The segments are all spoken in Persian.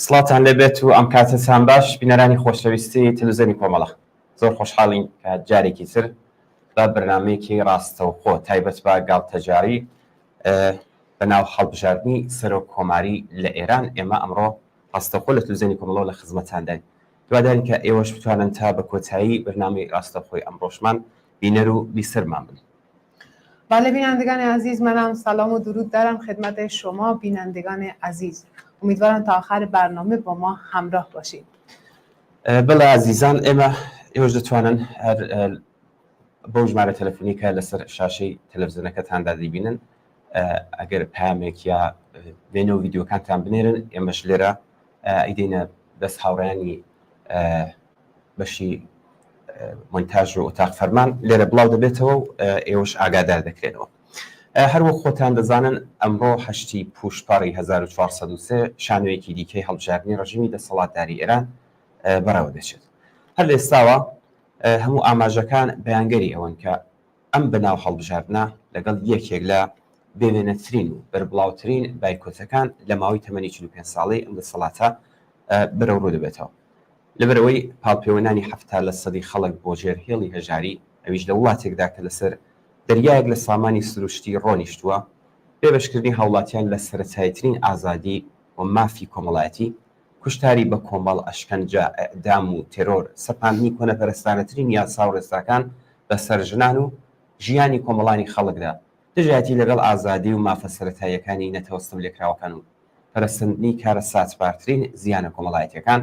سڵاتان لەبێت و ئەم کاتتان باش بینەرانی خۆشەویستی تەلەڤیزیۆنی کۆمەڵە زۆر خۆشحاڵین کە جارێکی تر بە بەرنامەیەکی ڕاستەوخۆ تایبەت بە گاڵتەجاری بەناو هەڵبژاردننی سەرۆک کۆماری لە ئێران ئێمە ئەمڕۆ ڕاستەوخۆ لە تەلەڤیزیۆنی کۆمەڵەوە لە خزمەتانداین. دوادارین کە ئێوەش بتوانن تا بە کۆتایی بەرنامەی ڕاستەوخۆی ئەمڕۆشمان بینەر و بیسەرمان بن. بله بینندگان عزیز، منم سلام و درود دارم خدمت شما بینندگان عزیز. امیدوارم تا آخر برنامه با ما همراه باشید. بله عزیزان، ئێوەش دەتوانن هەر بەو ژمارە تەلەفۆنی کە لەسەر شاشەی تەلەڤیزیۆنەکەتاندا دەبینن ئەگەر پامێک یا وێنە و ڤیدیۆکانتان بنێرن ئێمەش لێرە ئیدەینە دەست هاوڕێیانی بەشی مۆنتاژ و ئۆتاق فەرمان لێرە بڵاو دەبێتەوە و ئێوەش ئاگادار دەکرێنەوە. هەروەک خۆتان دەزانن ئەمڕۆ 8 پوشپاری 1403 شانۆیەکی دیکەی هەڵبژاردننی ڕژیمی دەسەڵاتداری ئێران بەڕێوە دەچێت. هەر لە ئێستاوە هەموو ئاماژەکان بەیانگەری ئەوەن کە ئەم بەناو هەڵبژاردنە لەگەڵ یەکێک لە بێوێنەترین و بەربڵاوترین بایکۆتەکان لە ماوەی تەمەنی 45 ساڵی ئەم دەسەڵاتە بەرەوڕوو دەبێتەوە. لەبەرەوەی پاڵپەیوەندانی 70% خەڵک بۆ جێرهێڵی هەژاری ئەویش لە وڵاتێکدا کە لەسەر دەریایەک لە سامانی سروشتی ڕۆنیشتووە بێبەشکردنی هاوڵاتیان لە سەرەتاییترین ئازادی و مافی کۆمەڵایەتی، کوشتاری بە کۆمەڵ، ئەشکەنجە، ئەعدام و تێرۆر، سەپاندنی کۆنەپەرستانەترین یاسا و ڕێستاکان بەسەر ژنان و ژیانی کۆمەڵانی خەڵکدا، دژایەتی لەگەڵ ئازادی و مافە سەرەتاییەکانی نەتەوەستم لێکراوەکان و پەرستنی کارە ساتبارترین زیانە کۆمەڵایەتیەکان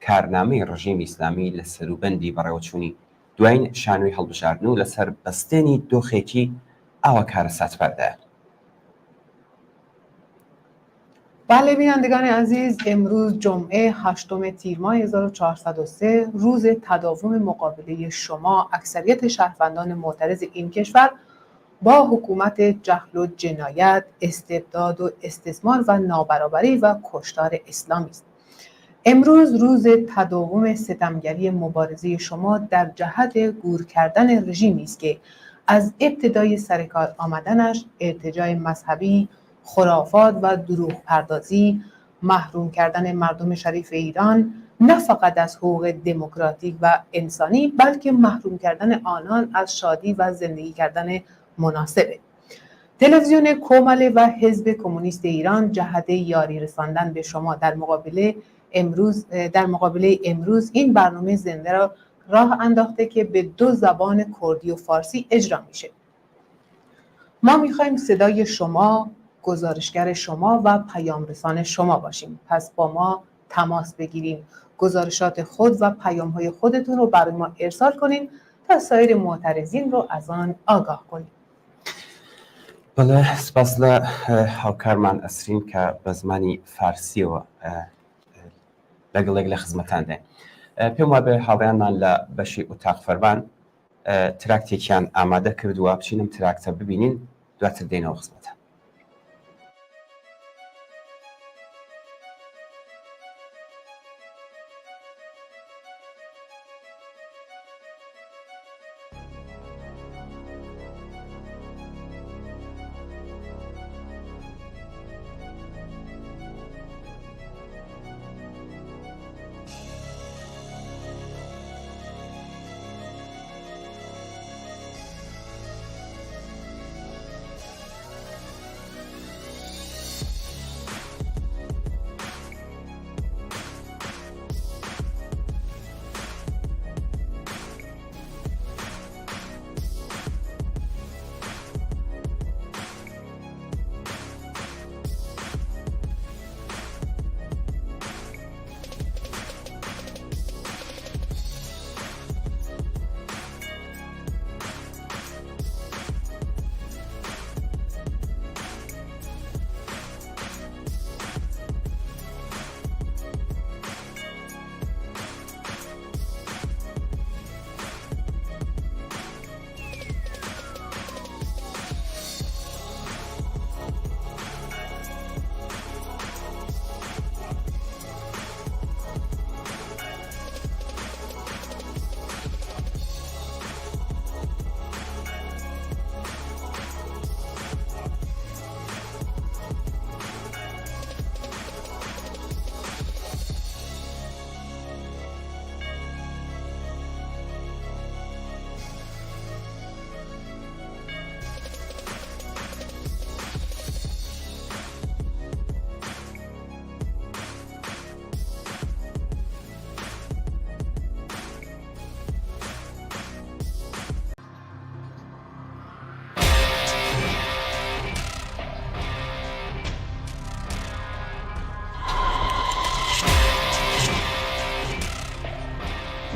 کارنامەی ڕژیمی ئیسلامی لە سەروبەندی بەڕێوەچوونی دوایین شانۆی هەڵبژاردن و لەسەر بەستێنی دۆخێکی ئاوا کارە ساتباردایە. بله بینندگان عزیز، امروز جمعه 8 تیر ماه 1403 روز تداوم مقابله شما اکثریت شهروندان معترض این کشور با حکومت جهل و جنایت، استبداد و استثمار و نابرابری و کشتار اسلامی است. امروز روز تداوم ستمگری مبارزه شما در جهت گور کردن رژیمی است که از ابتدای سرکار آمدنش ارتجاع مذهبی، خرافات و دروغ پردازی، محروم کردن مردم شریف ایران نه فقط از حقوق دموکراتیک و انسانی بلکه محروم کردن آنان از شادی و زندگی کردن مناسبه. تلویزیون کومله و حزب کمونیست ایران جهت یاری رساندن به شما در مقابل امروز این برنامه زنده را راه انداخته که به 2 زبان کردی و فارسی اجرا میشه. ما میخوایم صدای شما، گزارشگر شما و پیام رسان شما باشیم. پس با ما تماس بگیریم، گزارشات خود و پیام‌های خودتون رو برای ما ارسال کنین تا سایر معترضین رو از آن آگاه کنیم. بله، سپاس لە هاوکارمان ئەسرین کە بە زمانی فارسیەوە لەگەڵێک لە خزمەتاندێن. پێم وابێ هاوڕێیانمان لە بەشی ئۆتاق فەرمان تراکتێکیان ئامادە کردووە، بچینم تراکتە ببینین دواتر دێنەوە خزمەتە.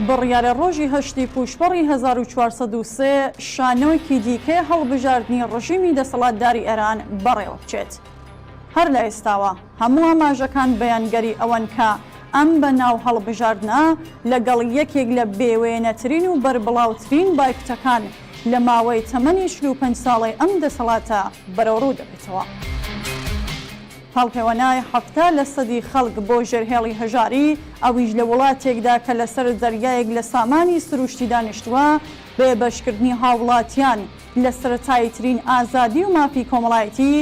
بڕیارە ڕۆژی هەشتی پوشپەڕی 1403 شانۆیەکی دیکەی هەڵبژاردننی ڕژیمی دەسەڵاتداری ئێران بەڕێوە بچێت. هەر لە ئێستاوە هەموو ئاماژەکان بەیانگەری ئەوەن کە ئەم بە ناو هەڵبژاردنە لەگەڵ یەکێک لە بێوێنەترین و بەربڵاوترین بایکوتەکان لە ماوەی تەمەنی 45 ساڵی ئەم دەسەڵاتە بەرەوڕوو دەبێتەوە. هەڵپەیوەنای 70% خەڵک بۆ ژێرهێڵی هەژاری ئەویش لە وڵاتێکدا کە لەسەر دەریایەک لە سامانی سروشتی دانیشتووە بێ بەشکردنی هاوڵاتیان لە سەرەتاییترین ئازادی و مافی کۆمەڵایەتی،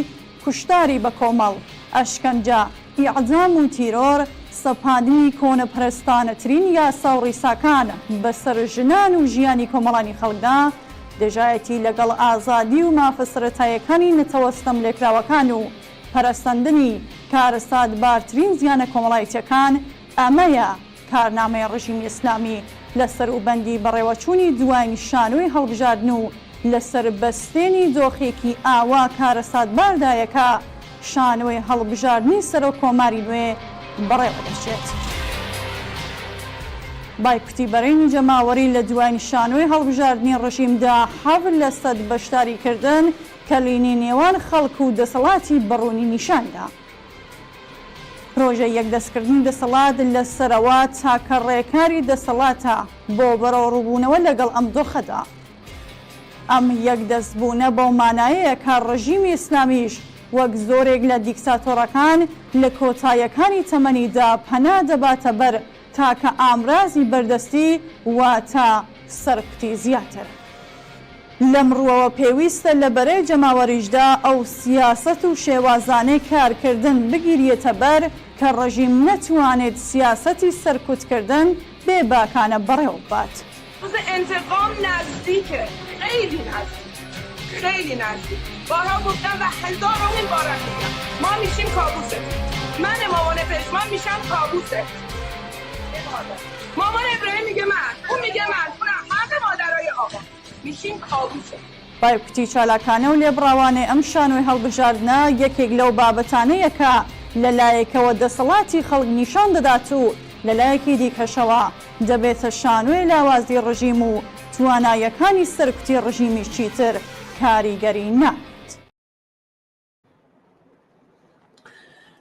کوشتاری بە کۆمەڵ، ئەشکەنجە، ئیعدام و تیرۆر، سەپاندنی کۆنەپەرستانەترین یاسا و ڕیساکان بەسەر ژنان و ژیانی کۆمەڵانی خەڵکدا دەژایەتی لەگەڵ ئازادی و مافە سەرەتاییەکانی نەتەوەستەم لێکراوەکان و پەرەستەندنی کارەساتبارترین زیانە کۆمەڵایەتیەکان ئەمەیە کارنامەی ڕژیمی ئیسلامی لەسەر و بەندی بەڕێوەچوونی دوای نیشانوی هەڵبژاردن و لەسەر بەستێنی دۆخێکی ئاوا کارەساتباردایەکە شانوی هەڵبژاردننی سەرۆ کۆماری نوێ بەڕێوە دەچێت. بایکوتی بەرەینی جەماوەری لە دوای نیشانوی هەڵبژاردننی ڕژیمدا 7% بەشداریکردن کە لینی نێوان خەڵک و دەسەڵاتی بەڕوونی نیشاندا. پرۆژە یەکدەستکردنی دەسەڵات لە سەرەوە تاکە ڕێکاری دەسەڵاتە بۆ بەڕێوەڕووبوونەوە لەگەڵ ئەم دۆخەدا. ئەم یەکدەستبوونە بەو مانایەیە کە ڕژیمی ئیسلامیش وەک زۆرێک لە دیکتاتۆرەکان لە کۆتاییەکانی تەمەنیدا پەنا دەباتە بەر تاکە ئامرازی بەردەستی واتە سەرکوتی زیاتر. لەمڕووەوە پێویستە لە بەرەی جەماوەریشدا ئەو سیاسەت و شێوازانەی کارکردن بگیرێتە بەر کە ڕژیم نەتوانێت سیاسەتی سەرکوتکردن بێ باکانە بەڕێوە بات. انتقام نزدیکه، خیلی نزدیک، خیلی نزدیک. بارها گفتم و هزارمین بارم میگم ما میشیم کابوسه. من مامان پشمان میشم کابوسه. مامان ابراهیم میگه من، اون میگه من، اونم همه مادرای آقا میشیم کابوسه. بایکوتی چالاکانە و لێبڕاوانەی ئەم شانۆی هەڵبژاردنە یەکێک لەو بابەتانەیە کە لەلایەکەوە دەسەڵاتی خەڵک نیشان دەدات و لەلایەکی دیکەشەوە دەبێتە شانۆی لاوازی ڕژیم و توانایەکانی سەرکوتی ڕژیمیشی تر کاریگەری ناکات.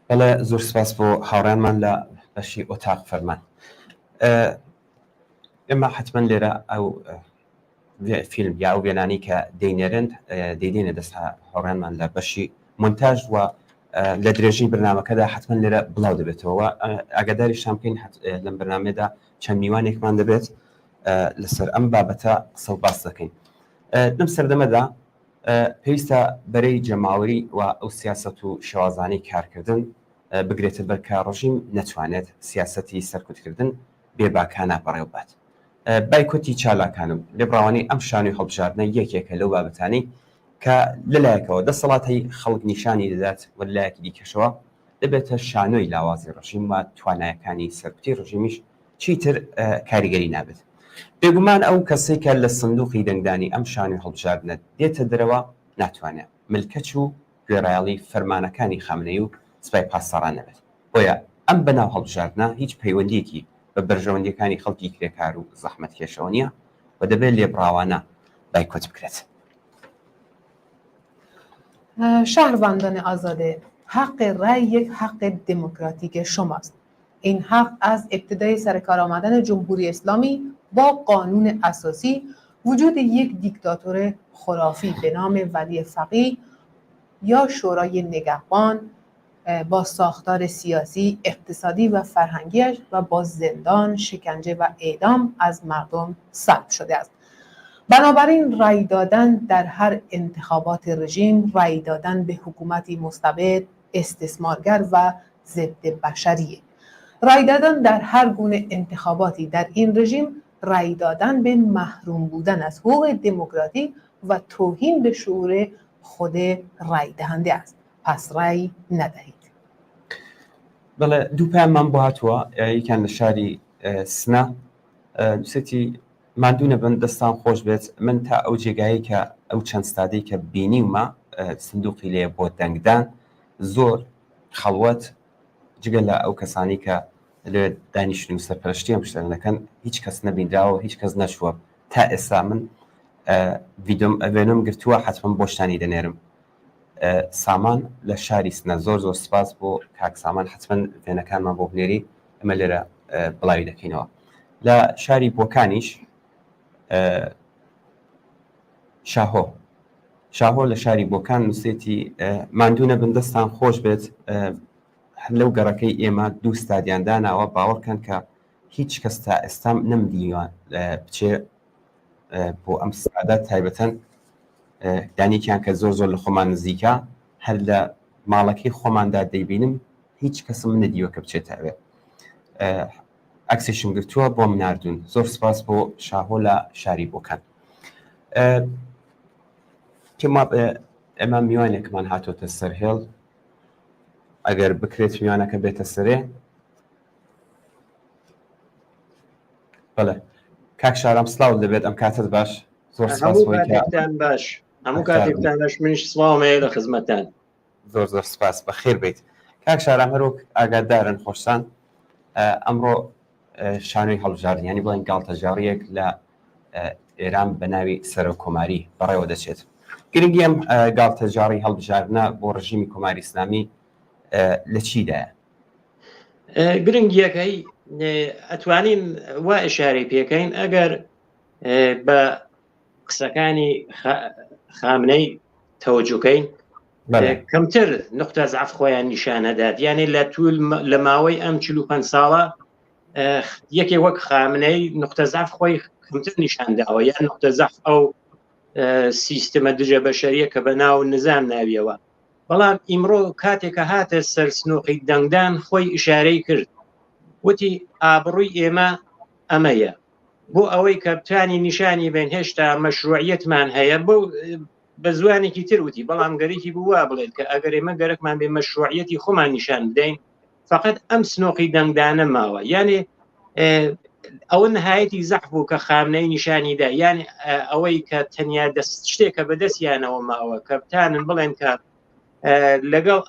بەڵێ زۆر سپاس بۆ هاوڕێنمان لە بەشی ئۆتاق فەرمان. ئێمە حتمما لێرە ئەو فیلم یا ئەو وێنانی کە دەینێرن دەیدێنە دەست هاوڕێنمان لە بەشی مۆنتاژ و لە درێژەی بەرنامەکەدا حتمما لێرە بڵاو دەبێتەوە. ئاگاداریشان بکەین لەم بەرنامەدا چەند میوانێکمان دەبێت لەسەر ئەم بابەتە قسە و باس دەکەین. لەم سەردەمەدا پێویستە بەرەی جەماوەری و ئەو سیاسەت و شێوازانەی کارکردن بگرێتە بەر کە ڕژیم نەتوانێت سیاسەتی سەرکوتکردن بێباکانە بەڕێوە بات. بایکۆتی چالاکانم لێبڕاوانەی ئەم شانۆی هەڵبژاردنە یەکێکە لەو بابەتانەی کە لەلایەکەوە دەسەڵاتی خەڵک نیشانی دەدات و لایەکی دیکەشەوە دەبێتە شانۆی لاوازی ڕژیم و توانایەکانی سەرکوتی ڕژیمیش چیتر کاریگەری نابێت. بێگومان ئەو کەسێک کە لە سندوقی دەنگدانی ئەم شانۆی هەڵبژاردنە دێتە دەرەوە ناتوانێت ملکەچ و گوێڕایەڵی فەرمانەکانی خامنەی و سوپای پاسەڕان نەبێت. بۆیە ئەم بەناو هەڵبژاردنە هیچ پەیوەندیەکی بە بەرژەوەندیەکانی خەڵکی کرێکار و زەحمەت کێشەوە نییە و دەبێت لێبڕاوانە بایکۆت بکرێت. شهروندان آزاده، حق رأی یک حق دموکراتیک شماست. این حق از ابتدای سرکار آمدن جمهوری اسلامی با قانون اساسی وجود یک دیکتاتور خرافی به نام ولی فقیه یا شورای نگهبان با ساختار سیاسی، اقتصادی و فرهنگیش و با زندان، شکنجه و اعدام از مردم سلب شده است. بنابراین رأی دادن در هر انتخابات رژیم رأی دادن به حکومتی مستبد، استثمارگر و ضد بشریه. رأی دادن در هر گونه انتخاباتی در این رژیم رأی دادن به محروم بودن از حقوق دموکراتیک و توهین به شعور خود رأی دهنده است. پس رأی ندهید. بەڵێ دوو پایانمان بۆ هاتووە، یەکیان لە شاری سنە دووسەتی مادوو نەبن دەستان خۆش بێت. من تا ئەو جێگایی کە ئەو چەند ستادەی کە بینیومە سندوقی لێ بۆ دەنگدان زۆر خەڵوەت جگە لە ئەو کەسانی کە لێ دانیشتنی سەرپەرشتیان شتێنەکەن هیچ کەس نەبینراوە هیچ کەس نەچووە تا ئێستا من ڤیدۆم ئەوێنم گرتووە حتمما بۆشتانی دەنێرم سامان لە شاری سنە زۆر سپاس بۆ کاک سامان حتمما وێنەکانمان بۆ بنێری ئەمە لێرە بڵاوی دەکەینەوە لە شاری بۆکانیش شاهۆ لە شاری بۆکان نووسێتی ماندوونە بندەستان خۆش بێت لەو گەڕەکەی ئێمە دوو ستادیان داناوە باوەڕکەن کە هیچ کەس تا ئێستام نەمدیوان بچێ بۆ ئەم سادە تایبەتەن دانیکیان کە زۆر لە خۆمان نزیکە هەر لە ماڵەکەی خۆماندا دەیبینم هیچ کەسم نەدیوە کە بچێتەوێ ئەکسیشم گرتووە بۆ مناردون زۆر سپاس بۆ شاهۆ لە شاری بۆکان ئێمە میوانێکمان هاتۆتە سەرهێڵ ئەگەر بکرێت میوانەکە بێتە سەرێ بەڵێ کاک شارام سلااو دەبێت ئەم کاتت باش زۆر سپاس باش هەموو کاتێکتان باش منیش سڵاومەیە لە خزمەتان زۆر سپاس بە خێر بیت کاک شارام هەروک ئاگادارن خۆشتان ئەمڕۆ شانۆی هەڵبژاردن ینی بڵێن گاڵتەجاڕیەک لە ئێران بە ناوی سەرۆک کۆماری بەڕێوە دەچێت گرنگی ئەم گاڵتەجاڕی هەڵبژاردنە بۆ ڕژیمی کۆماری ئیسلامی لە چیدایە گرنگیەکەی ئەتوانین وا ئشارەی پێکەین ئەگەر بە قسەکانی خامنەی تەوەجوکەین کەمتر نقطە زعف خۆیان نیشانەدات یعنی لە ماوەی ئەم 45 ساڵە یەکێ وەک خامنەی نقطە زعف خۆی کەمتر نیشانداوە یان نقطە زعف ئەو سیستەمە دژە بەشەریە کە بە ناو نظام ناویەوە بەڵام ئیمڕۆ کاتێکە هاتە سەر سنووقی دەنگدان خۆی ئیشارەی کرد وتی ئابڕووی ئێمە ئەمەیە بۆ ئەوەی کە بتانی نیشانی بین هێشتا مەشروعیەتمان هەیە بۆ بە زوانێکی تر وتی بەڵام گەرێکی بووە بڵێت کە ئەگەر ئێمە گەرەکمان بێ مەشروعیەتی خۆمان نیشان بدەین فقط ئەم سنووقی دەنگدانە ماوە یعنی ئەوە نهایەتی زەحف بوو کە خامنەی نیشانیدا یعنی ئەوەی کە تەنیا شتێکە بەدەستیانەوە ماوە کە بتانن بڵێن کە لەگەڵ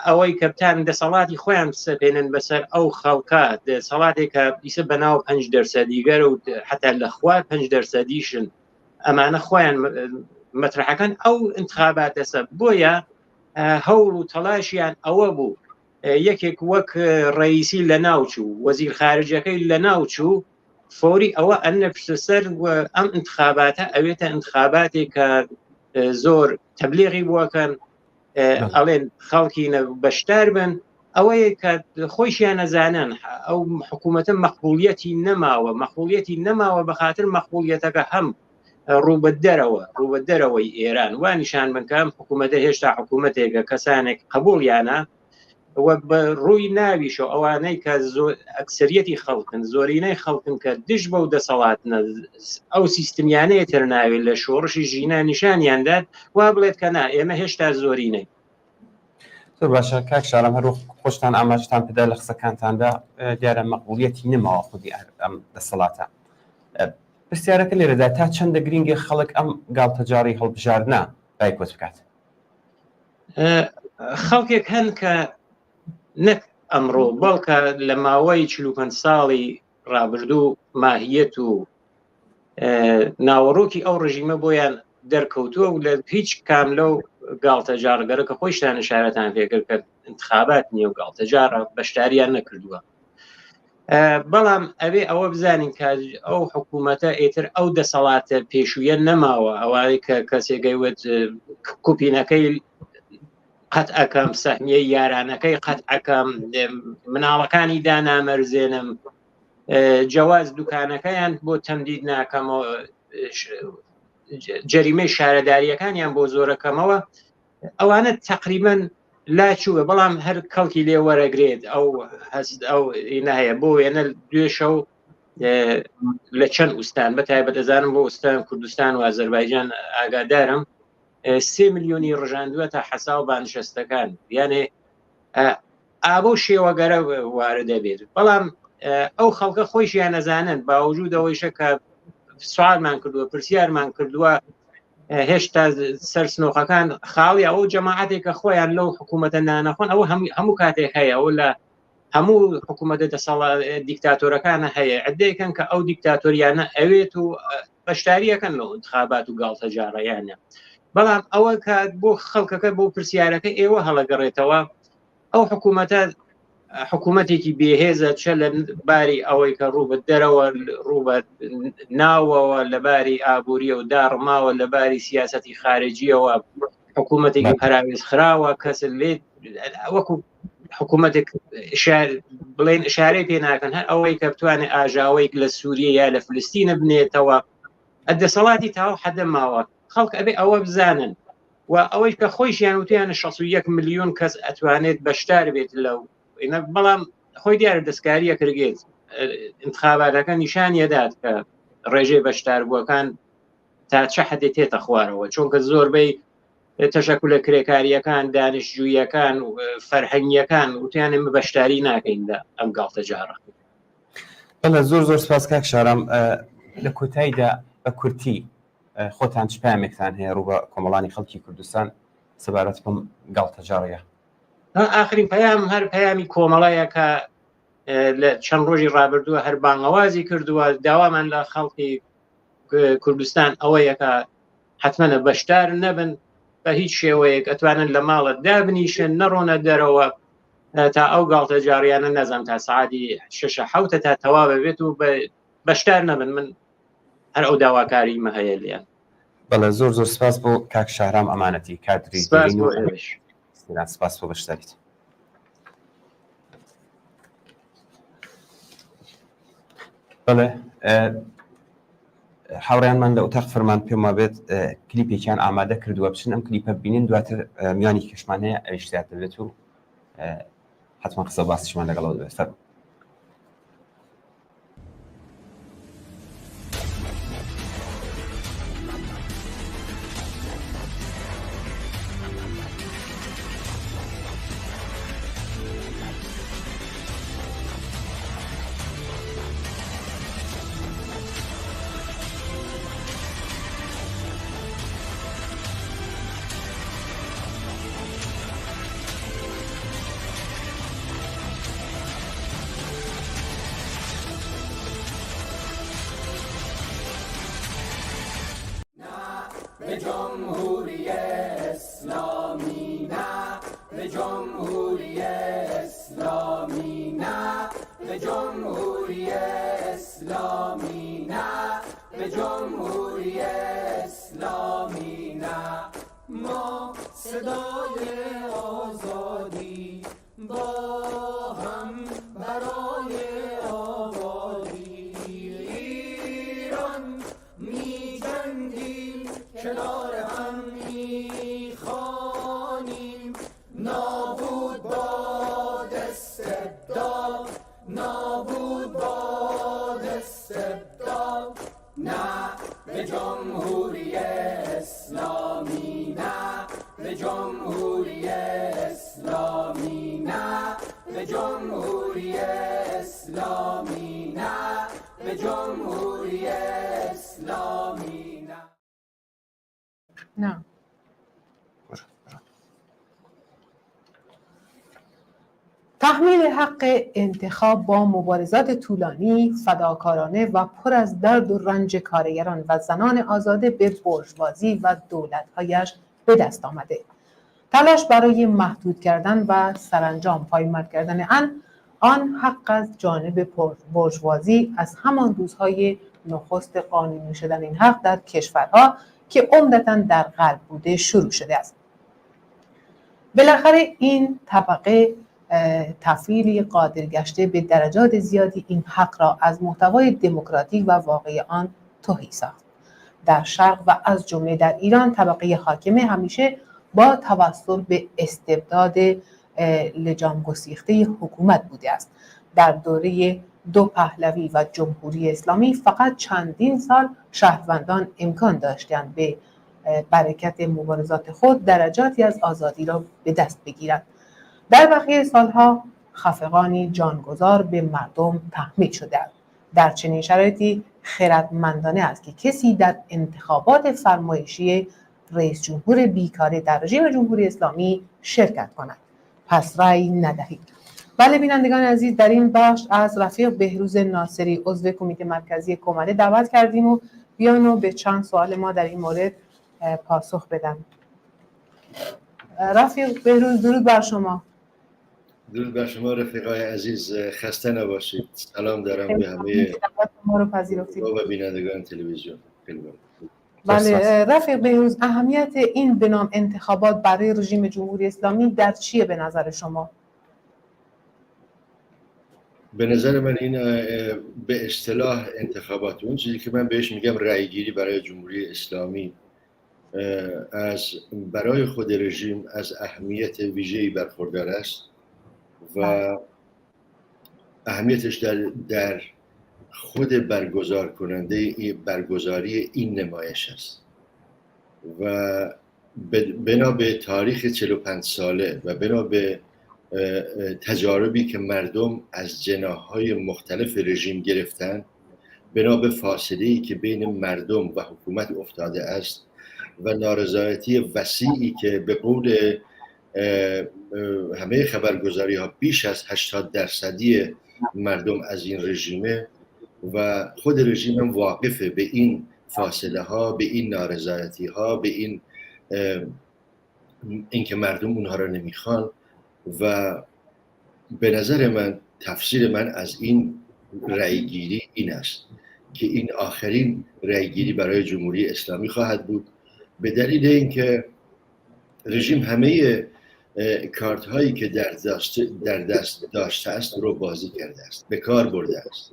ئەوەی کە بتان دەسەڵاتی خۆیان سەپێنن بەسەر ئەو خەڵکە دەسەڵاتێکە ئیسە بەناو 5% گەر و حتا لە خوار 5%شن ئەمانە خۆیان مەترحەکەن ئەو انتخاباتە سەب بۆیە هەوڵ و تەڵاشیان ئەوە بوو یەکێک وەک ڕئیسی لە ناوچوو وەزیر خارجەکەی لە ناوچوو فۆری ئەوە ئەنە پشتسەر ئەم انتخاباتە ئەوێتە انتخاباتێک کە زۆر تەبلیغی بووەکەن ئەڵێن خەڵکی بەشدار بن ئەوەیە کە خۆشیان نەزانن ئەو حکوومەتە مەقبوڵیەتی نەماوە بە خاطر مەقبوڵیەتەکە هەم ڕوبەدەرەوەی ئێران وانیشان بنکەم حکوومەتە هێشتا حکوومەتێکە کەسانێک قبوڵیانە وە بە ڕووی ناویشەوە ئەوانەی کە ئەکسەریەتی خەڵکن زۆرینەی خەڵکن کە دش بە و دەسەڵاتنە ئەو سیستمیانەیە تر ناوێت لە شۆڕشی ژینە نیشانیانداد وا بڵێت کە نا ئێمە هێشتا زۆرینەی زۆر باشە کاک شارم هەرو خۆشتان ئاماژتان پێدا لە قسەکانتاندا دیارە مەقبوڵیەتی نەماوە خودی ئەم دەسەڵاتە پرسیارەکە لێرەدا تا چەندە گرنگی خەڵک ئەم گاڵتەجاڕی هەڵبژاردنە بایکۆت بکات خەڵکێک هەن کە نەک ئەمڕۆ بەڵکە لە ماوەی 45 ساڵی ڕابردوو ماهیەت و ناوەڕۆکی ئەو ڕژیمە بۆیان دەرکەوتووە و لە هیچ کام لەو گاڵتەجارگەرە کە خۆشتان شارەتان پێکرد کە انتخابات نییە و گاڵتەجارە بەشداریان نەکردووە بەڵام ئەوێ ئەوە بزانین کە ئەو حکوومەتە ئێتر ئەو دەسەڵاتە پێشوویە نەماوە ئەوانەی کە کەسێکەوت کوپینەکەی قەت ئەەکەم سەهمیە یارانەکەی قەت ئەەکەم مناڵەکانی دانامەرزێنم جەواز دوکانەکەیان بۆ تەمدید ناکەمەوە جەریمەی شارەداریەکانیان بۆ زۆرەکەمەوە ئەوانە تقریبەن لاچووە بەڵام هەر کەڵکی لێ وەرەگرێت ئەو نایە بۆ وێنە دوێشە و لە چەند ئوستان بەتایبەت دەزانم بۆ ئوستان کوردستان و ئازەربایجان ئاگادارم 3 ملیۆنی ڕژاندووە تا حەسا و بانشەستەکان یانێ ئابۆ شێوەگەرە وارە دەبێت بەڵام ئەو خەڵکە خۆیشیان نەزانن باوجود ئەوەیشە کە سوالمان کردووە پرسیارمان کردووە هێشتا سەر سنۆخەکان خاڵی ئەو جەماعەتێکە خۆیان لەو حکوومەتە نانەخۆن ئەوە هەموو کاتێک هەیە ئەو لە هەموو حکوومەتە دەسەڵات دیکتاتۆرەکانە هەیە عدەیەکەن کە ئەو دیکتاتۆریانە ئەوێت و بەشداریەکەن لەو انتخابات و گاڵتەجارڕیانە بەڵام ئەوە کە بۆ خەڵکەکە بۆ پرسیارەکە ئێوە هەڵەگەڕێتەوە ئەو حکوومەتە حکوومەتێکی بێهێزە چە لە باری ئەوەی کە ڕوو دەرەوە ڕوو ناوەوە لە باری ئابوووریە و داڕماوە لە باری سیاسەتی خارجیەوە حکوومەتێکی پەراوێز خراوە کەس لێت وەکو حکوومەتێک بڵێن ئشارەی پێ ناکەن هەر ئەوەی کە بتوانێت ئاژاوەیەک لە سووریە یا لە فلستینە بنێتەوە ئەدەسەڵاتی تاو حەدە ماوە خەڵک ئەبێ ئەوە بزانن و ئەوەی کە خۆیشیان وتیانە 61 ملیۆن کەس ئەتوانێت بەشدار بێت لەو بەڵام خۆی دیارە دەستکاریە کردێت انتخاباتەکە نیشانیەدات کە ڕێژەی بەشداربووەکان تا چه حدێ تێتە خوارەوە چونکە زۆربەی تەشەکولە کرێکاریەکان دانیشتجوویەکان و فەرهەنگیەکان وتیانێ بەشداری ناکەیندا ئەم گاڵتەجارڕە. بەڵێ زۆر سپاس کاک شارەم لە کۆتاییدا بە کورتی خۆتان چ پامێکتان هەیە ڕوو بە کۆمەڵانی خەڵکی کوردستان سەبارەت بەم گاڵتەجارڕیە؟ ئاخرین پەیام هەر پەیامی کۆمەڵایە کە لە چەند ڕۆژی ڕابردووە هەر بانگەوازی کردووە داوامان لە خەڵکی کوردستان ئەوەیە کە حتمەنە بەشدار نەبن بە هیچ شێوەیەک ئەتوانن لە ماڵت دابنیشن نەڕۆنە دەرەوە تا ئەو گاڵتەجاڕیانە نەزانم تا سعادی 6-7 تا تەواو بێت و بەشدار نەبن من هەر ئەو داواکاریمە هەیە لیان. بەڵێ زۆر سپاس بۆ کاک شارام ئەمانەتی کادری سپاس بۆ بەشداریت. بەڵێ حاوڕیانمان لە ئوتاق فەرمان پێم وابێت کلیپێکیان ئامادە کردووە بچن ئەم کلیپە ببینین دواتر میانی کەشمان هەیە ئەویشتات دەبێت و حتما قسە باسیشمان لەگەڵەوە دەبێت. به جمهوری اسلامی نه، به جمهوری اسلامی نه، به جمهوری اسلامی نه، به جمهوری اسلامی نه. ما صدای آزادی با هم برای آبادی ایران می جنگیم، کنار هم می خوانیم. نابود باد استبداد، نابود باد استبداد. نه به جمهوری اسلامی نه، به جمهوری اسلامی نه، به جمهوری اسلامی نه، به جمهوری اسلامی نه. نه. تحمیل حق انتخاب با مبارزات طولانی، فداکارانه و پر از درد و رنج کارگران و زنان آزاده به بورژوازی و دولت‌هایش به دست آمده. تلاش برای محدود کردن و سرانجام پایمال کردن آن حق از جانب بورژوازی از همان روزهای نخست قانونی شدن این حق در کشورها که عمدتاً در غرب بوده شروع شده است. بالاخره این طبقه تفعیلی قادر گشته به درجات زیادی این حق را از محتوای دموکراتیک و واقعی آن تهی ساخت. در شرق و از جمله در ایران طبقه حاکمه همیشه با توسل به استبداد لجام گسیخته حکومت بوده است. در دوره دو پهلوی و جمهوری اسلامی فقط چندین سال شهروندان امکان داشتند به برکت مبارزات خود درجاتی از آزادی را به دست بگیرند. در بقیه سالها خفقانی جانگذار به مردم تحمیل شده است. در چنین شرایطی خردمندانه است که کسی در انتخابات فرمایشی رئیس جمهور بیکاره در رژیم جمهوری اسلامی شرکت کند. پس رأی ندهید. بله بینندگان عزیز، در این بخش از رفیق بهروز ناصری عضو کمیته مرکزی کماله دعوت کردیم و بیان و به چند سوال ما در این مورد پاسخ بدن. رفیق بهروز درود بر شما. درود بر شما رفیقای عزیز، خسته نباشید. سلام دارم به همه ما رو پذیرفتید و بینندگان تلویزیون. بله رفیق بهروز، اهمیت این به نام انتخابات برای رژیم جمهوری اسلامی در چیه به نظر شما؟ به نظر من این به اصطلاح انتخابات، اون چیزی که من بهش میگم رأیگیری برای جمهوری اسلامی، برای خود رژیم از اهمیت ویژه‌ای برخوردار است و اهمیتش در خود برگزار کننده برگزاری این نمایش است و بنا به تاریخ 45 ساله و بنا به تجاربی که مردم از جناح‌های مختلف رژیم گرفتن، بنا به فاصله‌ای که بین مردم و حکومت افتاده است و نارضایتی وسیعی که به قول همه خبرگزاری‌ها بیش از 80% مردم از این رژیمه و خود رژیم هم واقفه به این فاصله ها، به این نارضایتی ها، به این که مردم اونها را نمیخوان. و به نظر من، تفسیر من از این رأیگیری این است که این آخرین رأیگیری برای جمهوری اسلامی خواهد بود، به دلیل اینکه رژیم همه کارت هایی که در دست داشته است رو بازی کرده است، به کار برده است.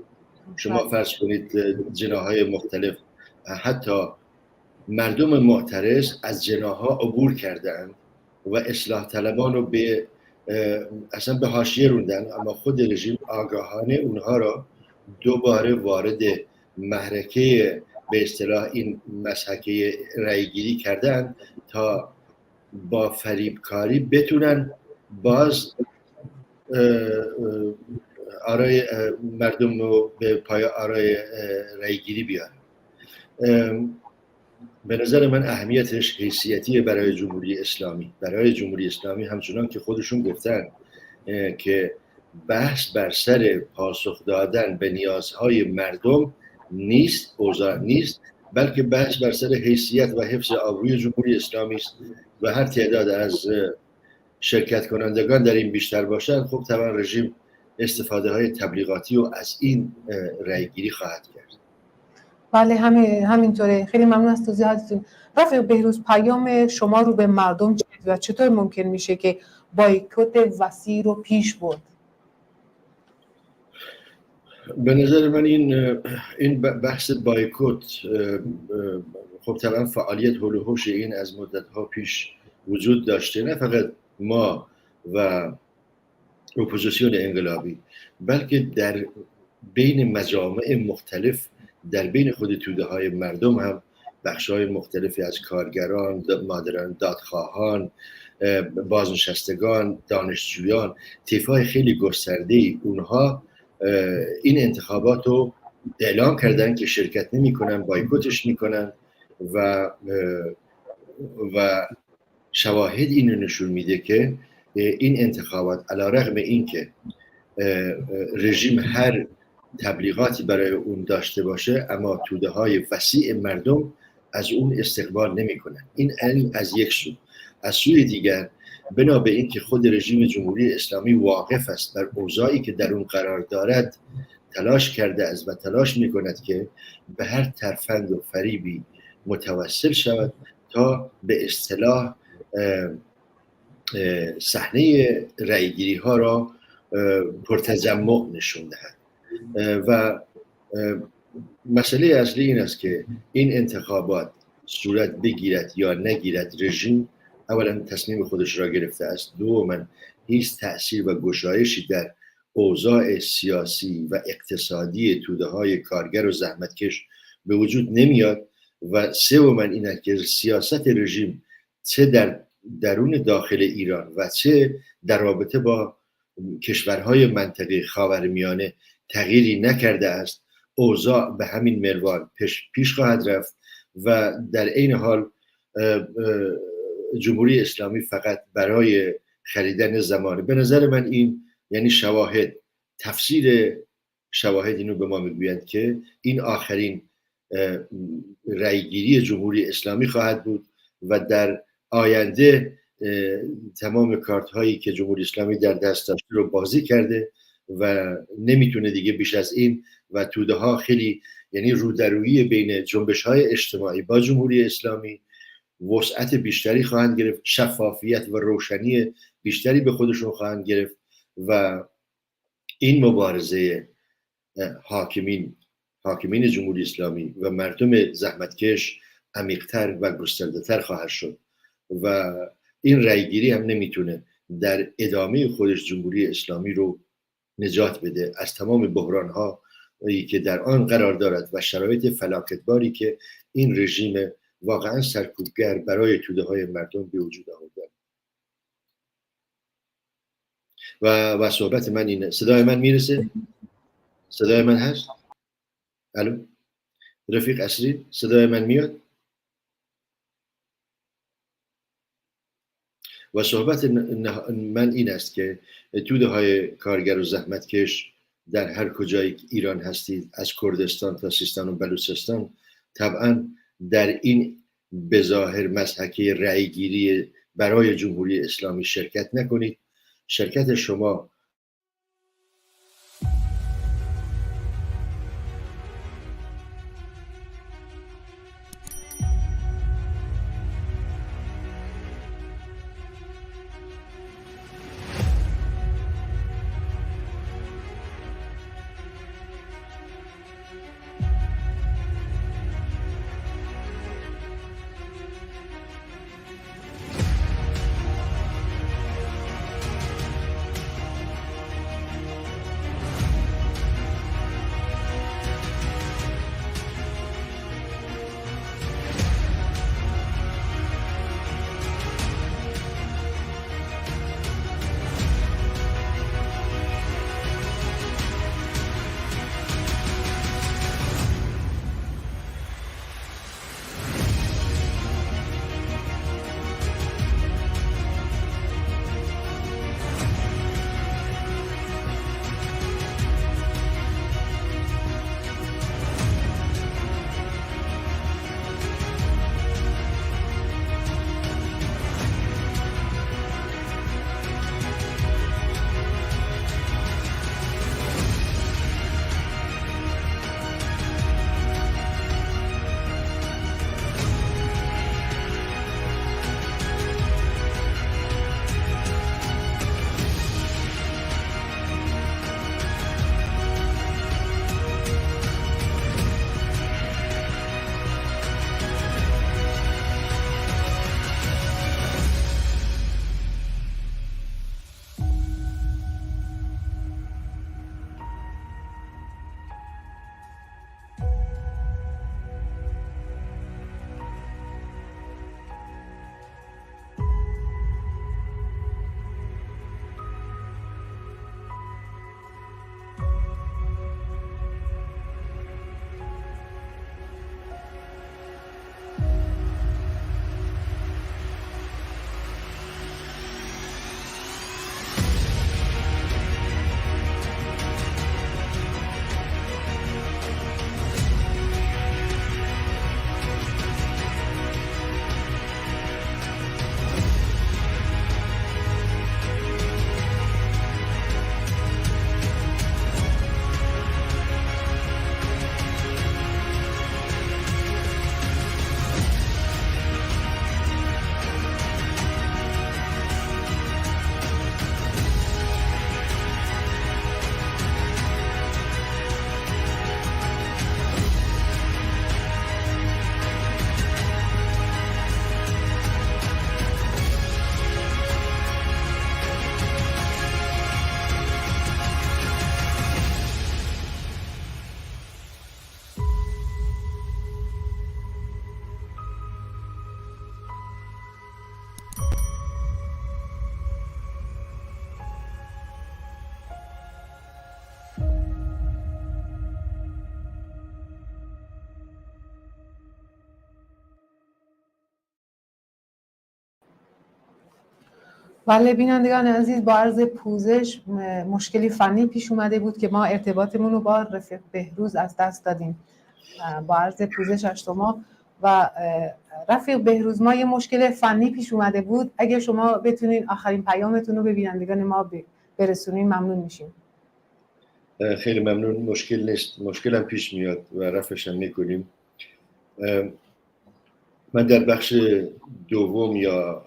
شما فرض کنید جناح‌های مختلف، حتی مردم معترض از جناح‌ها عبور کردند و اصلاح طلبان رو اصلا به حاشیه روندن، اما خود رژیم آگاهانه اونها را دوباره وارد معرکه به اصطلاح این مسحکه رأیگیری کردن تا با فریبکاری بتونن باز آرای مردم رو به پای آرای رأیگیری بیارن. به نظر من اهمیتش حیثیتی برای جمهوری اسلامی همچنان که خودشون گفتن که بحث بر سر پاسخ دادن به نیازهای مردم نیست، اوضاع نیست، بلکه بحث بر سر حیثیت و حفظ آبروی جمهوری اسلامی است و هر تعداد از شرکت کنندگان در این بیشتر باشند، خب طبعا رژیم استفاده های تبلیغاتی و از این رأیگیری خواهد کرد. بله همینطوره. خیلی ممنون از توضیحاتتون. رفیق بهروز، پیام شما رو به مردم و چطور ممکن میشه که بایکوت وسیع رو پیش برد؟ به نظر من این بحث بایکوت، خب طبعا فعالیت هول و هوش این از مدت‌ها پیش وجود داشته، نه فقط ما و اپوزیسیون انقلابی، بلکه در بین مجامع مختلف، در بین خود توده های مردم هم بخش‌های مختلفی از کارگران، مادران، دادخواهان، بازنشستگان، دانشجویان، طیف‌های خیلی گسترده‌ای، اونها این انتخابات رو اعلام کردن که شرکت نمی‌کنن، بایکوتش می‌کنن و شواهد اینو نشون میده که این انتخابات علیرغم اینکه رژیم هر تبلیغاتی برای اون داشته باشه، اما توده های وسیع مردم از اون استقبال نمی کنن. این از یک سو. از سوی دیگر، بنا به اینکه خود رژیم جمهوری اسلامی واقف است بر اوضاعی که در اون قرار دارد، تلاش کرده است و تلاش می کند که به هر ترفند و فریبی متوسل شود تا به اصطلاح صحنه رأیگیری ها را پرتجمع نشون دهد. و مسئله اصلی این است که این انتخابات صورت بگیرد یا نگیرد، رژیم اولا تصمیم خودش را گرفته است، دوما هیچ تأثیر و گشایشی در اوضاع سیاسی و اقتصادی توده های کارگر و زحمتکش به وجود نمیاد و سوما این است که سیاست رژیم چه در درون داخل ایران و چه در رابطه با کشورهای منطقه خاورمیانه تغییری نکرده است. اوضاع به همین منوال پیش خواهد رفت و در این حال جمهوری اسلامی فقط برای خریدن زمانه. به نظر من این یعنی شواهد، تفسیر شواهد اینو به ما میگویند که این آخرین رأیگیری جمهوری اسلامی خواهد بود و در آینده تمام کارت هایی که جمهوری اسلامی در دست داشته رو بازی کرده و نمیتونه دیگه بیش از این و توده ها خیلی، یعنی رودرویی بین جنبش های اجتماعی با جمهوری اسلامی وسعت بیشتری خواهند گرفت، شفافیت و روشنی بیشتری به خودشون خواهند گرفت و این مبارزه حاکمین جمهوری اسلامی و مردم زحمتکش عمیق‌تر و گسترده‌تر خواهد شد و این رأیگیری هم نمیتونه در ادامه خودش جمهوری اسلامی رو نجات بده از تمام بحران‌هایی که در آن قرار دارد و شرایط فلاکتباری که این رژیم واقعا سرکوبگر برای توده‌های مردم به وجود آورده. و صحبت من اینه. صدای من میرسه؟ صدای من هست؟ الو رفیق اصلی صدای من میاد؟ و صحبت من این است که توده های کارگر و زحمتکش در هر کجای ایران هستید، از کردستان تا سیستان و بلوچستان، طبعا در این بظاهر مسحکه رأیگیری برای جمهوری اسلامی شرکت نکنید. شرکت شما بله بینندگان عزیز، با عرض پوزش مشکلی فنی پیش اومده بود که ما ارتباطمون رو با رفیق بهروز از دست دادیم. با عرض پوزش از شما و رفیق بهروز، ما یه مشکل فنی پیش اومده بود، اگه شما بتونین آخرین پیامتون رو به بینندگان ما برسونین ممنون میشیم. خیلی ممنون. مشکل نیست، مشکل هم پیش میاد و رفعش هم میکنیم. من در بخش دوم یا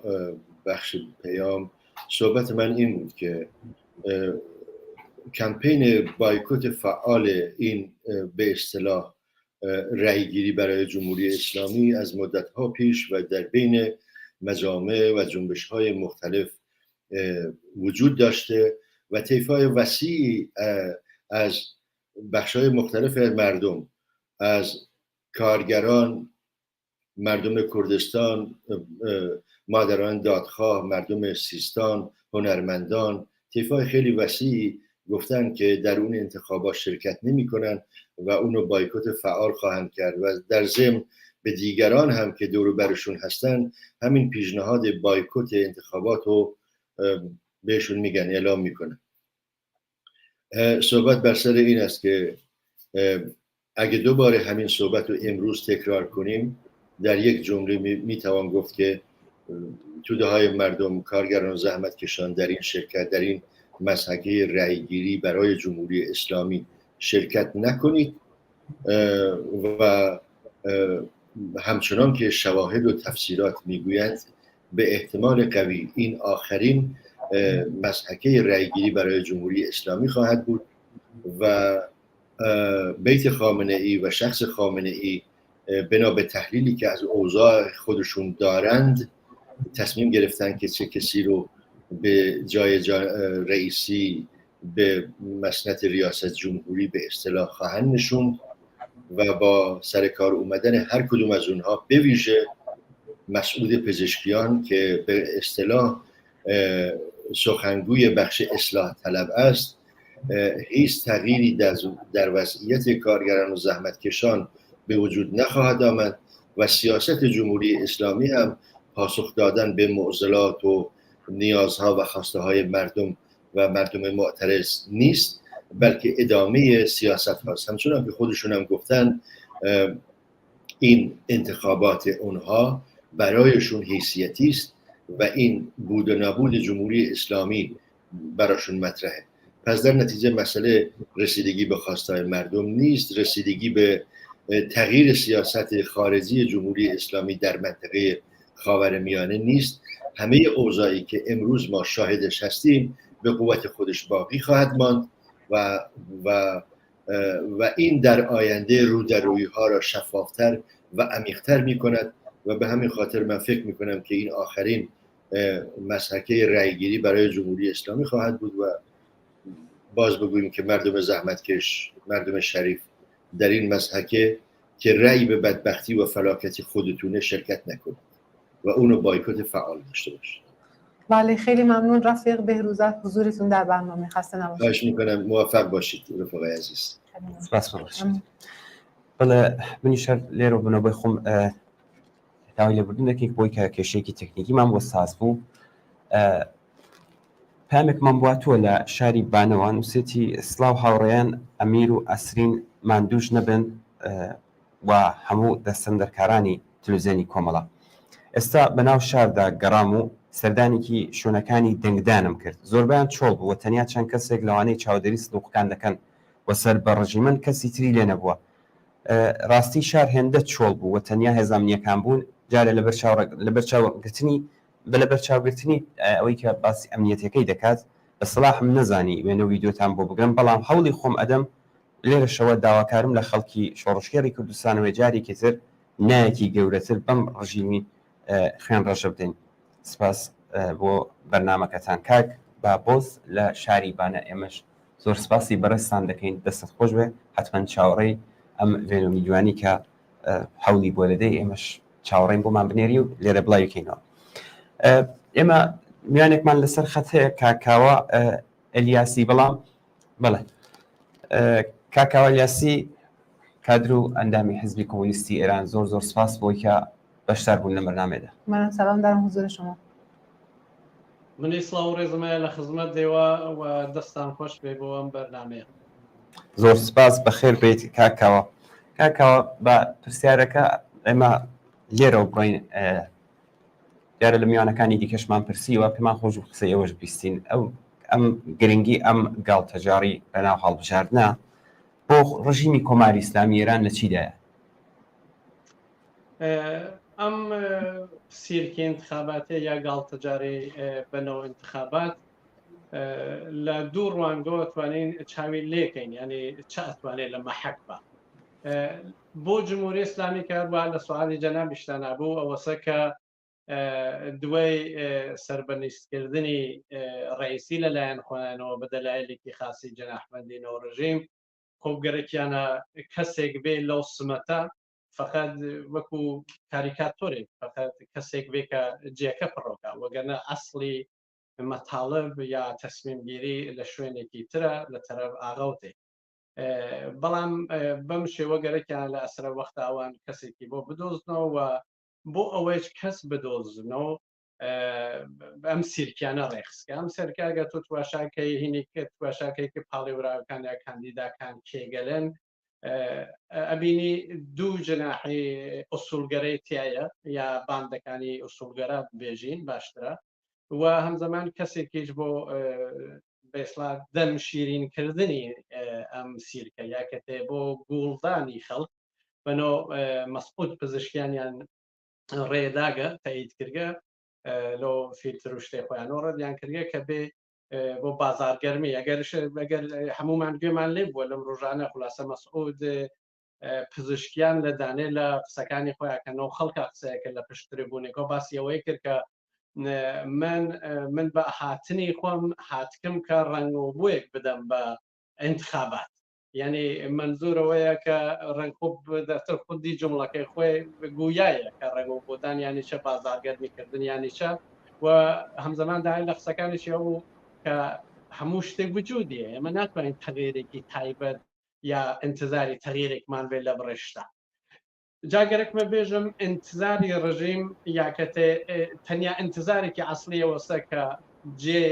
بخش پیام صحبت من این بود که کمپین بایکوت فعال این به اصطلاح رأیگیری برای جمهوری اسلامی از مدت‌ها پیش و در بین مجامع و جنبش‌های مختلف وجود داشته و طیف‌های وسیعی از بخش‌های مختلف مردم، از کارگران، مردم کردستان، مادران دادخواه، مردم سیستان، هنرمندان، طیف‌های خیلی وسیعی گفتن که در اون انتخابات شرکت نمی‌کنن و اونو بایکوت فعال خواهند کرد و در ضمن به دیگران هم که دور و برشون هستن همین پیشنهاد بایکوت انتخابات رو بهشون میگن، اعلام میکنن. صحبت بر سر این است که اگه دوباره همین صحبت رو امروز تکرار کنیم، در یک جمله میتوان گفت که توده های مردم، کارگران، زحمت کشان در این شرکت، در این مسحکه رأیگیری برای جمهوری اسلامی شرکت نکنید و همچنان که شواهد و تفسیرات میگویند به احتمال قوی این آخرین مسحکه رأیگیری برای جمهوری اسلامی خواهد بود و بیت خامنه ای و شخص خامنه ای بنا به تحلیلی که از اوضاع خودشون دارند تصمیم گرفتن که چه کسی رو به جای رئیسی به مسند ریاست جمهوری به اصطلاح خواهند نشوند و با سر کار اومدن هر کدوم از اونها، به ویژه مسعود پزشکیان که به اصطلاح سخنگوی بخش اصلاح طلب است، هیچ تغییری در وضعیت کارگران و زحمتکشان به وجود نخواهد آمد و سیاست جمهوری اسلامی هم پاسخ دادن به معضلات و نیازها و خواسته های مردم و مردم معترض نیست، بلکه ادامه سیاست هاست. همچنان که خودشون هم گفتن این انتخابات اونها برایشون حیثیتی است و این بود و نبود جمهوری اسلامی براشون مطرحه. پس در نتیجه مسئله رسیدگی به خواستهای مردم نیست، رسیدگی به تغییر سیاست خارجی جمهوری اسلامی در منطقه خاورمیانه نیست. همه اوضاعی که امروز ما شاهدش هستیم به قوت خودش باقی خواهد ماند و این در آینده رودرویی ها را شفافتر و عمیق‌تر می کند و به همین خاطر من فکر می کنم که این آخرین مسحکه رأیگیری برای جمهوری اسلامی خواهد بود و باز بگوییم که مردم زحمتکش، مردم شریف در این مسحکه که رأی به بدبختی و فلاکتی خودتونه شرکت نکنید و اونو بایکوت فعال داشته باشید. بله خیلی ممنون رفیق بهروز از حضورتون در برنامه. خسته نباشید. خواهش میکنم. موفق باشید رفقای عزیز. سپاس باشید. بله منیشر لیرو بنا بخوم تاویل بردن که بوی که کشیکی تکنیکی من وساس بو پامک من بواتو ل شاری بانوان وسیتی سلاو هاوریان امیر و اسرین مندوش نبن و همو دستندرکارانی تلویزیونی کاملا استا بناو شار دا گرامو سردانی کی شونکانی دنگدانم کرد زوربان چول بو تنیا چند کسێک لەوانەی چاودێری سلوقەکان دەکەن و سەر بە ڕژیمەن کەسی تری لێ نەبووە ڕاستی شار هێندە چۆڵ بوو و تەنیا هێزانامنیەکان بوون جارێ لەبەر چاوگرتنی ئەوەی کە باسی ئەمنیەتەکەی دەکات بە سڵاحم نەزانی وێنە ویدیۆتان بۆ بگرم بەڵام هەوڵی خۆم ئەدەم لێرەشەوە داواکارم لە خەڵکی شۆڕشکێڕی کوردستانەوەی جارێکی تر نایەکی گەورەتر بەم ڕژیمی خوێن ڕەشە بدەین. سپاس بۆ بەرنامەکەتان کاک با بۆز لە شاری بانە ئێمەش زۆر سپاسی بەڕێستان دەکەین دەستت خۆش بێ حتمما چاوەڕێی ئەم ڤێنۆ میلیۆنی کە هەوڵی بۆ لەدەی ئێمەش چاوەڕێین بۆمان بنێری و لێرە بڵاویکەینەوە. ئێمە میوانێکمان لەسەر خەت هەیە کاکاوە ئەلیاسی بەڵام بەڵێ کاکاوە ئەلیاسی کادر و ئەندامی حزبی کۆمونیستی ئێران زۆر زۆر سپاس بۆی کە بەشدار بوون لە بەرنامەدا. منم سلام دارم حضور شما. منی سڵاو و ڕێزمایە لە خزمەت دێوە و دەستان خۆش بێ بۆ ئەم بەرنامەیە. زۆر سپاس بەخێر بێت کاکەوە بە پرسیارەکە ئێمە لێرە بڕۆین دیارە لە میوانەکانی دیکەشمان پرسیوە پێمان خۆش و قسەی ئەوەش بیستین ئەم گرنگی ئەم گاڵتەجاری بەناو هەڵبژاردنە بۆ ڕژیمی کۆماری ئیسلامی ئێران لە چیدایە؟ ئەم سیرکی انتخاباتێ یا گاڵتەجاری بەنەوە انتخابات لە دوو ڕوانگەوە توانین چاوی لێکەین، ینی چ ئەتوانێت لە مەحەک بە بۆ جمهوری ئیسلامی کاروا لە سوال جەنابی شتانە بوو ئەوەسە کە دوای سربەنیستکردنی ڕئیسی لەلایەن خۆیانەوە بە دەلایلێکی خاصی جەناحمەندینەوە ڕژیم خۆگەرەکیانە کەسێک بێ لەو سمەتە فقط وەکو کاریکاتۆرێک فقط کەسێک بێ کە جێکە پڕۆکە وەگەنە ئەسڵی مەتاڵب یا تەسمیمگیری لە شوێنێکی ترە لە تەرەف ئاغاوتێ. بەڵام بەم شێوە گەرەکیان لە ئەسرە وەختە ئەوان کەسێکی بۆ بدۆزنەوە و بۆ ئەوەیش کەس بدۆزنەوە ئەم سیرکیانە ڕێخسکە ئەم سەرکارگە تۆ تواشاکەی هینی کرد تواشاکەی کە پاڵێوراکان یا کاندیداکان کێگەلن ئەبینی دوو جناحی ئوسولگەرەی تایە یا باندەکانی ئوسولگەرە بێژین باشترە و هەمزەمان کەسێکیش بۆ بەسڵا دەم شیرینکردنی ئەم سیرکە یاکەتێ بۆ گوڵدانی خەڵک بەنۆ مەسعود پزیشکیانیان ڕێداگە تایید کردگە لۆ فیلتر و شتێ خۆیانەوە ڕەدیان کردگە کە بێ بۆ بازارگەرمی ئەگەر هەمومان گوێمان لێ بووە لەم ڕۆژانە خولاسە مەسعود پزیشکیان لە دانێ لە قسەکانی خۆیانکەنەوە خەڵکە قسەیەکە لە پشتتربوونێکەوە باسی ئەوەی کرد کە من بە هاتنی خۆم هاتکم کە ڕەنگۆبوویەک بدەم بە انتخابات یعنی منزورەوەیە کە ڕنگخۆب دەفتەر خودی جمڵەکەی خۆی گویایە کە ڕێگەبوودان یانی چە بازارگەرمیکردن یانی چە و هەمزەمان داهی لە قسەکانیشی ئەو کە هەموو شتێک وجودیە ئێمە ناتوانین تەغییرێکی تایبەت یا انتظاری تەغییرێکمان بێت لە بڕێشتا جاگەرەکمە بێژم انتظاری ڕژیم یاکەتێ تەنیا انتظارێکی ئەسڵیەوەسە کە جێ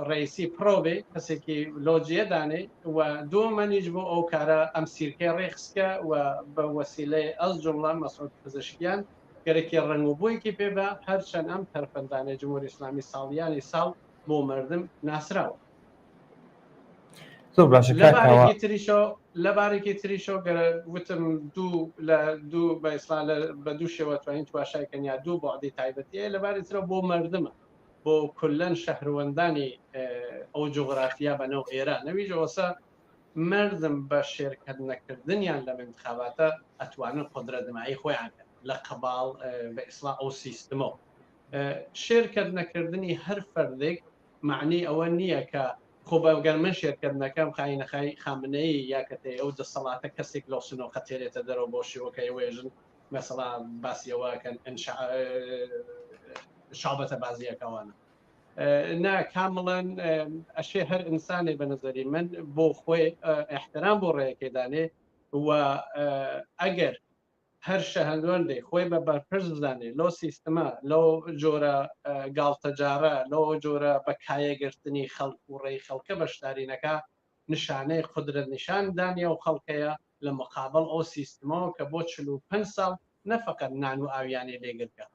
ڕئیسی پرۆبێ کەسێکی لۆجیە دانێ و دووەمەنیش بۆ ئەو کارە ئەم سیرکەی ڕێخسکە و بە وەسیلەی ئەس جمڵە مەسعود پزیشکیان گەرەکی ڕنگوبوویەکی پێ بە هەرچەند ئەم تەرفەندانە جمهوری ئیسلامی ساڵیانی ساڵ بۆ مردم ناسراوە. لە بارێکی تریشۆ وتم دوو بە دوو شێوە توانین تواشایکەن یا دوو بۆعدی تایبەتیە لەبارەی ترە بۆ مردمە بۆ کولەن شەهروەندانی ئەو جوغرافیا بەنەو ئێران نەویژەوەسە مردم بە شێرکەت نەکردنیان لە انتخاباتە ئەتوانن قدرەتمایی خۆیان لە قەباڵ بە ئیسلا ئەو سیستمەوە شێرکەت نەکردنی هەر فەردێک معنی ئەوە نییە کە خۆ بەگەر من شێرکەت نەکەم خاینەخای خامنەی یاکەتێ ئەو دەسەڵاتە کەسێک لەو سنەوە خەتێرێتە دەرەوە بۆ شێوەکەی وێژن مەسەڵا باسیەوەکەن شعبەتە بازیەکەوانە نا کامڵەن ئەشێ هەر ئینسانێ بە نەزەری من بۆ خۆی احترام بۆ ڕێیەکەدانێ و ئەگەر هەر شەهەندوەندێ خۆی بە بەرپرس بزانێ لۆ سیستەمە لەو جۆرە گاڵتەجارە لەو جۆرە بە کایەگرتنی خەڵک و ڕێی خەڵکە بەشدارینەکە نیشانەی قدرەت نیشان دانیە و خەڵکەیە لە مقابل ئەو سیستمەوە کە بۆ 45 ساڵ نەفەقەت نان و ئاویانی لێگرکە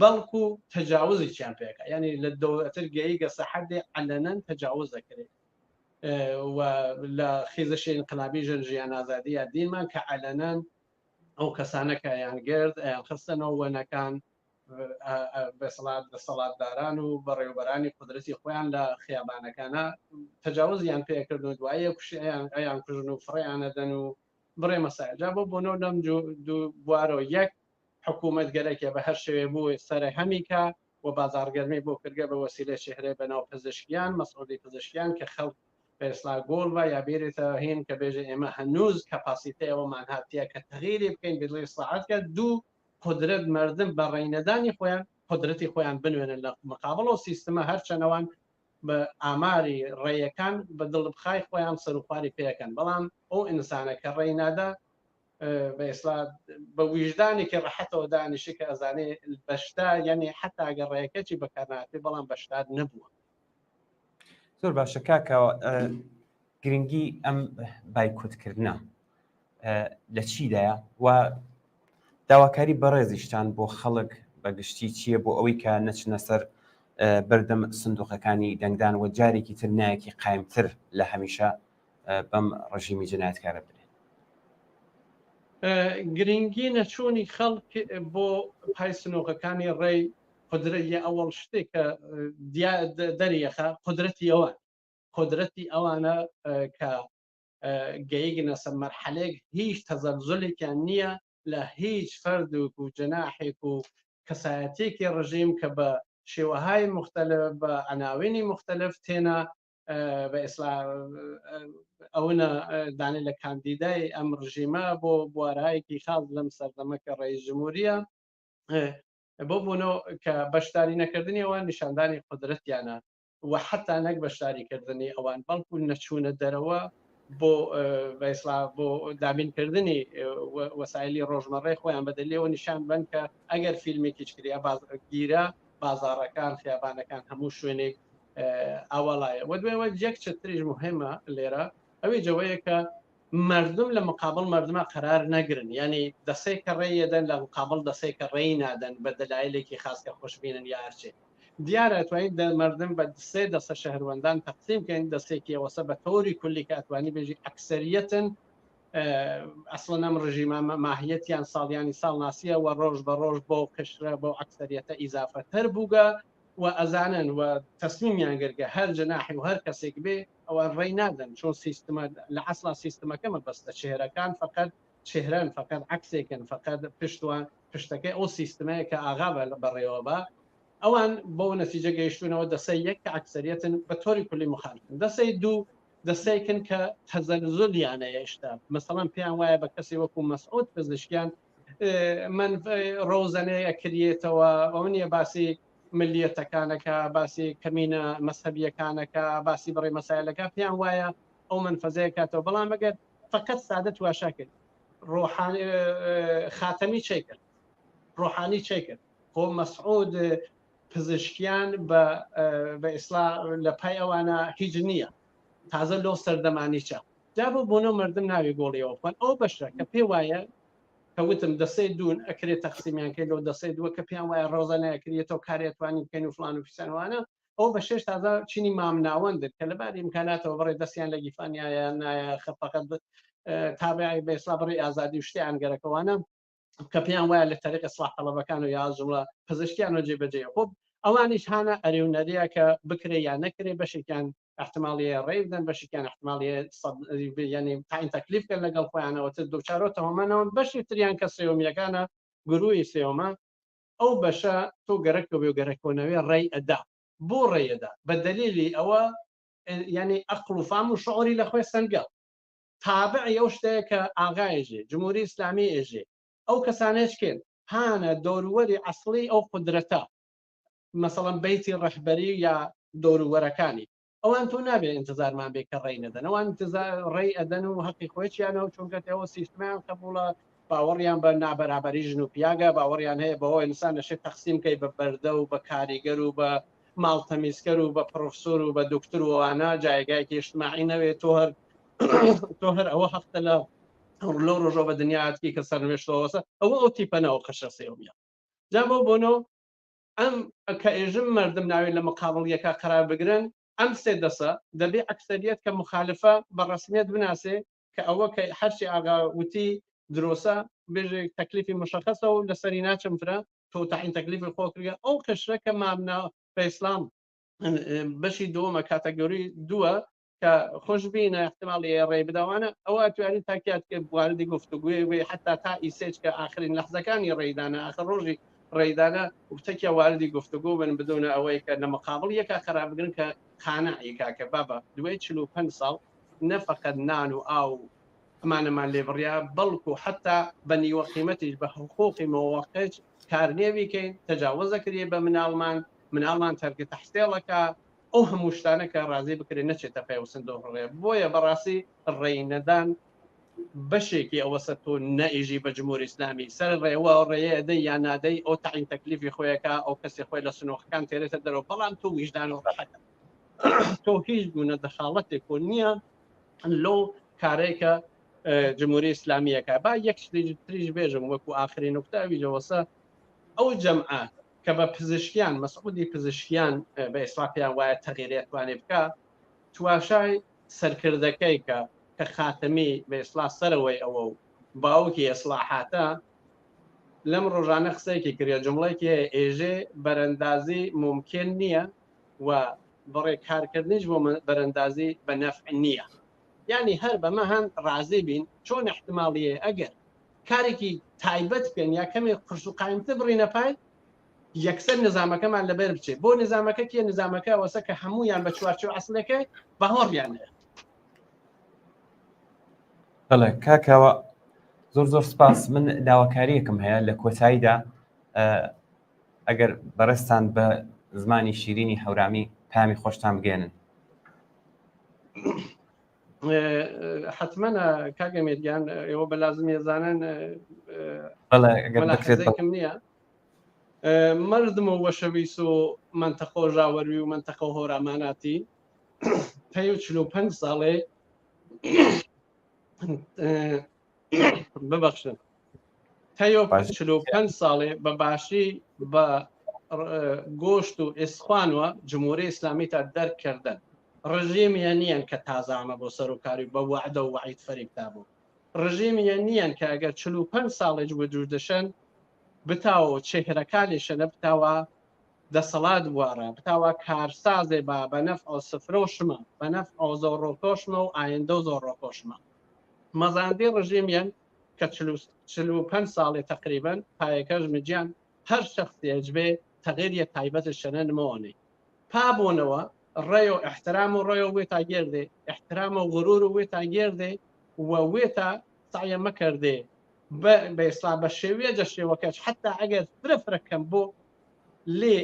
بەڵکو تەجاوزی چیان پێەکە ینی لە دەوڵەتر گەیگە سەحەدێ علەنەن تەجاوز دەکرێت و لە خێزەشی انقلابی ژیان ئازادیە دینمان کە علەنەن ئەو کەسانەکە یان گرد یان خستنەوە وەنەکان دەسەڵاتداران و بەڕێوبەرانی قدرەتی خۆیان لە خیابانەکانە تەجاوزیان پێکردن و دوایە ئەیان کوژن و فڕێیانەدەن و بڕێ مەساجا بۆ بۆنەوە لەم بوارەوە یەک حکوومەت گەرەکێ بە هەر شێوێ بوو سەرە هەمیکە و بازارگەرمی بۆ کردگە بە وەسیلە شێهرێ بەناو پزیشکیان مەسعودی پزیشکیان کە خەڵک بەسلا گۆڵ و یا بێرێتە هین کە بێژە ئێمە هەنووز کەپاسیتەیەوەمان هاتیە کە تەغییری بکەین بڵێ ساعتکە دوو قدرت مردم بە ڕێینەدانی خۆیان قدرەتی خۆیان بنوێنن لە مقابل و سیستمە هەرچەنەوەن بە ئاماری ڕێیەکان بە دڵبخای خۆیان سەرخواری پێەکەن بەڵام ئەو ئینسانە کە ڕێینادا بە ئێسلا بە ویژدانێکی ڕەحەتەوە دانیشی کە ئەزانێ بەشدا یعنی حتا ئەگەر ڕێەکەی بەکارناتی بەڵام بەشدار نەبووە. زۆر باشە کاکەوە گرنگی ئەم بایکوتکردنە لە چیدایە و داواکاری بەڕێزیشتان بۆ خەڵک بەگشتی چییە بۆ ئەوەی کە نەچنە سەر بەردەم سندوقەکانی دەنگدان و جارێکی تر نایەکی قایمتر لە هەمیشە بەم ڕژیمی جنایەتکارە بێت؟ گرنگی نەچوونی خەڵک بۆ پای سنووقەکانی ڕێی قدرەتی ئەوەڵ شتێکە دەریەخە قدرەتی ئەوانە کە گەیگنە سەر مەرحەلێک هیچ تەزەلزولێکیان نییە لە هیچ فەردێک و جەناحێک و کەسایەتێکی ڕژیم کە بە شێوەهای مختلف بە عناوینی مختلف تێنە بە ئێسلا ئەوە دانێ لە کاندیدای ئەم ڕژیمە بۆ بوارایەکی خاڵ لەم سەردەمەکە ڕێیس جمهوریە بۆ بوونەوە کە بەشداری نەکردنی ئەوان نیشاندانی قدرەتیانە و حتا نەک بەشداریکردنی ئەوان بەڵکو نەچوونە دەرەوە بۆ بەئیسلا بۆ دابینکردنی وەسایلی ڕۆژمەڕێ خۆیان بەدەلێەوە نیشان بن کە ئەگەر فیلمێکی چکریا گیرە بازاڕەکان خیابانەکان هەموو شوێنێک ئاوەڵایە و دوێەوە جێک چتریش مهمە لێرە ئەوەی جەوەیە کە مردم لە مقابل مردمە قرار نەگرن ینی دەسەی کە ڕێیەدەن لە مقابل دەسەی کە ڕێی نادەن بە دەلایلێکی خاصکە خۆشببینن یا هەرچێ دیارە توانین مردم بە سێ دەسە شەهروەندان تەقسیم کەین دەستێکی ئەوەسە بە تۆری کولی کە ئەتوانی بێژی ئەکسەریەتن ئەسڵەن ئەم ڕژیمە ماهیەتیان ساڵیانی ساڵ ناسیە و ڕۆژ بە ڕۆژ بۆ قشرە بۆ ئەکسەریەتە ئیزافەتەر بووگە و ئەزانن و تەسمیمیان گرگە هەر جەناحی و هەر کەسێک بێ ئەوە ڕێی نادەن چۆن سیستمە لە ئەسڵا سیستمەکەمە بەستە چێرەکان فقط چێرەن فقط عکسێکن فقط پشتوان پشتەکەی ئەو سیستمەیە کە ئاغا بەڕێوە بە ئەوان بۆ نەتیجە گەیشتونەوە دەسەی یەک کە ئەکسەریەتن بە تۆری کولی مخالفن دەسەی دوو دەسێکن کە تەزەلزولیانەیە ئێشتا مەسەڵەن پێیان وایە بە کەسی وەکو مەسعود پزیشکیان من ڕۆزانەیە کردێتەوە ئەو نیە باسی ملیەتەکانەکە باسی کەمینە مەسەبیەکانەکە باسی بڕێ مەسایلەکە پێیان وایە ئەو منفەزەیە کاتەوە بەڵام ئەگەر فقط سادە تواشا کرد ڕۆحانی خاتەمی چێ کرد ڕۆحانی چێ کرد خۆ مەسعود پزیشکیان بە ئیسلا لە پای ئەوانە هیچ نییە تازە لۆ سەردەمانی چە جا بۆ بۆنە مردم ناوی گۆڵیەوە بخۆن ئەو بەشە کە پێ وایە کەوتم دەسەی دوون ئەکرێت تەقسیمیانکەی لەو دەسەی دووە کە پێیان وایە ڕۆزانەیەکرێتەوە کارێتوانی بکەین و فلان و فیسانوانە ئەو بە شێش تازە چینی مامناوەندت کە لەباری ئیمکاناتەوە بڕێ دەستیان لە گیفانیایە نایە خەفەقەت تابعی بە ئیسلا بڕێ ئازادی شتیان گەرەکەوانە کە پێیان وایە لە تەریق ئیسلاح طلبەکان و یا جوڵە پزیشکیان جێبەجێ خۆ ئەوانیش هانە ئەریونەریە کە بکرێ یا نەکرێ بەشێکیان احتمالیە ڕێ بدەن بەشێکیان احتمالیە ینی تاین تەکلیف کردن لەگەڵ خۆیانەوە دووچارۆتەوەمانەوە بەشی تریان کە سێومیەکانە گروهی سێومە ئەو بەشە تۆ گەرەکەوە بێ گەرەکۆنەوەی ڕێی ئەدا بۆ ڕێیەدا بە دلیلی ئەوە ینی ئەقڵ و فام و شعوری لە خۆی سەنگە تابعی ئەو شتەیە کە ئاغایژێ جمهوری ئیسلامی ئێژێ ئەو کەسانێشکێن هانە دۆروەری ئەسڵی ئەو قدرەتە مەسەڵەن بەیتی ڕەحبەری یا دۆروەرەکانی ئەوان تۆ نابێت انتظارمان بێ کە ڕێی نەدەن ئەوان ڕێی ئەدەن و حەقی خۆیانەوە چونکە ئەوە سیستمیان قبوڵە باوەڕیان بە نابەرابەری ژن و پیاگە باوەڕیان هەیە بەەوە ئینسان نەشێت تەقسیم کەی بە بەردە و بە کاریگەر و بە ماڵتەمیزکەر و بە پرۆفسۆر و بە دکتۆر وانە جایگایکی اجتماعی نەوێت تۆ هەر ئەوە هەفتە لە لۆ ڕۆژۆ بە دنیااتکی کە سەرنوێشتەوەسە ئەوە ئەو تیپەنەوە قەشە سێومیە جا بۆ بۆنەوە ئەم کە ئێژم مردم ناوێت لە مقابڵ یەکە قرار بگرن ئەم سێ دەسە دەبێ ئەکسەریەت کە مخالفە بە ڕسمیت بناسێ کە ئەوە کە هەرچی ئاگاوتی درۆسە بێژێ تەکلیفی مشخصە و لەسەری ناچمفرە تۆ تاین تەکلیفی خۆکرگە ئەو قشرە کە مامنا بە ئیسلام بەشی دووەمە کاتەگۆری دووە کە خۆشببینە احتمالی ڕێ بداوانە ئەوە توانی تاکات واردی گفتوگوێ وێ حتا تا ئیسێج کە آخرین لەحزەکانی ڕێدانە آخر ڕۆژی ڕێدانە وتەکە واردی گفتوگۆ بن بدونە ئەوەی کە لە مقابڵ یەکە خراب بگرن کە خانعی کاکە بابە دوێ 45 ساڵ نەفقەت نان و ئاو ئەمانەمان لێبڕیا بەڵکو حتا بە نیوە قیمەتیش بە حقوقی مۆوەقت کارنێویکەین تەجاوزەکرێ بە مناڵمان تەرکە تەحسێڵەکە ئەو هەموو شتانە کە ڕازی بکرێت نەچێتە پێوسند ڕێ بۆیە بەڕاستی ڕێی نەدان بەشێکی ئەوەسە تۆ نەئیژی بە جمهوری ئیسلامی سەر ڕێوە ڕێیەدەی یان نادەی ئەو تعین تەکلیفی خۆیەکە ئەو کەسی خۆی لە سنووخەکان تێرێتە دەرەوە بەڵام تۆ ویژدان و ڕەحەتە تۆ هیچ گونە دەخاڵەتێک و نییە لەو کارێکە جمهوری ئیسلامیەکە با یەک تریش بێژم وەکو ئاخرین نوکتاوی جەوەسە ئەو جەمعات کە بە پزیشکیان مەسعودی پزیشکیان بە ئیسراپیان وایە تەغییرێتوانێ بکە تواشای سەرکردەکەی کە خاتمی بە ئیسلا سەرەوەی ئەوە و باوکی ئیسلاحاتە لەم ڕۆژانە قسەیەکی کردە جمڵەیەکی ئێژێ بەرەندازی ممکن نییە و بڕێ کارکردنیش بۆ بەرەندازی بە نەفع نییە یعنی هەر بەمە هەن ڕازی بین چۆن احتماڵیە ئەگەر کارێکی تایبەت بکەن یا کەمێ قرس و قایمتە بڕینە پای یەکسەر نظامەکەمان لەبەر بچێت بۆ نظامەکە کێ نظامەکە وەسە کە هەمویان بە چوارچێوە ئەسڵەکەی بەهۆڕیانەیە. بەڵێ کاکەوە زۆر سپاس. من داواکاریەکەم هەیە لە کۆتاییدا ئەگەر بەڕێستان بە زمانی شیرینی هەورامی پامی خۆشتان بگێنن. حتمما کاگە مێرگیان ئێوە بەلازم ێزانن بەڵێ نییە مردمەوە وەشەویست و منتەخۆ ژاوەروی و منتەخە هۆراماناتی پێی و 45 ساڵێ ببەخشن تەیۆ 45 ساڵێ بە باشی بە گۆشت و ئێسخوانوە جمهوری ئیسلامی تا دەرکردن ڕژیمیە نییان کە تازامە بۆ سەرۆکاری بە وعدە و وعید فەریبتا بوو ڕژیمیە نییان کە ئەگەر 45 ساڵێک وجود دەشەن بتاوە چێهرەکانیشەنە بتاوە دەسەڵات بوارە بتاوە کارسازێ بە نەفع ئەو سفرۆشمە بە نەفع ئەو زۆڕۆکۆشمە و ئایندە و زۆڕۆکۆشمە مەزاندی ڕژیمیان کە 45 ساڵێ تقریبن پایەکەش مجیان هەر شخصێک بێ تەغیریە تایبەتە شەنە نمەوەنی پابوونەوە ڕێ و احترام و ڕێ و وێتا گێردێ احترام و غرور و وێتا گێردێ و وێتا سعیە مەکردێ بە ئیسلا بە شێوەیە دەشێوەکەش حتا ئەگەر فرەکەم بۆ لێ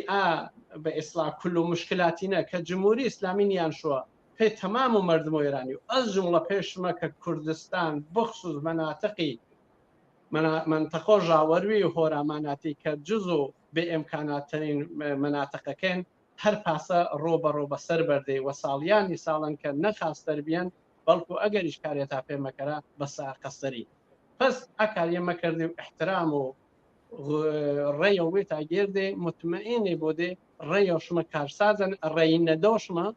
بە ئیسلا کل و مشکلاتینە کە جمهوری ئیسلامی نیان شووە پێی تەمام و مردم و ئێرانی و ئەس جملە پێشمە کە کوردستان بخصوص مناتقی منتەخۆ ژاوەروی و هۆراماناتی کە جز و بێ ئیمکاناتترین مناتقەکەن هەر پاسە ڕۆبەڕۆ بەسەر بەردەی وە ساڵیانی ساڵن کە نەخاستەر بیان بەڵکو ئەگەریش کارێتا پێمەکەرا بە ساقەسەری پس ئەکاریە مەکردی و احترام و ڕێە وێتا گێردێ مطمئینێ بۆ دێ ڕێەشمە کارسازن ڕێی نەدۆشمە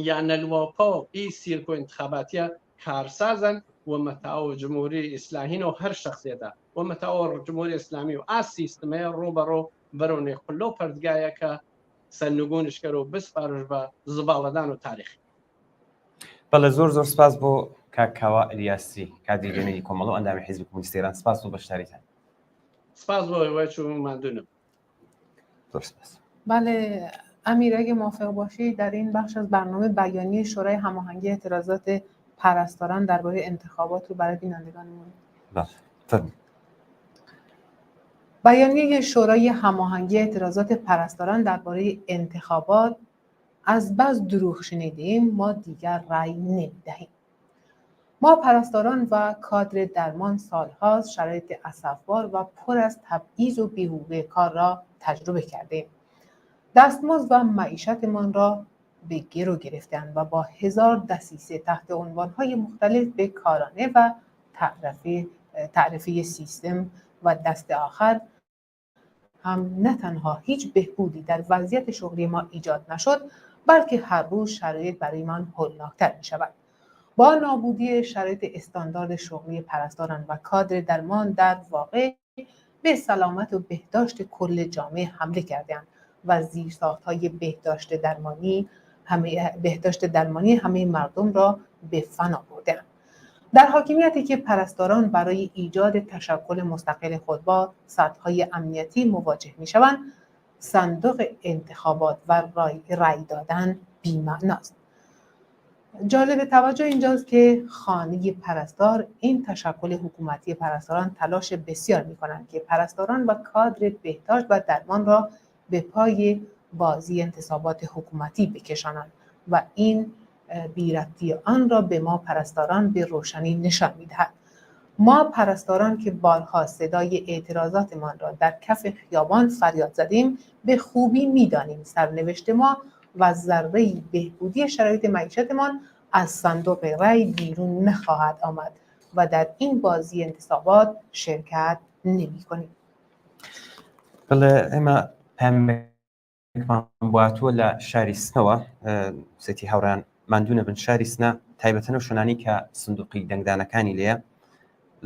یان نەلوەپۆ ئی سیرکۆ انتخاباتیە کارسازن ومەتاوە جمهوری ئیسلاهین و هەر شخصێدا ومەتاوە جمهوری ئیسلامی و سیستمەیە ڕۆبەڕۆ بەرەونێ خلۆ پەردگایەکە سەرنگونشکەر و بسپارش بە زباڵەدان و تاریخی. بەڵێ زۆر سپاس بۆ کاکاوە ئەلیاسی کادری جێنەری کۆمەڵ و ئەندامی حیزبی کۆمونیستی ئێران. سپاس و بەشداریتان. سپاس بۆ ئێوە چوون ماندوونم. زۆر سپاس. بله امیر اگه موافق باشی در این بخش از برنامه بیانیه شورای هماهنگی اعتراضات پرستاران درباره انتخابات رو برای بینندگانمون. بله. بیانیه شورای هماهنگی اعتراضات پرستاران درباره انتخابات از بس دروغ شنیدیم ما دیگر رأی نمی‌دهیم. ما پرستاران و کادر درمان سال‌هاست شرایط اسفبار و پر از تبعیض و بیهوده کار را تجربه کردیم. دستمزد و معیشتمان را به گرو گرفتند و با هزار دسیسه تحت عنوان‌های مختلف به کارانه و تعرفه سیستم و دست آخر هم نه تنها هیچ بهبودی در وضعیت شغلی ما ایجاد نشد بلکه هر روز شرایط برای من هولناکتر می شود. با نابودی شرایط استاندارد شغلی پرستاران و کادر درمان در واقع به سلامت و بهداشت کل جامعه حمله کردند و زیرساخت‌های بهداشت درمانی همه مردم را به فنا بردند. در حاکمیتی که پرستاران برای ایجاد تشکل مستقل خود با سطح‌های امنیتی مواجه می‌شوند، صندوق انتخابات و رأی دادن بی‌معناست. جالب توجه اینجاست که خانه پرستار این تشکل حکومتی پرستاران تلاش بسیار می‌کنند که پرستاران و کادر بهداشت و درمان را به پای بازی انتصابات حکومتی بکشانند و این بی‌ربطی آن را به ما پرستاران به روشنی نشان می‌دهد. ما پرستاران که بارها صدای اعتراضاتمان را در کف خیابان فریاد زدیم به خوبی می‌دانیم سرنوشت ما و ذره‌ای بهبودی شرایط معیشتمان از صندوق رای بیرون نخواهد آمد و در این بازی انتصابات شرکت نمی‌کنیم. بله اما پەیامێکمان بواتووە لە شاری سنەوە سێتی هاوڕان ماندوونە بن شاری سنە تایبەتەنە شوێنانی کە سندوقی دەنگدانەکانی لێیە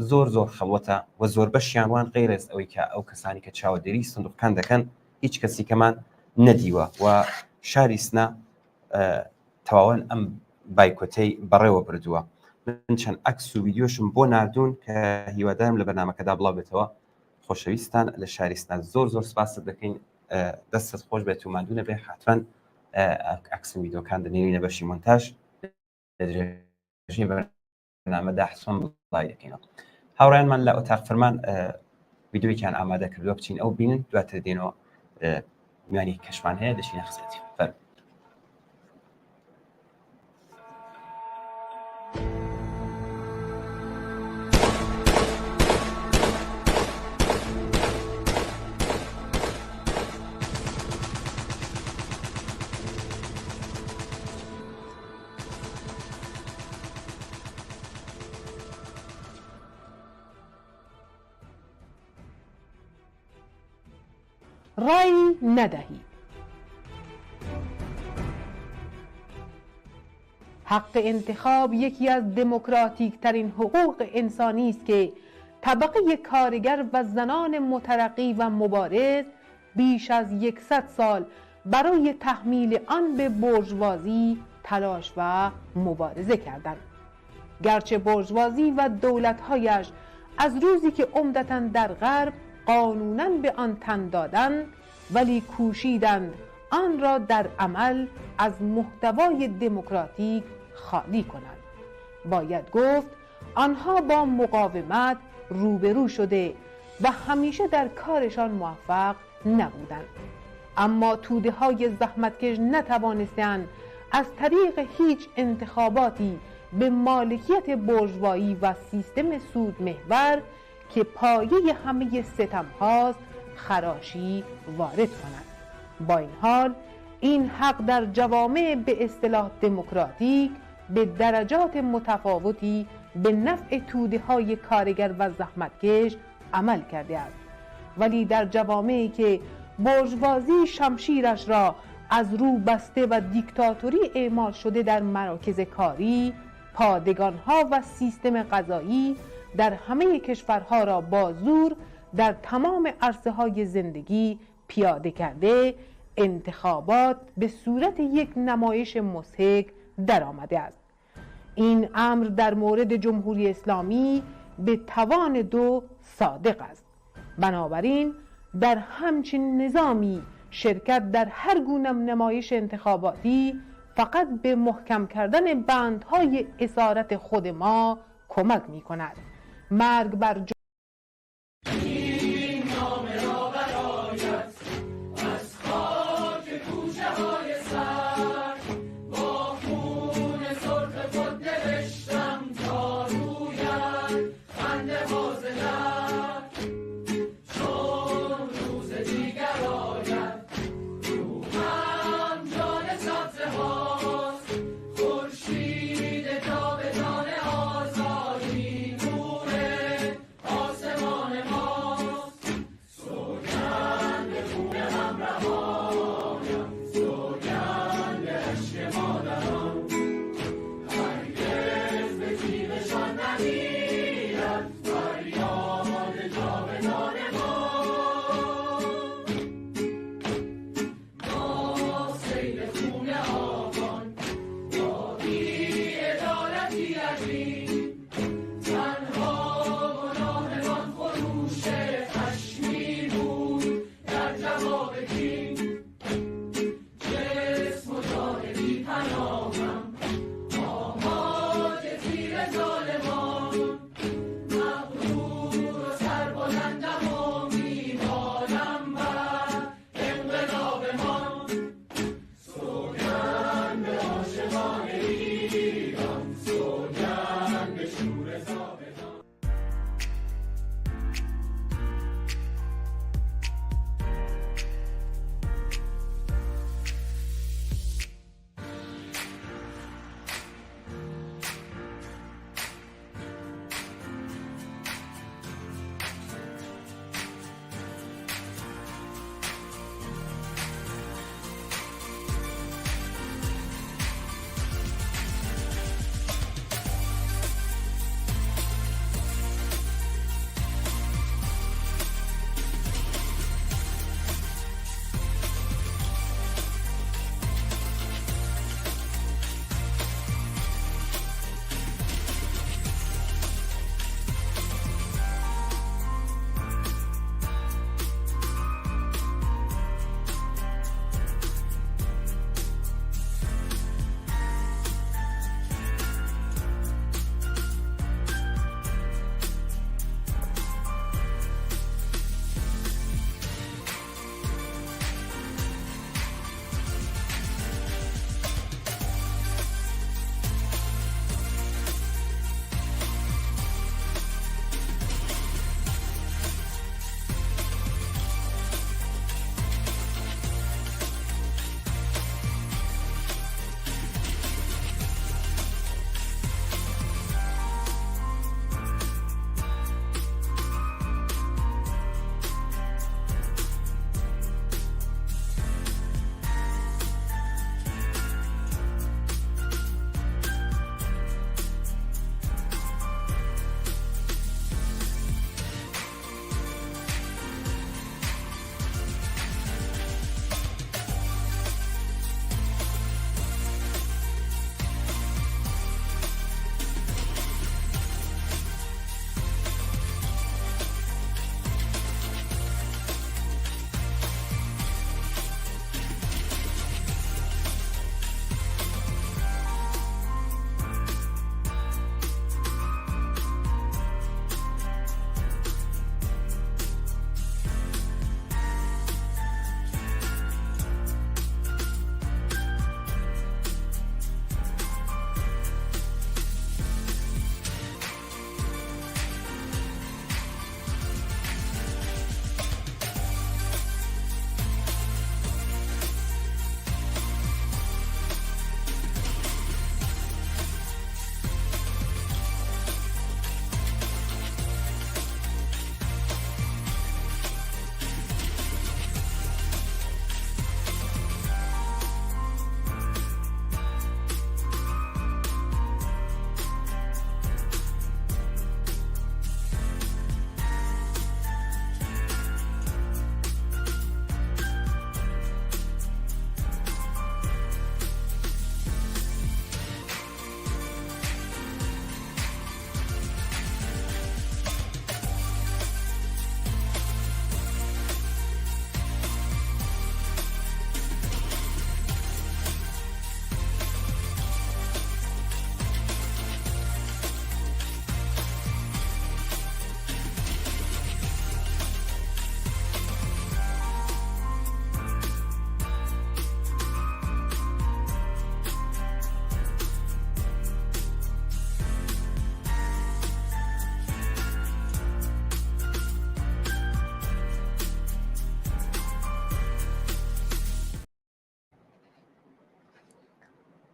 زۆر خەڵوەتە و زۆر بەشیان وان غیرز ئەوەی کە ئەو کەسانی کە چاوەدێری سندوقەکان دەکەن هیچ کەسی کەمان نەدیوە و شاری سنە تەواوەن ئەم بایکۆتەی بەڕێوە بردووە. من چەند عەکس و ڤیدیۆشم بۆ ناردوون کە هیوادارم لە بەرنامەکەدا بڵاو بێتەوە. خۆشەویستان لە شاری سنە زۆر سپاست دەکەین، دەستت خۆش بێت و ماندوونە بێ حتمەن عەکس و ڤیدیۆکان دەنێرینە بەشی مۆنتاژ لە درێژەی بەرنامەدا حتمەن بڵاو دەکەینەوە. هاوڕێیانمان لە ئۆتاق فەرمان ڤیدیۆیەکیان ئامادە کردووە بچین ئەو بینن دواتر دێنەوە میوانی کەشمان هەیە دەچینە قسەتی. رای ندهید. حق انتخاب یکی از دموکراتیک ترین حقوق انسانی است که طبقه کارگر و زنان مترقی و مبارز بیش از 100 سال برای تحمیل آن به بورژوازی تلاش و مبارزه کردند. گرچه بورژوازی و دولت‌هایش از روزی که عمدتاً در غرب قانوناً به آن تن دادند ولی کوشیدند آن را در عمل از محتوای دموکراتیک خالی کنند. باید گفت آنها با مقاومت روبرو شده و همیشه در کارشان موفق نبودند. اما توده های زحمتکش نتوانستند از طریق هیچ انتخاباتی به مالکیت بورژوایی و سیستم سود محور که پایه همه ستم هاست خراشی وارد کنند. با این حال این حق در جوامع به اصطلاح دموکراتیک به درجات متفاوتی به نفع توده های کارگر و زحمتکش عمل کرده است، ولی در جوامعی که بورژوازی شمشیرش را از رو بسته و دیکتاتوری اعمال شده در مراکز کاری، پادگان‌ها و سیستم قضایی در همه کشورها را با زور در تمام عرصه‌های زندگی پیاده کرده، انتخابات به صورت یک نمایش مضحک در آمده است. این امر در مورد جمهوری اسلامی به توان دو صادق است. بنابراین در همچین نظامی شرکت در هر گونه نمایش انتخاباتی فقط به محکم کردن بندهای اسارت خود ما کمک می کند. مرگ بر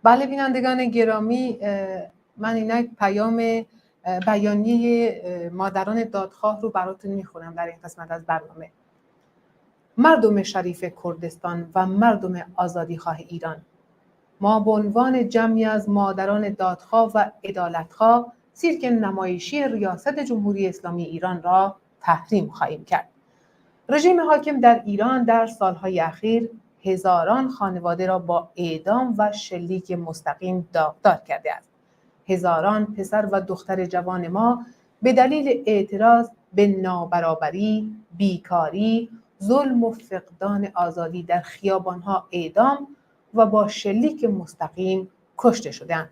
بله بینندگان گرامی، من اینک پیام بیانیه مادران دادخواه رو براتون میخونم در این قسمت از برنامه. مردم شریف کردستان و مردم آزادیخواه ایران، ما به عنوان جمعی از مادران دادخواه و عدالتخواه سیرک نمایشی ریاست جمهوری اسلامی ایران را تحریم خواهیم کرد. رژیم حاکم در ایران در سالهای اخیر هزاران خانواده را با اعدام و شلیک مستقیم داغدار کرده است. هزاران پسر و دختر جوان ما به دلیل اعتراض به نابرابری، بیکاری، ظلم و فقدان آزادی در خیابانها اعدام و با شلیک مستقیم کشته شدند.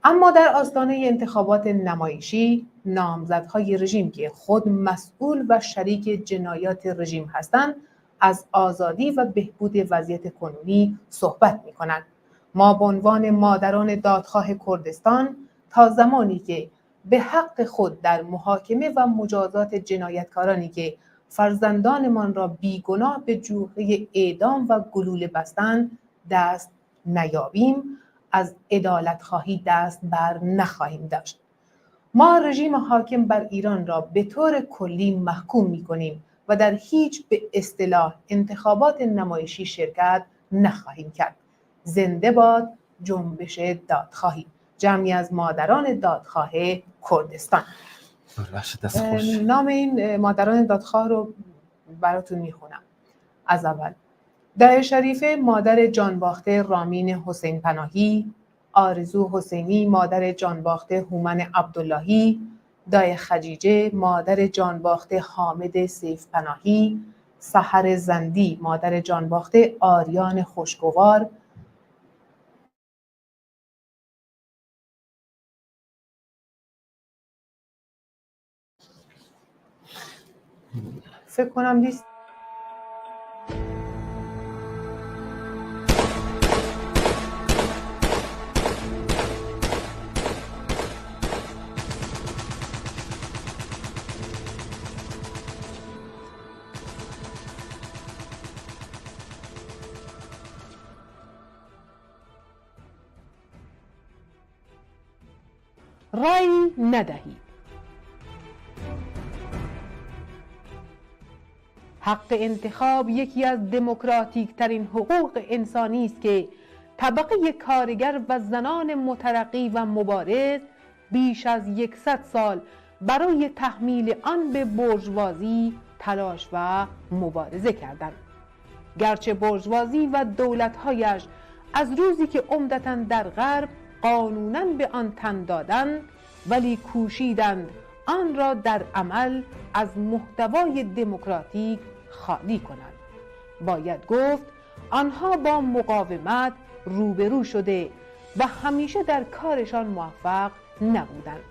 اما در آستانه انتخابات نمایشی، نامزدهای رژیم که خود مسئول و شریک جنایات رژیم هستند، از آزادی و بهبود وضعیت کنونی صحبت می‌کنند. ما به عنوان مادران دادخواه کردستان تا زمانی که به حق خود در محاکمه و مجازات جنایتکارانی که فرزندانمان را بیگناه به جوحه اعدام و گلوله بستند دست نیابیم، از عدالتخواهی دست بر نخواهیم داشت. ما رژیم حاکم بر ایران را به طور کلی محکوم می‌کنیم و در هیچ به اصطلاح انتخابات نمایشی شرکت نخواهیم کرد. زنده باد جنبش دادخواهی. جمعی از مادران دادخواه کردستان. نام این مادران دادخواه رو براتون میخونم. از اول: دایه شریفه مادر جانباخته رامین حسین پناهی، آرزو حسینی مادر جانباخته هومن عبداللهی، دایه خجیجه مادر جانباخته حامد سیف پناهی، سحر زندی مادر جانباخته آریان خوشگوار، فکر کنم لیست رای ندهید. حق انتخاب یکی از دموکراتیک ترین حقوق انسانی است که طبقه کارگر و زنان مترقی و مبارز بیش از 100 سال برای تحمیل آن به بورژوازی تلاش و مبارزه کردند. گرچه بورژوازی و دولت‌هایش از روزی که عمدتاً در غرب قانوناً به آن تن دادند، ولی کوشیدند آن را در عمل از محتوای دموکراتیک خالی کنند. باید گفت آنها با مقاومت روبرو شده و همیشه در کارشان موفق نبودند.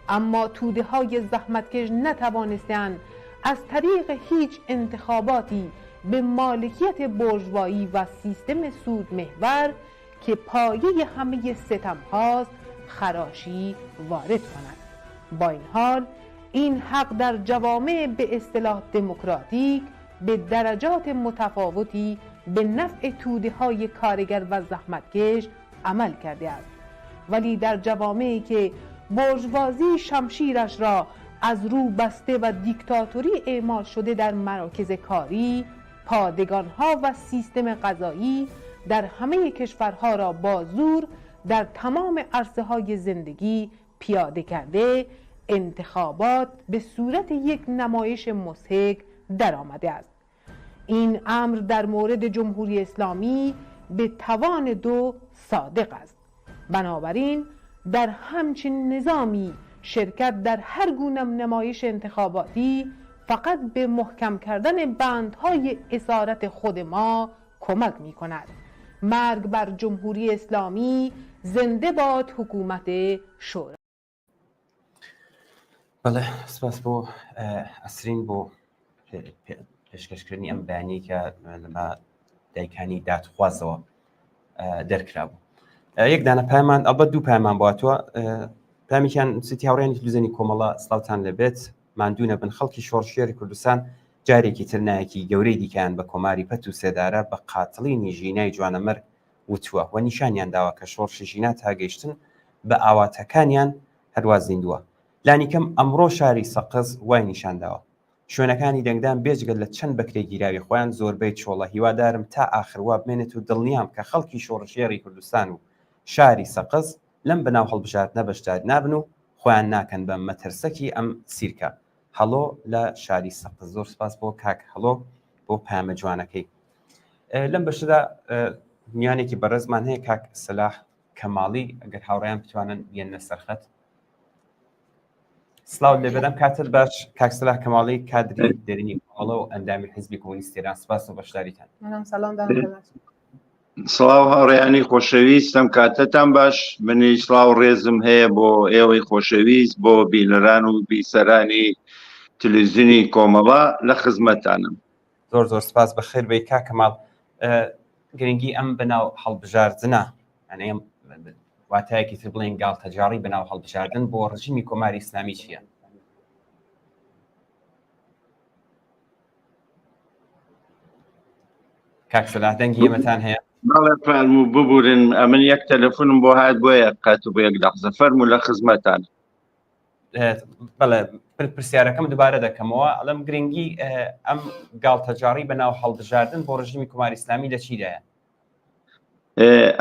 اما توده های زحمتکش نتوانستند از طریق هیچ انتخاباتی به مالکیت بورژوایی و سیستم سود محور که پایه همه ستم هاست خراشی وارد کنند. با این حال این حق در جوامع به اصطلاح دموکراتیک به درجات متفاوتی به نفع توده های کارگر و زحمتکش عمل کرده است، ولی در جوامعی که بورژوازی شمشیرش را از رو بسته و دیکتاتوری اعمال شده در مراکز کاری، پادگان‌ها و سیستم قضایی در همه کشورها را با زور در تمام عرصه‌های زندگی پیاده کرده، انتخابات به صورت یک نمایش مضحک در آمده است. این امر در مورد جمهوری اسلامی به توان دو صادق است. بنابراین در همچین نظامی شرکت در هر گونه نمایش انتخاباتی فقط به محکم کردن بندهای اسارت خود ما کمک می کند. مرگ بر جمهوری اسلامی، زنده باد حکومت شورا. بله، سپاس بۆ ئەسرین بۆ پێشکەشکردنی ئەم بەیانیە کە لەمە دایکانی دادخوازەوە دەرکرابوو. یەک دانە پایمان ئەڵبەت دوو پایمان بواتوە. پامێکیان ستی هاوڕێنی تلویزیۆنی کۆمەڵە سڵاوتان لەبێت. ماندوو نەبن خەڵکی شۆڕشێری کوردستان جارێکی تر نایەکی گەورەی دیکەیان بە کۆماری پەت و سێدارە بە قاتڵینی ژینای جوانەمەرگ وتووە و نیشانیان داوە کە شۆڕشی ژینا تاگەیشتن بە ئاواتەکانیان هەروە زیندووە. لانیکەم ئەمڕۆ شاری سەقز وای نیشانداوە شوێنەکانی دەنگدان بێجگەل لە چەند بەکرێ گیراوی خۆیان زۆربەی چۆڵە هیوادارم تا ئاخروا بمێنێت و دڵنیام کە خەڵکی شۆڕشێری کوردستان و شاری سەقز لەم بەناو هەڵبژاردنە بەشدار نابن و خۆیان ناکەن بە مەترسەکی ئەم سیرکە. هەڵۆ لە شاری سەقز. زۆر سپاس بۆ کاک هەڵۆ بۆ پامە جوانەکەی. لەم بەشدا میانێکی بەڕێزمان هەیە کاک سەلاح کەماڵی ئەگەر هاوڕێیان بتوانن بێنە سەرخەت. سلااو لێبەرم کاتت باش کاک سەلاح کەماڵی کادری دەرینی کۆڵە و ئەندامی حیزبی کۆمونیستی ئێران. سپاس و بەشداریتان. سڵاو هاوڕێیانی خۆشەویستم کاتتان باش. منی سڵاو ڕێزم هەیە بۆ ئێوەی خۆشەویست بۆ بینەران و بیسەرانی تلویزیونی کۆمەڵە لە خزمەتانم. زۆر زۆر سپاس بەخێر بێ کاک کەماڵ. گرنگی ئەم بەناو هەڵبژاردنە ئەنێم واتایەکی تر بڵێن گاڵتەجاری بەناو هەڵبژاردن بۆ ڕژیمی کۆماری ئیسلامی چییە؟ کاک سەلاح دەنگی ئێمەتان هەیە؟ بەڵێ فەرموو ببورن. ئەمن یەک تەلەفۆنم بۆ هات بۆیە قەت بۆ یەک لەحزە فەرموو لە خزمەتان. بەڵێ پرسیارەکەم دووبارە دەکەمەوە ئەڵم گرنگی ئەم گاڵتەجاری بەناو هەڵبژاردن بۆ ڕژیمی کۆماری ئیسلامی لە چیدایە؟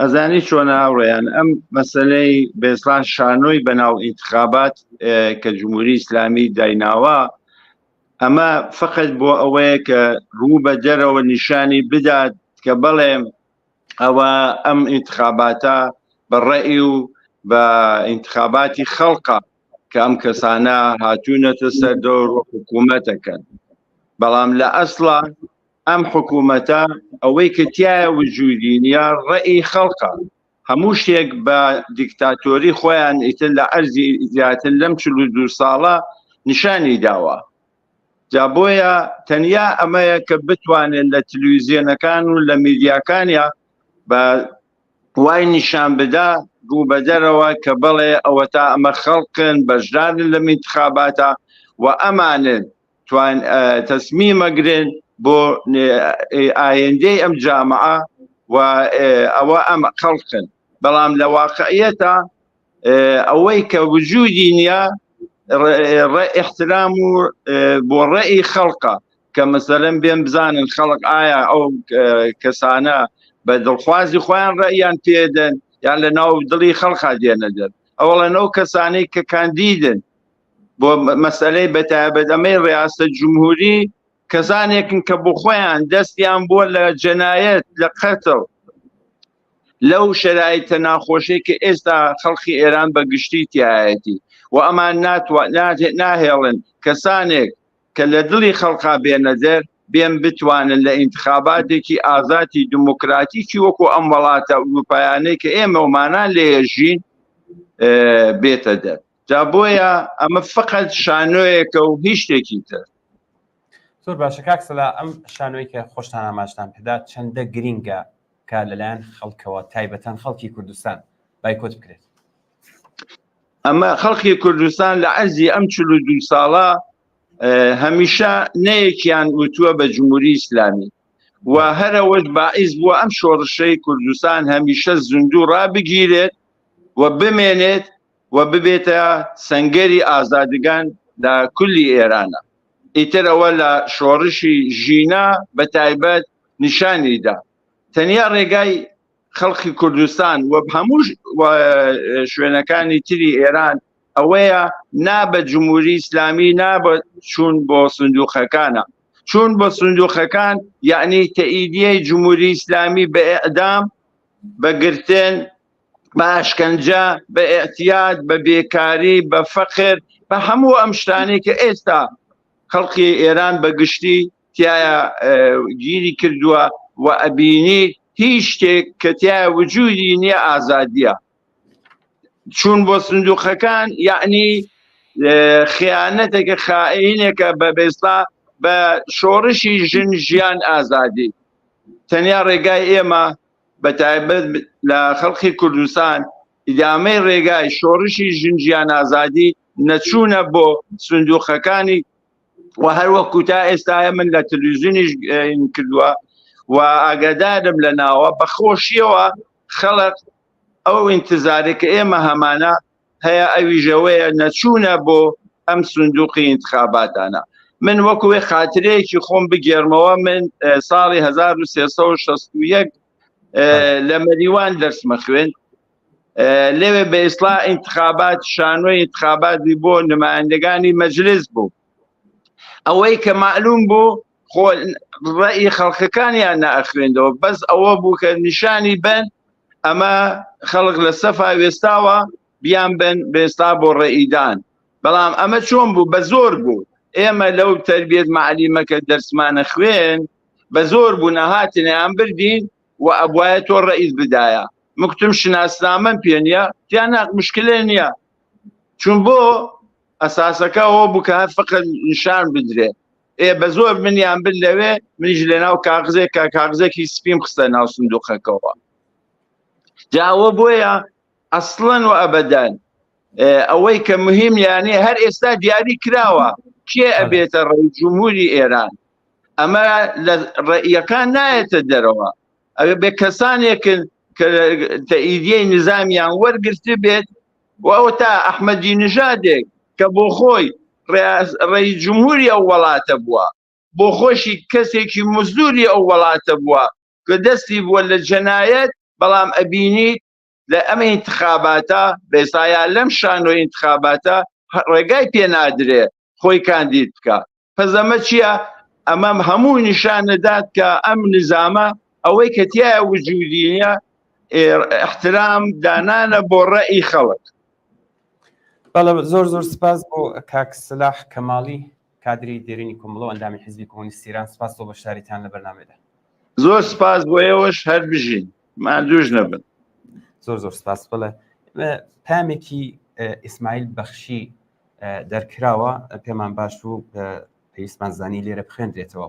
ئەزانی چۆن هاوڕێیان ئەم مەسەلەی بێسڵان شانۆی بەناو ئینتخابات کە جمهوری ئیسلامی دایناوە ئەمە فقط بۆ ئەوەیە کە ڕوو بە دەرەوە نیشانی بدات کە بەڵێم ئەوە ئەم ئینتخاباتە بە ڕێئی و بە ئینتخاباتی خەڵقە کە ئەم کەسانە هاتوونەتە سەر دەور و حکوومەتەکەن. بەڵام لە ئەسڵا ئەم حکوومەتە ئەوەی کە تایە وجودی نیە ڕێئی خەڵقە. هەموو شتێک بە دیکتاتۆری خۆیان ئیتر لە ئەرزی زیاتر لەم 42 ساڵە نیشانی داوە. جا بۆیە تەنیا ئەمەیە کە بتوانێت لە تلویزیۆنەکان و لە میدیاکانیا بە وای نیشان بدا ڕوو بە دەرەوە کە بڵێ ئەوە تا ئەمە خەڵقن بەشدارن لە انتخاباتە و ئەمانن توان تەسمیمەگرن بۆ ئایندەی ئەم جامعە و ئەوە ئەم خەڵقن. بەڵام لە واقعیەتە ئەوەی کە وجودی نییە احترام و بۆ ڕێئی خەڵقە کە مەسەلەن بێن بزانن خەڵق ئایا ئەو کەسانە بە دڵخوازی خۆیان ڕێیان پێدەن یان لە ناو دڵی خەڵقا دێنە دەر. ئەوڵەنەوە کەسانەی کە کاندیدن بۆ مەسەلەی بەتایبەتەمەی ڕیاست جمهوری کەسانێکن کە بۆ خۆیان دەستیان بۆ لە جەنایەت لە قەتڵ لەو شەرایطە ناخۆشەی کە ئێستا خەڵکی ئێران بە گشتی تایەتی و ئەمان ناهێڵن کەسانێک کە لە دڵی خەڵقا بێنە دەر بێن بتوانن لە ئینتخاباتێکی ئازادی دموکراتیکی وەکو ئەم وڵاتە ئەوروپایانەی کە ئێمە ومانان لێژین بێتە دەر. جا بۆیە ئەمە فقط شانۆیەکە و هیچ شتێکی تر. زۆر باشە کاک سەلاح ئەم شانۆی کە خۆشتان ئاماژتان پێدا چەندە گرینگە کە لەلایەن خەڵکەوە تایبەتەن خەڵکی کوردستان بایکۆت بکرێت؟ ئەمە خەڵکی کوردستان لە عەرزی ئەم 42 ساڵە هەمیشە نەیەکیان وتووە بە جمهوری ئیسلامی و هەرەوەش باعیس بووە ئەم شۆڕشەی کوردستان هەمیشە زیندوو ڕابگیرێت و بمێنێت و ببێتە سەنگەری ئازادگان لە کولی ئێرانە. ئیتر ئەوە لە شۆڕشی ژینا بە تایبەت نیشانیدا. تەنیا ڕێگای خەڵکی کوردستان و هەموو شوێنەکانی تری ئێران ئەوەیە نابە جمهوری ئیسلامی نابە چوون بۆ سندوقەکانە. چوون بۆ سندوقەکان یعنی تەئیدیەی جمهوری ئیسلامی بە ئێعدام بە گرتن بە ئاشکەنجە بە ئێعتیاد بە بێکاری بە فەقر بە هەموو ئەم شتانەی کە ئێستا خەڵکی ئێران بە گشتی تایە گیری کردووە و ئەبینی هیچ شتێک کە تایە وجودی نییە ئازادیە. چون بۆ سندوقەکان یعنی خیانەتێکە خائینێکە بە بێستا بە شۆڕشی ژن ژیان ئازادی. تەنیا ڕێگای ئێمە بە تایبەت لە خەڵکی کوردستان ئیدامەی ڕێگای شۆڕشی ژن ژیان ئازادی نەچوونە بۆ سندوقەکانی و هەروەکو تا ئێستاە من لە تەلەڤیزیۆنیش کردووە و ئاگادارم لە ناوە بەخۆشیەوە خەڵق ئەو ئینتزاری کە ئێمە هەمانە هەیە ئەویژەوەیە نەچوونە بۆ ئەم سندوقی انتخاباتانە. من وەکوێ خاترەیەکی خۆم بگێڕمەوە، من ساڵی 1361 لە مەریوان دەرسمە خوێن، لێوێ بە ئیسڵاح انتخابات شانۆی انتخاباتی بۆ نمایندەگانی مەجلس بوو. ئەوەی کە معلوم بوو ڕەئی خەڵکەکانیان نەئەخوێندەوە، بەس ئەوە بوو کە نیشانی بن ئەمە خەڵک لە سەفا وێستاوە بیان بن بێستا بۆ ڕێئیدان. بەڵام ئەمە چۆن بوو؟ بە زۆر بوو. ئێمە لەو تەربیەت معلیمەکە دەرسمانە خوێن بە زۆر بوو نەهاتنیان بردین و ئەبوایە تۆ ڕئیس بدایە. مکتوم شناسنامەم پێ نییە، تیان مشکلێ نییە، چون بۆ ئەساسەکە ئەوە بوو کە هەر فقط نیشان بدرێ. بە زۆر منیان بر لەوێ، منیش لە ناو کاغزێک کە کاغزێکی سپیم خستە ناو سندوقەکەەوە. جاوە بۆیە ئەسڵەن و ئەبەدەن ئەوەی کە مهم یانی هەر ئێستا دیاری کراوە کێ ئەبێتە ڕێی جمهوری ئێران. ئەمە لە ڕێیەکان نایەتە دەرەوە، ئەوێ بێ کەسانێکن کە تەئیدیەی نظامیان وەرگرتە بێت و ئەو تا ئەحمەدی نژادێک کە بۆ خۆی ڕێی جمهوری ئەو وڵاتە بووە، بۆ خۆشی کەسێکی مزدوری ئەو وڵاتە بووە کە دەستی بووە لە جەنایەت، بەڵام ئەبینیت لە ئەمە انتخاباتە بێسایان لەم شانۆی انتخاباتە ڕێگای پێ نادرێ خۆی کاندید بکە. پس ئەمە چییە؟ ئەمە هەموو نیشانەدات کە ئەم نظامە ئەوەی کە تایە وجودی نیە احترام دانانە بۆ ڕێئی خەڵک. بەڵێ زۆر زۆر سپاس بۆ کاک سلاح کەماڵی کادری دێرینی کۆمەڵە ئەندامی حیزبی کۆمۆنیستی ایران. سپاس بۆ بەشداریتان لە بەرنامەدا. زۆر سپاس بۆ ئێوەش هەر بژین مادووش نەبن. زۆر زۆر سپاس. بڵێ پامێکی ئیسماعیل بەخشی دەرکراوە، پێمان باش و پێویستمان زانی لێرە بخوێندرێتەوە.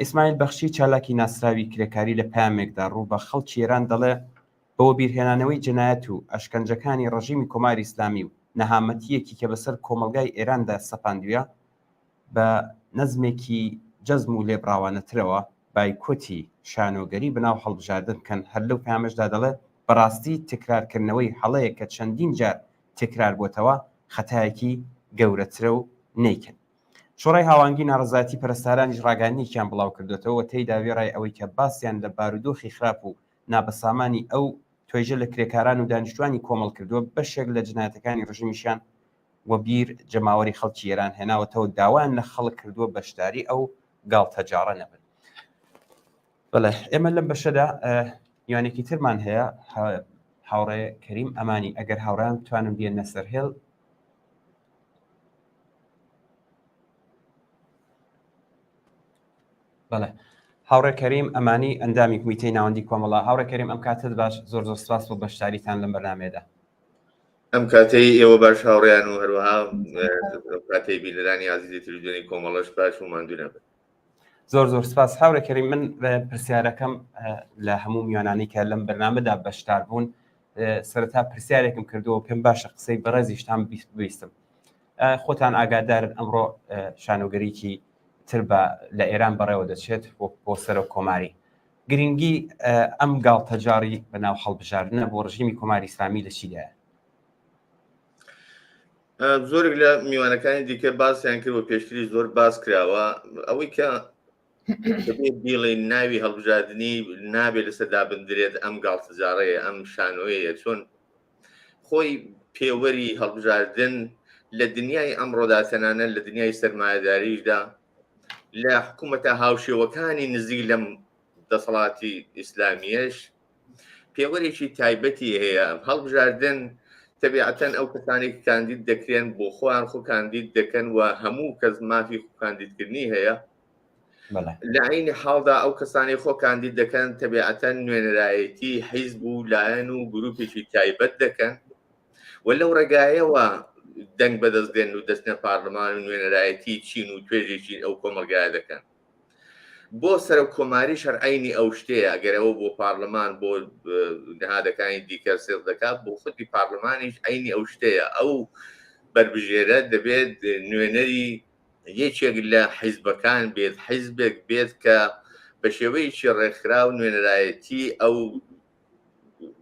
ئیسماعیل بەخشی چالاکی ناسراوی کرێکاری لە پامێکدا ڕوو بە خەڵکی ئێران دەڵێ بەوە بیرهێنانەوەی جنایەت و ئەشکەنجەکانی ڕژیمی کۆماری ئیسلامی و نەهامەتیەکی کە بەسەر کۆمەلگای ئێراندا سەپاندووە بە نەزمێکی جەزم و لێبڕاوانەترەوە بایکۆتی شانۆگەری بەناو هەڵبژاردن بکەن. هەر لەو پامەشدا دەڵێ بەڕاستی تکرارکردنەوەی هەڵەیە کە چەندین جار تکرار بۆتەوە خەتایەکی گەورەترە و نیکن. شۆڕی هاوانگی ناڕزاتی پەرستارانی ڕاگانییان بڵاو کردوێتەوە تێیدا وێڕای ئەوەی کە باسییان لە بارودۆخی خراپ و نابەسامانی ئەو توێژە لە کرێکاران و دانیشتوانی کۆمەڵ کردووە بەشێک لە جنایەتەکانی ڕژیمیشان و بیر جەماوەری خەڵکی ئێران هێناوەتەوە داوایان لە خەڵک کردووە بەشداری ئەو گاڵتەجارە نەبن. بەڵێ ئێمە لەم بەشەدا یوانێکی ترمان هەیە، هاوڕێ کەریم ئەمانی. ئەگەر هاوڕیان بتوانن بێنە سەر هێڵ. بەڵێ هاوڕێ کەریم ئەمانی ئەندامی کمیتەی ناوەندی کۆمەڵە. هاوڕێ کەریم ئەم کاتت باش. زۆر زۆر سپاس بۆ بەشداریتان لەم بەرنامەیەدا. ئەم کاتەی ئێوە باش هاوڕێیان و هەروەها کاتەی بینەرانی عەزیزی تەلەڤیزیۆنی کۆمەڵەش باش و ماندوو نەبن. زۆر زۆر سپاس هاوڕێ کەریم. من پرسیارەکەم لە هەموو میوانانی کە لەم بەرنامەدا بەشدار بوون سەرەتا پرسیارێکم کردووە پێم باشە قسەی بەڕێزیشتان بیستم. خۆتان ئاگادارن ئەمڕۆ شانۆگەریکی تر بە لە ئێران بەڕێوە دەچێت بۆ سەرۆ کۆماری. گرنگی ئەم گاڵتەجاری بەناو هەڵبژاردنە بۆ ڕژیمی کۆماری ئیسلامی لە چیدایە؟ زۆرێک لە میوانەکانی دیکە باسییان کرد و پێشتری زۆر باس کراوە. ئەوەی کە بیڵێ ناوی هەڵبژاردننی نابێت لەسەر دابدرێت ئەم گاڵتەجارەیە ئەم شانۆیە، چۆن خۆی پێوەری هەڵبژاردن لە دنیای ئەمڕۆدا تەنانە لە دنیای سەرمایەداریشدا لە حکوومەتە هاوشێوەکانی نزیک لەم دەسەڵاتی ئیسلامیەش پێوەرێکی تایبەتی هەیە. هەڵبژاردن تەبیعەتەن ئەو کەسانی کاندید دەکرێن بۆ خۆیان خۆ کاندید دەکەن و هەموو کەس مافی خۆ کاندیدکردنی هەیە. لە عینی حاڵدا ئەو کەسانی خۆ کاندید دەکەن تەبیعەتەن نوێنەرایەتی حیزب و لایەن و گروپێکی تایبەت دەکەن و لەو ڕێگایەوە دەنگ بەدەستگەن و دەستنە پارلەمان و نوێنەرایەتی چین و توێژێکی ئەو کۆمەلگایە دەکەن. بۆ سەر کۆماریش هەر عینی ئەو شتەیە. ئەگەرەوە بۆ پارلەمان بۆ نهادەکانی دیکە سێڵ دەکات بۆ خودی پارلەمانیش عینی ئەو شتەیە. ئەو بربژێرە دەبێت نوێنەری یەکێک لە حیزبەکان بێت، حیزبێک بێت کە بە شێوەیەکی ڕێکخراو نوێنەرایەتی ئەو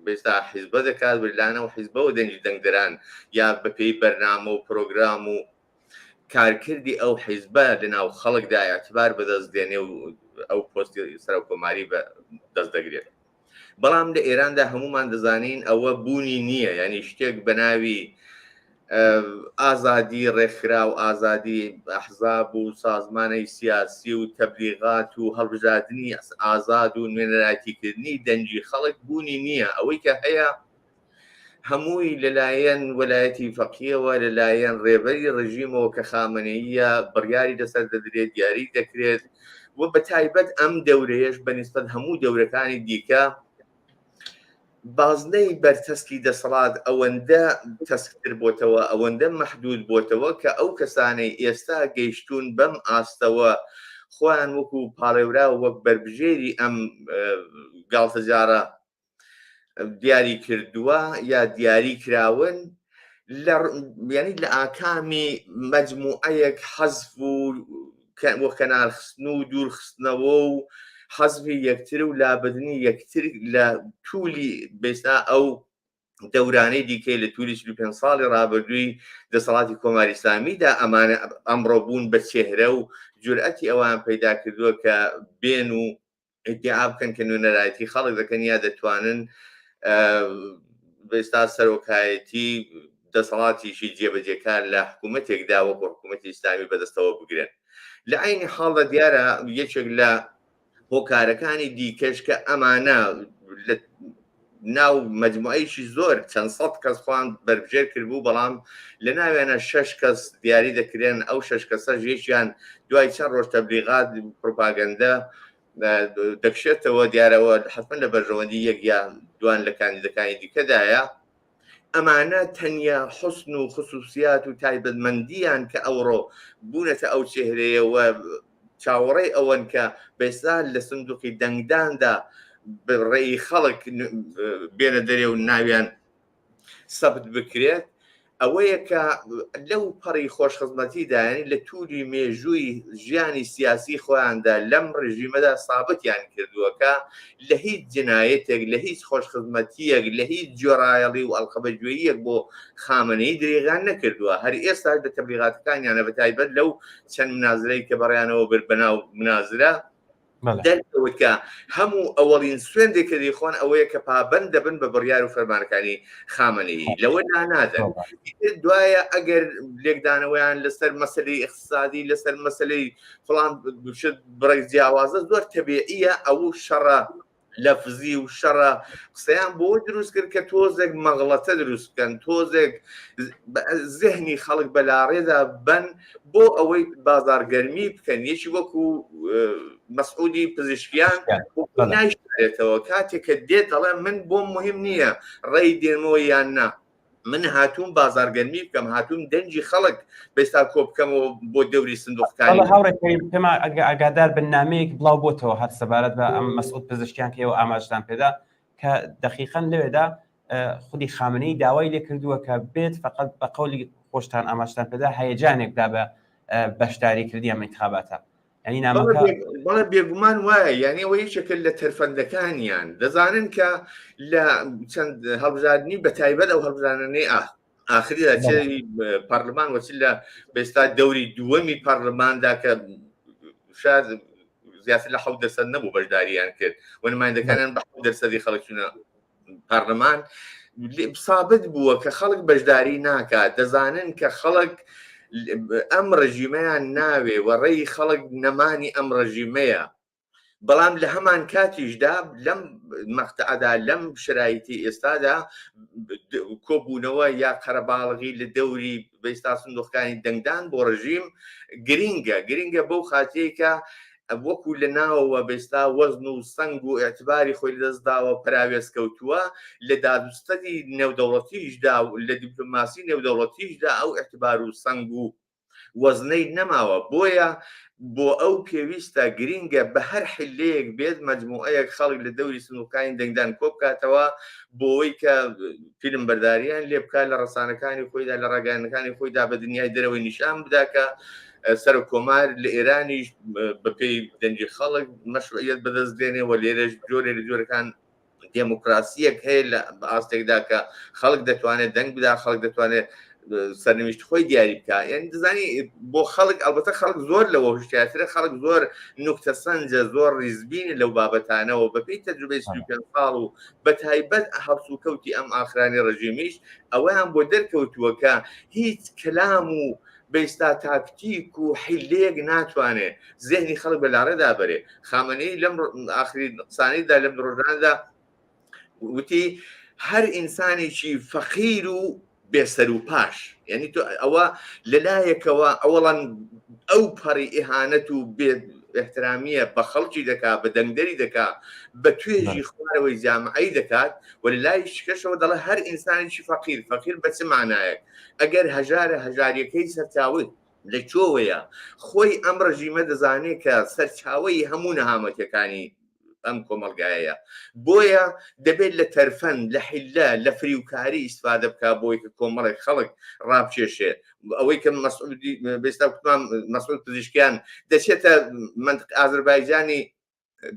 بێستا حیزبە دەکات بلانەوە حیزبەوە دەنجی دەنگدەران یا بەپێی بەرنامە و پرۆگرام و کارکردی ئەو حیزبە لەناو خەڵکدا اعتبار بەدەست دێنێ و ئەو پۆستی سەر کۆماری دەست دەگرێت. بەڵام لە ئێراندا هەمومان دەزانین ئەوە بوونی نییە، ینی شتێک بە ناوی ئازادی ڕێکخرا و ئازادی ئەحزاب و سازمانەی سیاسی و تەبلیغات و هەڵبژاردننی ئازاد و نوێنەراتیکردنی دەنجی خەڵک بوونی نییە. ئەوەی کە هەیە هەمووی لەلایەن وەلایەتی فەقیەوە لەلایەن ڕێبەری ڕژیمەوە کە خامنەییە بڕیاری لەسەر دەدرێت دیاری دەکرێت و بە تایبەت ئەم دەورەیەش بەنسبەت هەموو دەورەکانی دیکە بازنەی بەرتەسکی دەسەڵات ئەوەندە تەسکتر بۆتەوە ئەوەندە مەحدود بۆتەوە کە ئەو کەسانەی ئێستا گەیشتون بەم ئاستەوە خۆیان وەکو پاڵێورا وەک بربژێری ئەم گاڵتەجارە دیاری کردووە یا دیاری کراون ینی لە ئاکامی مەجموعەیەک حەزف و کەنارخستن و دوورخستنەوە و حەزبی یەکتر و لابدنی یەکتر لە توولی بێستا ئەو دەورانەی دیکەی لە توولی 25 ساڵی ڕابردووی دەسەڵاتی کۆماری ئیسلامیدا ئەمانە ئەمڕۆ بوون بە چێهرە و جورئەتی ئەوان پەیدا کردووە کە بێن و ئیدعا بکەن کە نوێنەرایەتی خەڵک دەکەن یا دەتوانن بێستا سەرۆکایەتی دەسەڵاتیشی جێبەجێکار لە حکوومەتێکدا وەکو حکوومەتی ئیسلامی بەدەستەوە بگرن. لە عینی حاڵە دیارە یەکێک لە هۆکارەکانی دیکەش کە ئەمانە ناو مەجموعەیەکی زۆر چەند سەد کەس خوان بەربژێر کردبوو بەڵام لە ناوێنە 6 کەس دیاری دەکرێن ئەو 6 کەسە ژێشیان دوای چەند ڕۆژ تەبلیغات پروپاگەندە دەکشێتەوە دیارەوە حتمەن لە بەرژەوەندی یەک یا دوان لە کاندیدەکانی دیکەدایە. ئەمانە تەنیا حوسن و خصوصیات و تایبەتمەندیان کە ئەوڕۆ بوونەتە ئەو چێهرەیەوە چاوەڕێی ئەوەن کە بێستا لە سندوقی دەنگداندا بڕێی خەڵک بێنە دەرێ و ناویان سەبت بکرێت ئەوەیە کە لەو پەڕی خۆشخزمەتیدایانی لە تووری مێژووی ژیانی سیاسی خۆیاندا لەم ڕژیمەدا سابتیان کردووەکە لە هیچ جنایەتێک لە هیچ خۆشخزمەتیەک لە هیچ جۆرایەڵی و ئەڵقەبەجوێیەک بۆ خامنەی درێغان نەکردووە. هەر ئێستا لە تەبلیغاتەکانیانە بەتایبەت لەو چەند منازرەی کە بەڕیانەوە بەناو منازرە دەرکەوتکە هەموو ئەوەڵین سوێندێکە دیخۆن ئەوەیە کە پابەند دەبن بە بڕیار و فەرمانەکانی خامنەیی لەوە نانادەن. دوایە ئەگەر لێکدانەوەیان لەسەر مەسلەی اقتصادی لەسەر مەسلەی فڵان بڕێک جیاوازە زۆر تەبیعیە ئەو شەڕە لەفزی و شەڕە قسەیان بۆ دروست کرد کە تۆزێک مەغڵەتە دروست بکەن تۆزێک زێهنی خەڵک بەلاڕێدا بن بۆ ئەوەی بازارگەرمی بکەن. یەکی وەکو مەسعودی پزیشکیان نایشتێتەوە کاتێک کە دێت دەڵێ من بۆم مهم نییە ڕێی دێنەوە یان نا من هاتووم بازارگەرمی بکەم هاتووم دەنجی خەڵک بێستا کۆ بکەمەوە بۆ دەوری سندوقەکانی. هاوڕێکەکەی پێما ئاگادار بنامەیەک بڵاو بۆتەوە هەر سەبارەت بە ئەم مەسعود پزیشکیان کە ئێوە ئاماژتان پێدا کە دقیقاً لەوێدا خودی خامنەی داوای لێ کردووە کە بێت فقط بە قەولی خۆشتان ئاماژتان پێدا هەیەجانێکدا بە بەشداریکردی ئەم انتخاباتە. ینی نامەکە بەڵێ بێگومان وایە یعنی ئەوە یەکێکە لە تەرفەندەکانیان دەزانن کە لە چەند هەڵبژاردننی بە تایبەت ئەو هەڵبژاردنەی ئاخریدا چێری پەرلەمان وەچ لە بێستا دەوری دووەمی پەرلەماندا کە شاید زیاتر لە 7% نەبوو بەشداریان کرد و نمایندەکانیان بە 7% خەڵک چوونە پەرلەمان سابت بووە کە خەڵک بەشداری ناکات. دەزانن کە خەڵک ئەم ڕژیمەیان ناوێ و ڕێی خەڵک نەمانی ئەم ڕژیمەیە. بەڵام لە هەمان کاتیشدا لەم مەقتەعەدا لەم شرایطی ئێستادا کۆبوونەوە یا قەرەباڵغی لە دەوری بەئێستا سندوقەکانی دەنگدان بۆ ڕژیم گرینگە بەو خاتەیەکە وەکو لە ناوەوە بێستا وەزن و سنگ و ئێعتباری خۆی لەدەستداوە پراوێزکەوتووە لە دادوستەری نێودەوڵەتیشدا و لە دیپلۆماسی نێودەوڵەتیشدا ئەو ئێعتبار و سنگ و وەزنەی نەماوە. بۆیە بۆ ئەو پێویستە گرینگە بە هەر حلەیەک بێت مەجموعەیەک خەڵک لە دەوری سندوقەکانی دەنگدان کۆ بکاتەوە بۆەوەی کە فیلم بەرداریان لێ بکات لە ڕسانەکانی خۆیدا لە ڕێگەیانەکانی خۆیدا بە دنیای دەرەوەی نیشان بدا کە سەر کۆمار لە ئێرانیش بەپێی دەنجی خەڵک مەشروعیەت بەدەست دێنێ و لێرەش جۆرێ لە جۆرەکان دموکراسیەک هەیە لە ئاستێکدا کە خەڵک دەتوانێت دەنگ بدا، خەڵک دەتوانێت سەرنوشت خۆی دیاری بکە. یعنی دەزانی بۆ خەڵک ئەلبەتە خەڵک زۆر لەوە هوشیارترە، خەڵک زۆر نوکتە سەنجە، زۆر ریزبینە لەو بابەتانەوە بەپێی تەجروبەی 35 ساڵ و بەتایبەت هەڵسو و کەوتی ئەم ئاخرانی ڕژیمیش ئەوەیان بۆ دەرکەوتووە کە هیچ کەلام و بەئستا تاکتیک و حیلەیەک ناتوانێت زێهنی خەڵک بەلارەدا بەرێ. خامنەی لەم ئاخری قسانەیدا لەم ڕۆژانەدا وتی هەر ئینسانێکی فەقیر و بێسەر و پاش، یعنی تۆ ئەوە لەلایەکەوە ئەوڵان ئەو پەڕی ئیهانەت و بێ احترامیە بە خەڵکی دەکات، بە دەنگدەری دەکات، بە توێژی خوارەوەی جامعەی دەکات، و لە لای شکەشەوە دەڵێ هەر ئینسانێکی فەقیر. فەقیر بە چ معنایەک؟ ئەگەر هەژارە هەژاریەکەی سەرچاوی لە چۆوەیە، خۆی ئەم ڕژیمە دەزانێت کە سەرچاوەی هەموو نەهامەتەکانی ئەم کۆمەلگایەیە، بۆیە دەبێت لە تەرفەن، لە حیلە، لە فریوکاری ئیسفادە بکە بۆی کە کۆمەڵێک خەڵک ڕابکێشێ. ئەوەی کە بێستا کوتمان مەسعود پزیشکیان دەچێتە منطقە ئازەربایجانی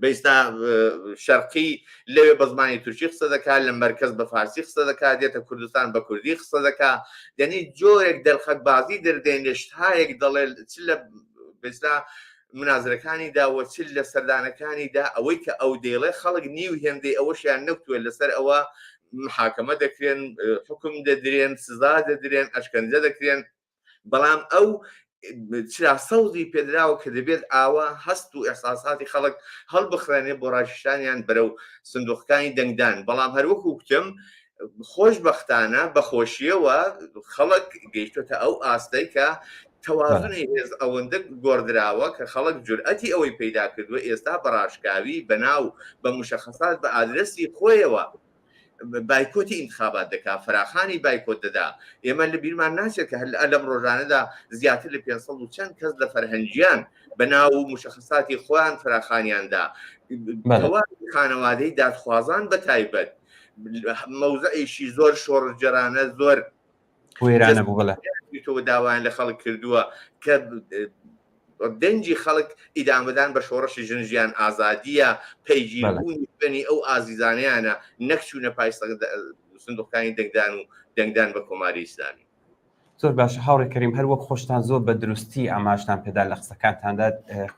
بەئستا شەرقی، لەوێ بە زمانی تورکی قسە دەکات، لە مەرکەز بە فارسی قسە دەکات، دێتە کوردستان بە کوردی قسە دەکات. یعنی جۆرێک دەرخەکبازی دەردێن لە شتایەک دەڵێ چ لە بێستا منازرەکانی داوە چ لە سەردانەکانیدا، ئەوەی کە ئەو دێڵێ خەڵک نیو هێندەی ئەوەشیان نەوتووە لەسەر ئەوە محاکەمە دەکرێن، حکم دەدرێن، سزا دەدرێن، ئەشکەنجە دەکرێن. بەڵام ئەو چرا سەوزی پێدراوە کە دەبێت ئاوا هەست و ئەحساساتی خەڵک هەڵبخرێنێ بۆ ڕاشیشتانیان بەرەو سندوقەکانی دەنگدان. بەڵام هەروەکو وتم خۆشبەختانە بەخۆشیەوە خەڵک گەیشتۆتە ئەو ئاستەی کە تەوازنی هێز ئەوەندە گۆڕدراوە کە خەڵک جورئەتی ئەوەی پەیدا کردووە ئێستا بەڕاشکاوی بەناو بە مشەخەسات بە ئادرسی خۆیەوە بایکۆتی ئینتخابات دەکات، فراخانی بایکۆت دەدا. ئێمە لە بیرمان ناچێت کە لەم ڕۆژانەدا زیاتر لە 500 و چەند کەس لە فەرهەنگیان بەناو مشەخەساتی خۆیان فراخانیاندا، خانەوادەی دادخوازان بە تایبەت مەوزعیشی زۆر شۆڕجەرانە، زۆر وێرانە بوو بڵێ تۆ داوایان لە خەڵک کردووە کە دەنجی خەڵک ئیدامەدان بە شۆڕەشی ژنجیان ئازادیە، پەیگیربوونی بنی ئەو ئازیزانیانە، نەکچوونە پای سندوقەکانی دەنگدان و دەنگدان بە کۆماری ئیسلامی. زۆر باشە هاوڕێ کەریم، هەر وەک خۆشتان زۆر بە دروستی ئاماژتان پێدا لە قسەکانتاندا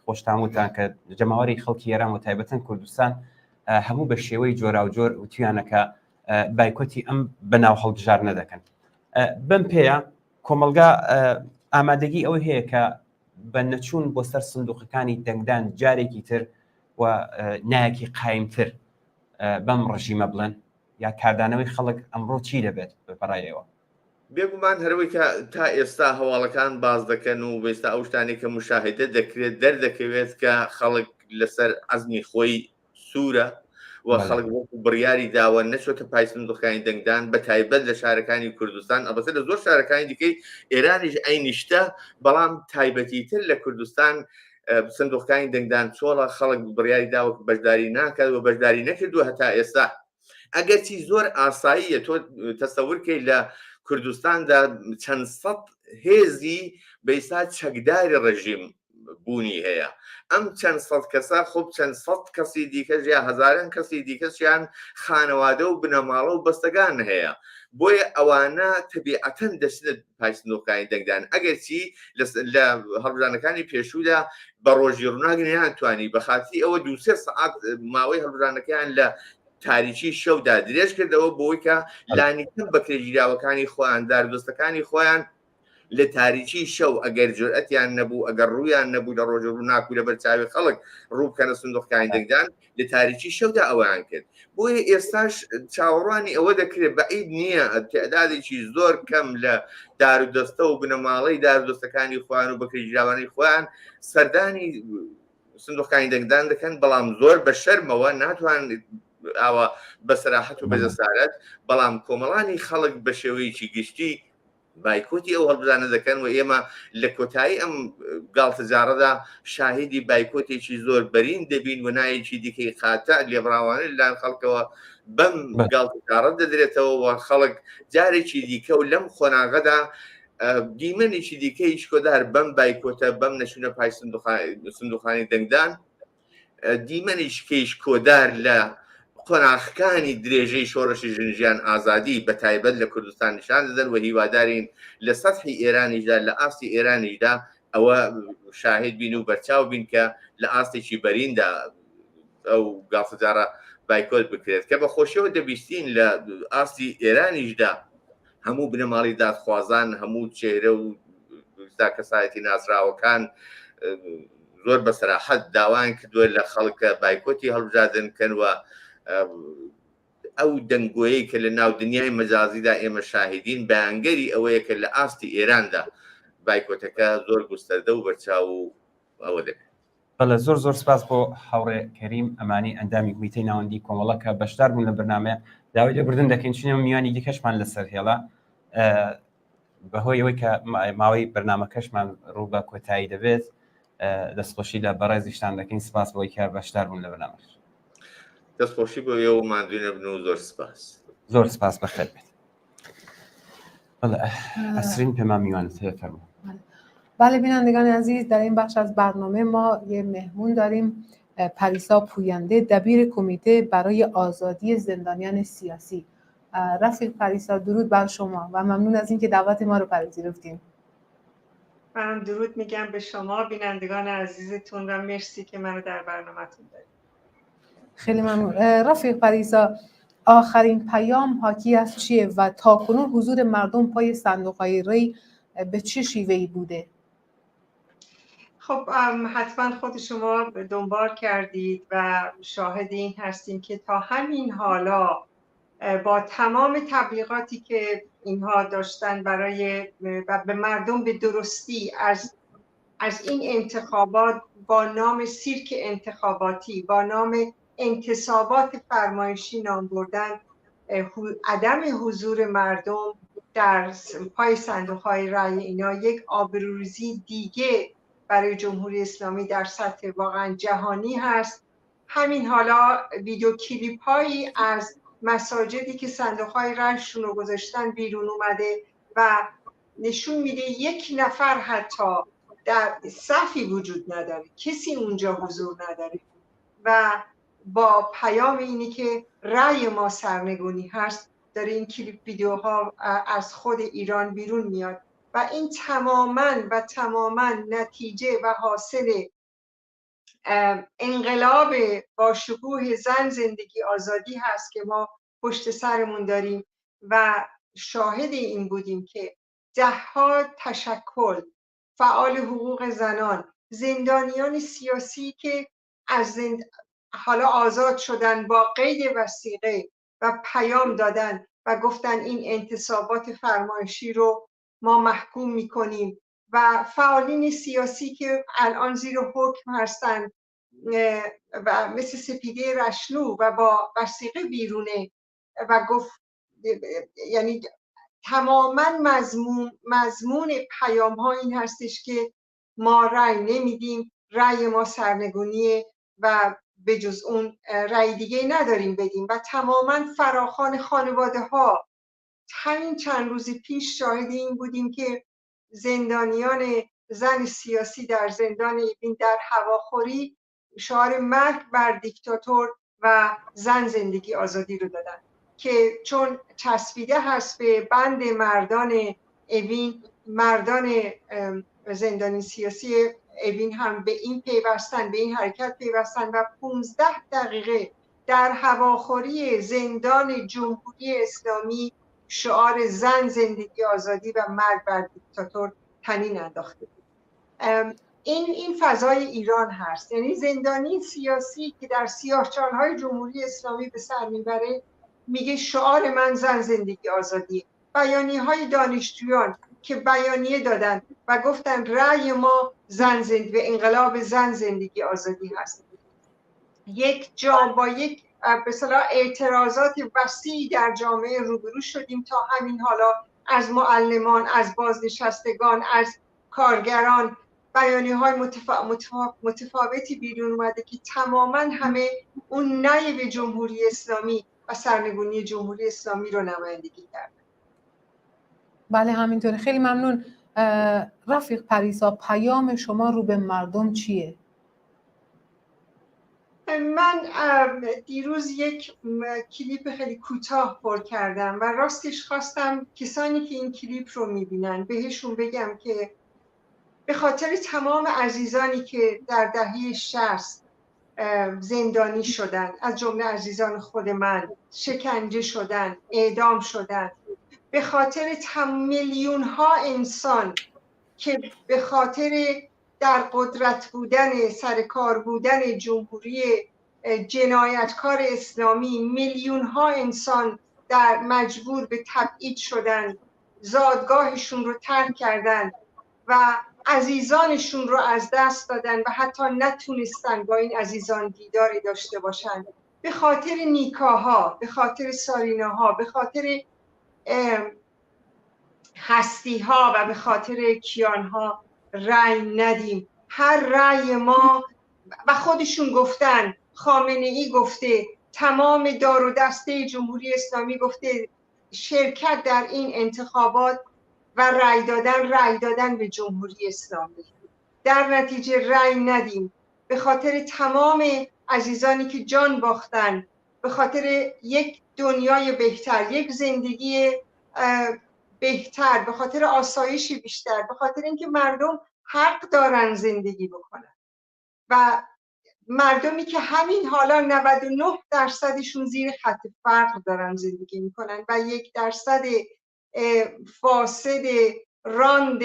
خۆشتان وتان کە جەماوەری خەڵکی ئێران و تایبەتەن کوردستان هەموو بە شێوەی جۆرا و جۆر وتیانەکە بایکۆتی ئەم بەناو هەڵبژار نەدەکەن. بم پێەیە کۆمەلگا ئامادەگی ئەوە هەیە کە بە نەچوون بۆ سەر سندوقەکانی دەنگدان جارێکی تر و نایەکی قایمتر بەم ڕژیمە بڵێن، یا کاردانەوەی خەڵک ئەمڕۆ چی دەبێت بەڕایەوە؟ بێگومان هەروەی کە تا ئێستا هەواڵەکان باز دەکەن و بێستا ئەو شتانی کە مشاهدە دەکرێت دەردەکەوێت کە خەڵک لەسەر عەزمی خۆی سوورە و خەڵک وەکو بڕیاری داوە نەچۆتە پای سندوقەکانی دەنگدان، بە تایبەت لە شارەکانی کوردستان. ئەلبەتە لە زۆر شارەکانی دیکەی ئێرانیش ئەینیشتە، بەڵام تایبەتیتر لە کوردستان سندوقەکانی دەنگدان چۆڵە خەڵک بڕیاری داوە بەشداری ناکات و بەشداری نەکردووە هەتا ئێستا. ئەگەرچی زۆر ئاساییە تۆ تەسەورکەی لە کوردستاندا چەند سەد هێزی بەئستا چەکداری ڕژیم بوونی هەیە. ئەم چەند سەد کەسە خۆب چەند سەد کەسی دیکەش یا هەزاران کەسی دیکەشیان خانەوادە و بنەماڵە و بەستەگان هەیە، بۆیە ئەوانە تەبیعەتەن دەچنێت پای سندوقەکانی دەنگدان. ئەگەرچی لە هەڵبژارنەکانی پێشوودا بە ڕۆژی ڕووناک نەیانتوانی بە خاتی ئەوە 2-3 سەعات ماوەی هەڵبژارنەکەیان لە تاریکی شەودا درێژ کردەوە بۆی کە لانیکەم بەکرێگیراوەکانی خۆیان دارودۆستەکانی خۆیان لە تاریکی شەو ئەگەر جورئەتیان نەبوو، ئەگەر ڕوویان نەبوو لە ڕۆژ ڕووناک و لە بەرچاوی خەڵک ڕووبکەنە سندوقەکانی دەنگدان لە تاریکی شەودا ئەویان کرد. بۆیە ئێستاش چاوەڕوانی ئەوە دەکرێت بەعید نییە تێعدادێکی زۆر کەم لە دارودەستە و بنەماڵەی دارودۆستەکانی خۆیان و بەکرێگیراوانی خۆیان سەردانی سندوقەکانی دەنگدان دەکەن، بەڵام زۆر بە شەرمەوە ناتوان ئاوە بەسەراحەت و بەجەسارەت، بەڵام کۆمەڵانی خەڵک بە شێوەیەکی گشتی بایکۆتی ئەو هەڵبژانە دەکەن و ئێمە لە کۆتایی ئەم گاڵتەجارەدا شاهیدی بایکۆتێکی زۆر بەرین دەبین و نایەکی دیکەی خاتە لێبڕاوانە لەلایەن خەڵکەوە بەم گاڵتەجارە دەدرێتەوە و خەڵک جارێکی دیکە و لەم خۆناغەدا دیمەنێکی دیکەی شکۆدار بەم بایکۆتە بەم نەچوونە پای سندوقانی دەنگدان دیمەنیش کەیش کۆدار لە قۆناغەکانی درێژەی شۆڕشی ژنجیان ئازادی بە تایبەت لە کوردستان نیشان دەدەن و هیوادارین لە سەتحی ئێرانیشدا لە ئاستی ئێرانیشدا ئەوە شاهد بین و بەرچاو بین کە لە ئاستێکی بەریندا ئەو گاڵتەجارە بایکۆت بکرێت کە بە خۆشیەوە دەبیستین لە ئاستی ئێرانیشدا هەموو بنەماڵی دادخوازان هەموو چێرە و کەسایەتی ناسراوەکان زۆر بە سەراحەت داوان کردووە لە خەڵکە بایکۆتی هەڵبژاردن کەنوە ئەو دەنگۆیەی کە لە ناو دنیای مەجازیدا ئێمە شاهدین بەیانگەری ئەوەیە کە لە ئاستی ئێراندا بایکۆتەکە زۆر گوستەردە و بەرچاو و ئەوە دەبێت. بەڵێ زۆر سپاس بۆ هاوڕێ کەریم ئەمانی ئەندامی کومیتەی ناوەندی کۆمەڵەکە بەشدار بوون لە بەرنامە داوای لێبوردن دەکەین چونێ میوانی دیکەشمان لەسەر هێڵا بەهۆی ئەوەی کە ماوەی بەرنامەکەشمان ڕوو بە کۆتایی دەبێت دەستخۆشی لە بەڕێزیشتان دەکەین سپاس بۆی کە بەشدار بوون لە بەرنامەش. دەستخۆشی بۆ ئێوە ماندووی نەبن و زۆر سپاس. زۆر سپاس بەخێر بێت. ئەسرین پێمان میوانت هەیە فەرموو. بله بینندگان عزیز، در این بخش از برنامه ما یه مهمون داریم، پریسا پوینده، دبیر کمیته برای آزادی زندانیان سیاسی. رفیق پریسا، درود بر شما و ممنون از اینکه دعوت ما رو پذیرفتین. منم درود میگم به شما بینندگان عزیزتون و مرسی که منو در برنامه‌تون دارید. خیلی ممنون. رفیق پریسا، آخرین پیام حاکی از چیه و تاکنون حضور مردم پای صندوق‌های ری به چه شیوهی بوده؟ خب حتما خود شما دنبال کردید و شاهد این هستیم که تا همین حالا با تمام تبلیغاتی که اینها داشتن برای به مردم به درستی از این انتخابات با نام سیرک انتخاباتی، با نام انتصابات فرمایشی نام بردن، عدم حضور مردم در پای صندوق‌های رای اینا یک آبروریزی دیگه برای جمهوری اسلامی در سطح واقعا جهانی هست. همین حالا ویدیو کلیپ هایی از مساجدی که صندوق‌های رایشون رو گذاشتن بیرون اومده و نشون میده یک نفر حتی در صفی وجود نداره، کسی اونجا حضور نداره و با پیام اینی که رای ما سرنگونی هست داره این کلیپ ویدیوها از خود ایران بیرون میاد و این تماما نتیجه و حاصل انقلاب با شکوه زن زندگی آزادی هست که ما پشت سرمون داریم و شاهد این بودیم که ده‌ها تشکل فعال حقوق زنان، زندانیان سیاسی که حالا آزاد شدن با قید وثیقه و پیام دادن و گفتن این انتصابات فرمایشی رو ما محکوم میکنیم و فعالین سیاسی که الان زیر حکم هستن و مثل سپیده رشنو و با وثیقه بیرونه و گفت یعنی تماما مضمون پیام ها این هستش که ما رأی نمیدیم، رأی ما سرنگونیه و به جز اون رأی دیگه نداریم بدیم و تماما فراخوان خانواده ها. همین چند روز پیش شاهد این بودیم که زندانیان زن سیاسی در زندان اوین در هواخوری شعار مرگ بر دیکتاتور و زن زندگی آزادی رو دادن که چون چسبیده هست به بند مردان اوین، مردان زندانی سیاسی اوین هم به این پیوستن، به این حرکت پیوستن و 15 دقیقه در هواخوری زندان جمهوری اسلامی شعار زن زندگی آزادی و مرگ بر دیکتاتور تنین انداخته بود. این فضای ایران هست، یعنی زندانی سیاسی که در سیاهچال‌های جمهوری اسلامی به سر میبره میگه شعار من زن زندگی آزادی. بیانیه‌های دانشجویان که بیانیه دادن و گفتن رأی ما زن زندگی به انقلاب زن زندگی آزادی هست. یک جا با یک به اصطلاح اعتراضات وسیعی در جامعه روبرو شدیم تا همین حالا از معلمان، از بازنشستگان، از کارگران بیانیه‌های متفاوتی بیرون اومده که تماما همه اون نایب جمهوری اسلامی و سرنگونی جمهوری اسلامی رو نمایندگی کرد. بله همینطوره. خیلی ممنون. رفیق پریسا، پیام شما رو به مردم چیه؟ من دیروز یک کلیپ خیلی کوتاه پر کردم و راستش خواستم کسانی که این کلیپ رو میبینن بهشون بگم که به خاطر تمام عزیزانی که در دهه 60 زندانی شدن، از جمله عزیزان خود من، شکنجه شدن، اعدام شدن، به خاطر میلیون ها انسان که به خاطر در قدرت بودن، سرکار بودن جمهوری جنایتکار اسلامی میلیون ها انسان در مجبور به تبعید شدن، زادگاهشون رو ترک کردن و عزیزانشون رو از دست دادن و حتی نتونستن با این عزیزان دیداری داشته باشن، به خاطر نیکاها، به خاطر ساریناها، به خاطر هستیها و به خاطر کیانها رأی ندیم. هر رأی ما، و خودشون گفتن، خامنه ای گفته، تمام دار و دسته جمهوری اسلامی گفته شرکت در این انتخابات و رأی دادن به جمهوری اسلامی. در نتیجه رأی ندیم به خاطر تمام عزیزانی که جان باختن، به خاطر یک دنیای بهتر، یک زندگی بهتر، به خاطر آسایش بیشتر، به خاطر اینکه مردم حق دارن زندگی بکنن و مردمی که همین حالا 99% زیر خط فقر دارن زندگی میکنن و 1% فاسد، راند،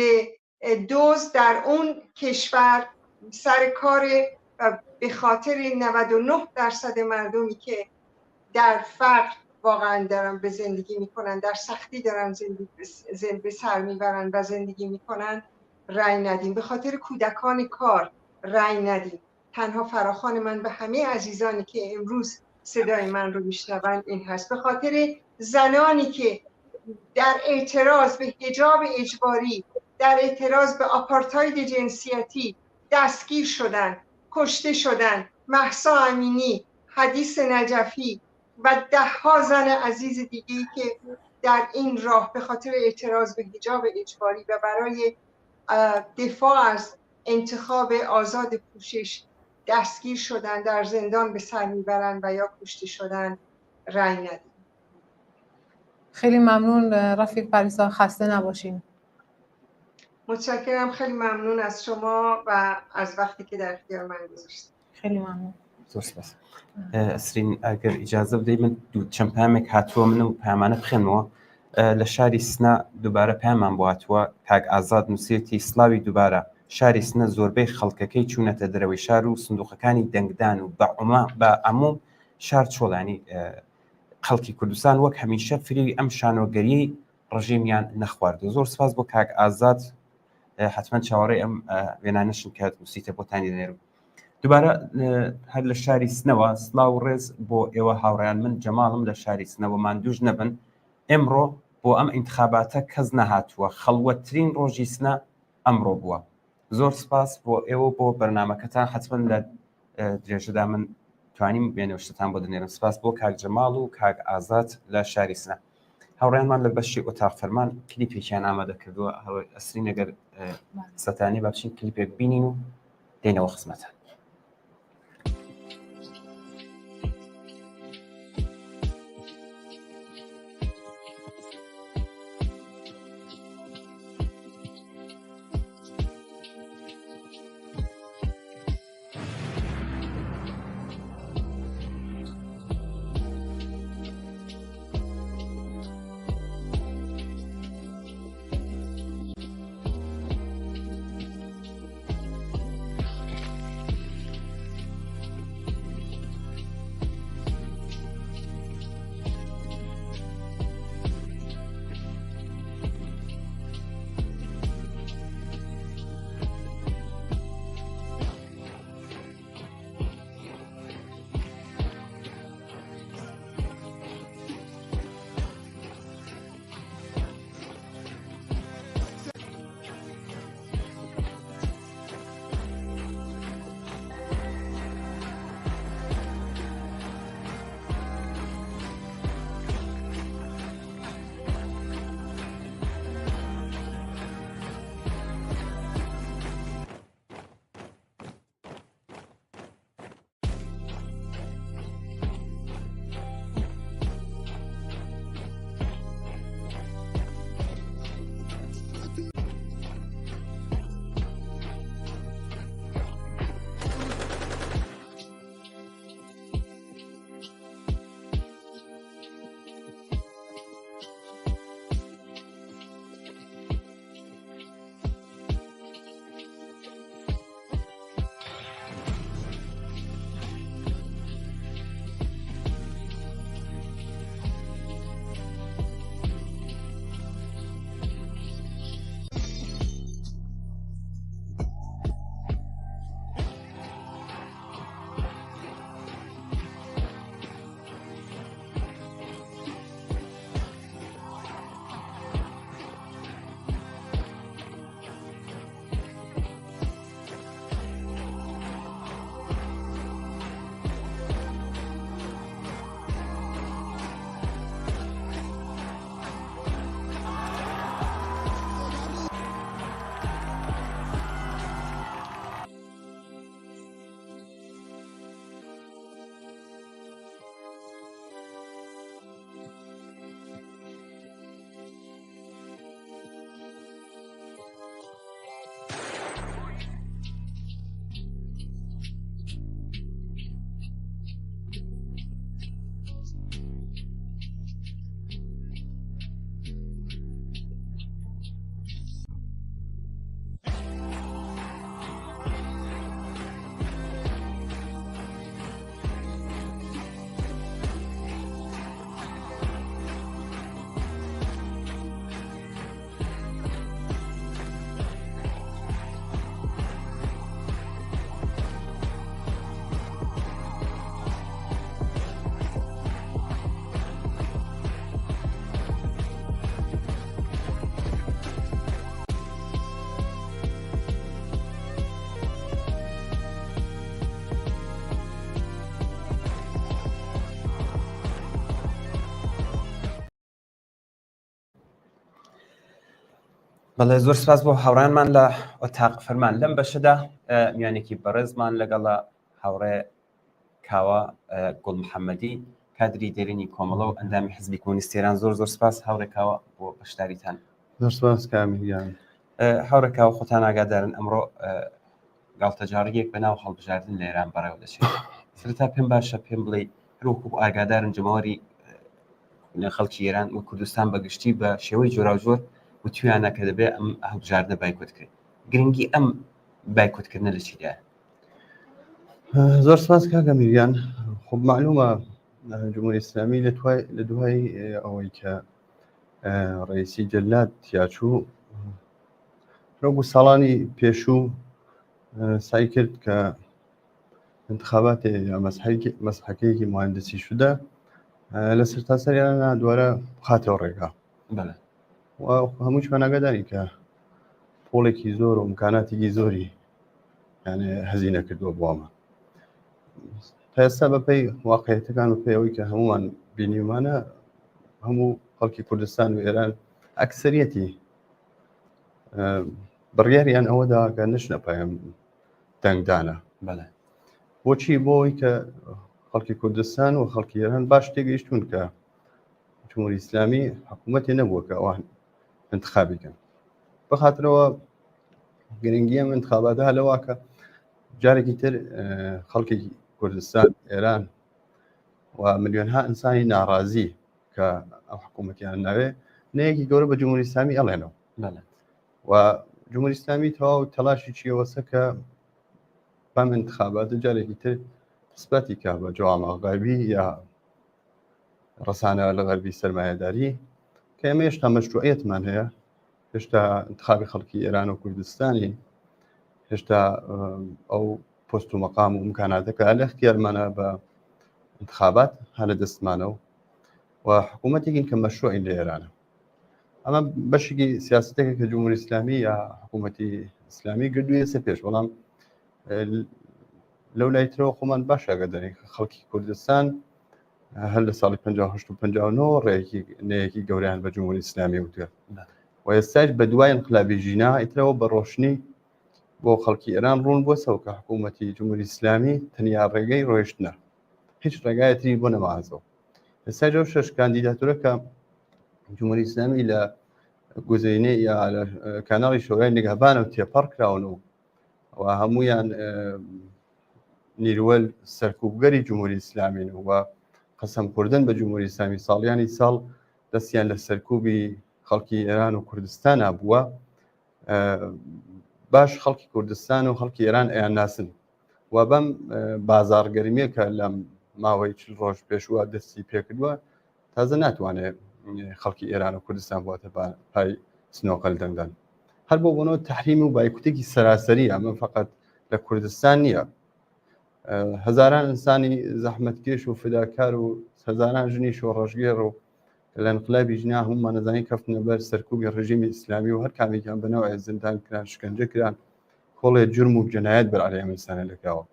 دزد در اون کشور سر کار، به خاطر 99% مردمی که در فقر واقعا دارن به زندگی میکنن، در سختی دارن به سر میبرن و زندگی میکنن، رأی ندیم. به خاطر کودکان کار رأی ندیم. تنها فراخوان من به همه عزیزانی که امروز صدای من رو میشنون این هست. به خاطر زنانی که در اعتراض به حجاب اجباری، در اعتراض به آپارتاید جنسیتی دستگیر شدن، کشته شدن، مهسا امینی، حدیث نجفی و 10 زن عزیز دیگه‌ای که در این راه به خاطر اعتراض به حجاب اجباری و برای دفاع از انتخاب آزاد پوشش دستگیر شدن، در زندان به سر میبرن و یا کشته شدن، رأی ندیم. خیلی ممنون رفیق پریسا، خسته نباشین. متشکرم، خیلی ممنون از شما و از وقتی که در اختیار من گذاشتید. خیلی ممنون. ئەسرین ئەگەر ئیجازە بدەیت من چەند پامێک هاتووە من و پامانە بخێنەوە لە شاری سنە دووبارە پامان بۆ هاتووە کاک ئازاد نووسێتی سڵاوی دووبارە شاری سنە زۆربەی خەڵکەکەی چوونەتە دەرەوەی شار و سندوقەکانی دەنگدان و بە عەموم شار چۆڵانی خەڵکی کوردستان وەک هەمیشە فری ئەم شانۆگەریەی ڕژیمیان نەخواردو. زۆر سپاس بۆ کاک ئازاد، حتمما چاوەڕێی ئەم وێنانەشن کات نووسیتە بۆتانی دەنێرم. دووبارە هەر لە شاری سنەوە سڵاو ڕێز بۆ ئێوە هاوڕێیان، من جەماڵم لە شاری سنەوە ماندووش نەبن. ئێمڕۆ بۆ ئەم ئینتخاباتە کەس نەهاتووە، خەڵوەترین ڕۆژی سنە ئەمڕۆ بووە. زۆر سپاس بۆ ئێوە بۆ بەرنامەکەتان، حتمما لە درێژەدا من توانیم وێنەوەشتتان بۆ دەنێرم. سپاس بۆ کاک جەماڵ و کاک ئازاد لە شاری سنە. هاوڕێیانمان لە بەشی ئۆتاق فەرمان کلیپێکیان ئامادە کردووە. ئەسرین ئەگەر سەتانی با بچین کلیپێک بینین و دێنەوە خزمەتان. بەڵێ زۆر سپاس بۆ هاوڕانمان لە ئۆتاق فەرمان لەم بەشەدا میوانێکی بەڕێزمان لەگەڵە هاوڕێ کاوە گوڵ محەممەدی کادری دێرینی کۆمەڵە و ئەندامی حزبی کۆمونیستی ئێران زۆر سپاس هاوڕێکاوە بۆ بەشداریتان. زۆر سپاس کامیلیان. هاوڕێکاوە خۆتان ئاگادارن ئەمڕۆ گاڵتەجاڕیەک بەناو هەڵبژاردن لە ئێران بەڕێوە دەچێت. سەرەتا پێم باشە پێم بڵێ هەروەکو ئاگادارن جمهوری خەڵکی ئێران و کوردستان بەگشتی بە شێوەی جۆراوجۆر و تویانە کە دەبێت ئەم هەڵبژاردنە بایکوتکرێت. گرنگی ئەم بایکوتکردنە لە چیدایە؟ زۆر سپاس کاکە میریان. خۆ معلومە جمهوری ئیسلامی لە دوای ئەوەی کە ڕئیسی جەلات تیاچوو ڕۆبوو ساڵانی پێشوو سعی کرد کە انتخاباتی یا مەسحەکەیەکی مهندسی شدە لە سەرتاسەریانە دوارە بخاتەوە ڕێگا. و هەمووشمان ئاگاداری کە پۆڵێکی زۆر و امکاناتێکی زۆری یانێ هەزینە کردووە بۆمە. تا ئێستا بەپەی واقعیەتەکان و پێی ئەوەی کە هەمومان بینیمانە هەموو خەڵکی کوردستان و ئێران ئەکسەریەتی بڕیاریان ئەوەدا کە نشنە پایم دەنگدانە. بۆچی بۆی کە خەڵکی کوردستان و خەڵکی ئێران باش تێگەیشتون کە جمهوری ئیسلامی حکوومەتی نەبووە کە ئەوان انتخابیکەن. بەخاترەوە گرنگی ئەم انتخاباتە هەلەوە کە جارێکی تر خەڵکی کوردستان ئێران و ملیۆنها ئینسانی ناڕازی کە ئەو حکوومەتیان ناوێ نەیەکی گەورە بە جمهوری ئیسلامی ئەڵێنەوە. و جمهوری ئیسلامی تەواو تەلاشی چیەوەسە کە بەم انتخاباتە جارێکی تر سبەتی کە بە جوامە غەربی یا ڕەسانە لە غەربی سەرمایەداری کە ئێمە هێشتا مەشروعیەتمان هەیە، هێشتا انتخابی خەڵکی ئێران و کوردستانی هێشتا ئەو پۆست و مەقام و امکاناتەکە لە اختیارمانە بە انتخابات هەلە دەستمانە و حکوومەتێکین کە مەشروعین لە ئێرانە. ئەمە بەشێکی سیاسەتێکە کە جمهوری ئیسلامی یا حکوومەتی ئیسلامی گردوویە سەر پێش. بەڵام لەو لایترەوە خۆمان باش ئاگادارین کە خەڵکی کوردستان هەر لە ساڵی 58 و 59 ڕێیەکی نەیەکی گەوریان بە جمهوری ئیسلامی وتوێت و ئێستاش بە دوای انقلابی ژینا ئیترەوە بە ڕۆشنی بۆ خەڵکی ئێران ڕوون بۆ سەو کە حکوومەتی جمهوری ئیسلامی تەنیا ڕێگەی ڕۆیشتنە، هیچ ڕێگایەتری بۆ نەمازەوە. ئێستا ئەو 6 کاندیداتورە کە جمهوری ئیسلامی لە گوزینەی یا لە کاناڵی شۆرای نگهبانەوە تێپەڕ کراونەوە و هەمویان نیروەل سەرکوبگەری جمهوری ئیسلامین و قەسەم کوردن بە جمهوری ئیسلامی ساڵیانی ساڵ دەستیان لە سەرکوبی خەڵکی ئێران و کوردستان بووە. باش خەڵکی کوردستان و خەڵکی ئێران ئەیان ناسن و بەم بازارگەرمیە کە لەم ماوەی 40 ڕۆژ پێشوە دەستی پێکردووە تازە ناتوانێت خەڵکی ئێران و کوردستان بواتە پای سنۆقەل دەنگدان. هەر بۆ بۆنەوە تەحریم و بایکوتێکی سەراسەری ئەمە فقط لە کوردستان نییە. هەزاران ئینسانی زەحمەتکێش و فداکار و هەزاران ژنی شۆڕەشگێڕ و لە انقلابی ژنا هەمومان نەزانی کەفتنە بەر سەرکوبی ڕژیمی ئیسلامی و هەر کامێکیان بنەوە زیندان کران، شکنجە کران، کۆڵێ جرم و جەنایەت بەر عەلەیە ئینسانە لەکراوە.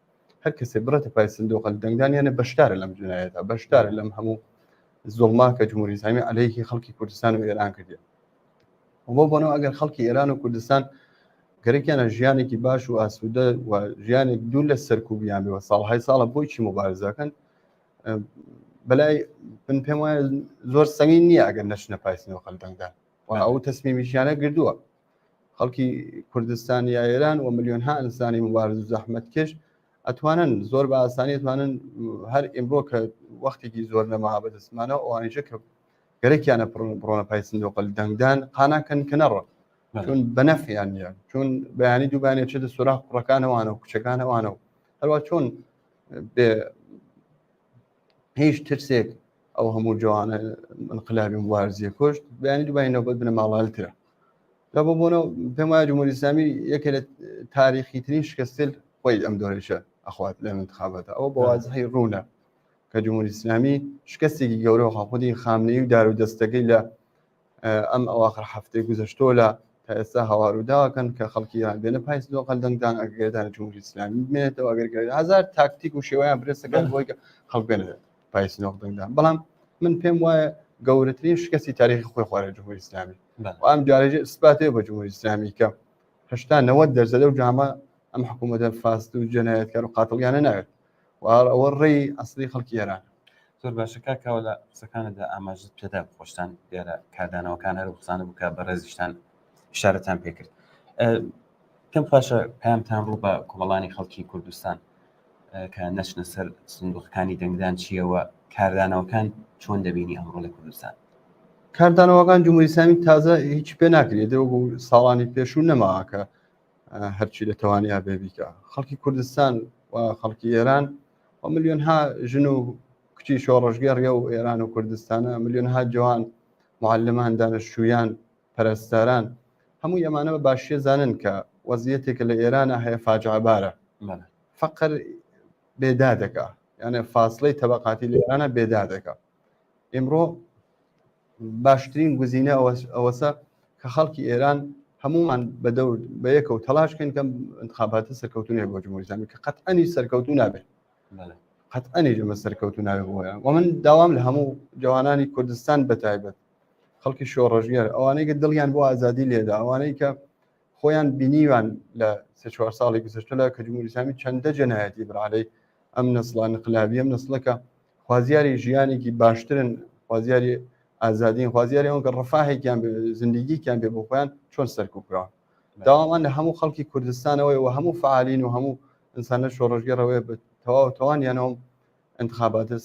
هەر کەسێ بڕێتە پای سندوقەل دەنگدان یانە بەشدارە لەم جنایەتە، بەشدارە لەم هەموو زوڵما کە جمهوری ئیسلامی عەلەیەکی خەڵکی کوردستان و ئێران کردێ. بۆ بۆنەوە ئەگەر خەڵکی ئێران و کوردستان گەرەکیانە ژیانێکی باش و ئاسوودە و ژیانێک دوو لە سەرکوبیان بێەوە ساڵهای ساڵە بۆی چی مبارزەکەن بەلای من پێم وایە زۆر سەنگین نییە ئەگەر نەچنە پای سنووقەل دەنگدان و ئەو تەسمیمیشیانە گردووە. خەڵکی کوردستان یا ئێران و ملیۆنها ئینسانی مبارز و زەحمەتکێش ئەتوانن زۆر بە ئاسانی ئەتوانن هەر ئێمڕۆ کە وەختێکی زۆر نەما بەدەستمانەوە ئەوانیشە کە گەرەکیانە بڕۆنە پای سنووقەل دەنگدان قاناکەن کە نەڕۆن چون بەنەفیان نیە، چون بەیانی دووبانێت چێتە سوراخ کوڕەکانەوانە و کوچەکانەوانەوە هەروە چۆن بێ هیچ ترسێک ئەو هەموو جوانە انقلابی مبارزیە کۆشت بەیانی دووبانی نەوبەت بنە ماڵالترە. لە بۆ بۆنەوە پێم وایە جمهوری ئیسلامی یەکێ لە تاریخیترین شکستێل خۆی ئەم دۆرەشە ئەخوات لە انتخاباتە. ئەوە بە وازەی ڕوونە کە جمهوری ئیسلامی شکستێکی گەورە و خاخودی خامنەیی و دار و دەستەکەی لە ئەم ئەواخر هەفتەی گوزەشتۆ لە تا ئێستا هەوارووداوەکەن کە خەڵکی ئێران بێنە پای سنووقەل دەنگدان ئەگەردانە جمهوری ئیسلامی بمێنێتەوە ئەگەر هەزار تاکتیک و شێوەیان برسەکان بۆی کە خەڵک بێنێت پای سنووقەل دەنگدان. بەڵام من پێم وایە گەورەترین شکستی تاریخی خۆی خوارە جمهوری ئیسلامی و ئەم جارێژە ئیسپاتێ بە جمهوری ئیسلامی کە 80-90% و جامە ئەم حکوومەتە فاست و جەنایەتکار و قاتڵیانە ناوێت و ئەوە ڕێی ئەسڵی خەڵکی ئێران. زۆر باشە کاکەوە لە قسەکانتدا ئاماژت پێدا خۆشتان دیارە کاردانەوەکان هەر قسانە بووکە بە ڕێزیشتان شارەتان پێکرد. پێم باشە پامتان ڕوو بە کۆمەڵانی خەڵکی کوردستان کە نەچنە سەر سندوقەکانی دەنگدان چیەوە کاردانەوەکان چۆن دەبینی ئەمڕۆ لە کوردستان؟ کاردانەوەکان جمهوری ئیسلامی تازە هیچ پێ ناکرێت دەوە ساڵانی پێشوو نەماوە کە هەرچی لە توانیا بێبیکە. خەڵکی کوردستان و خەڵکی ئێران و ملیۆنها ژن و کچی شۆڕژگەڕیە و ئێران و کوردستانە ملیۆنها جوان معلمان دانشجویان پەرستاران هەموو ئەمانە بە باشیە زانن کە وەزیەتێکە لە ئێرانە هەیە فاجعەبارە فەقر بێدا دەکا یانە فاصلەی تەبەقاتی لە ئێرانە بێدا دەکا. ئێمڕۆ باشترین گزینە ئەوەسە کە خەڵکی ئێران هەمومان بەدەور بە یەکەوت تەلاشکەین کەم انتخاباتە سەرکەوتونێ بۆ جمهوری ئیسلامی کە قەتعەنی سەرکەوتوو نابێت قەتعەنی جمە سەرکەوتوو نابێت بۆیان و من داوام لە هەموو جوانانی کوردستان بەتایبەت خەڵکی شۆڕژگەر ئەوانەی کە دڵیان بۆ ئازادی لێدا ئەوانەی کە خۆیان بینیوان لە 3-4 ساڵی گذشتە کە جمهوری ئیسلامی چەندە جەنایەتی برعەلەی ئەم نەسڵە انقلابی ئەم نەسڵەکە خوازیاری ژیانێکی باشترن خوازیاری ئازادین خوازیاری ئەوە کە ڕەفاهێکیان زندگییان بێ بۆ خۆیان چۆن سەرکوبکراوە. داوامان لە هەموو خەڵکی کوردستانەوەی و هەموو فعالین و هەموو ئینسانە شۆڕژگەڕەوەی توانیانەوە انتخاباتە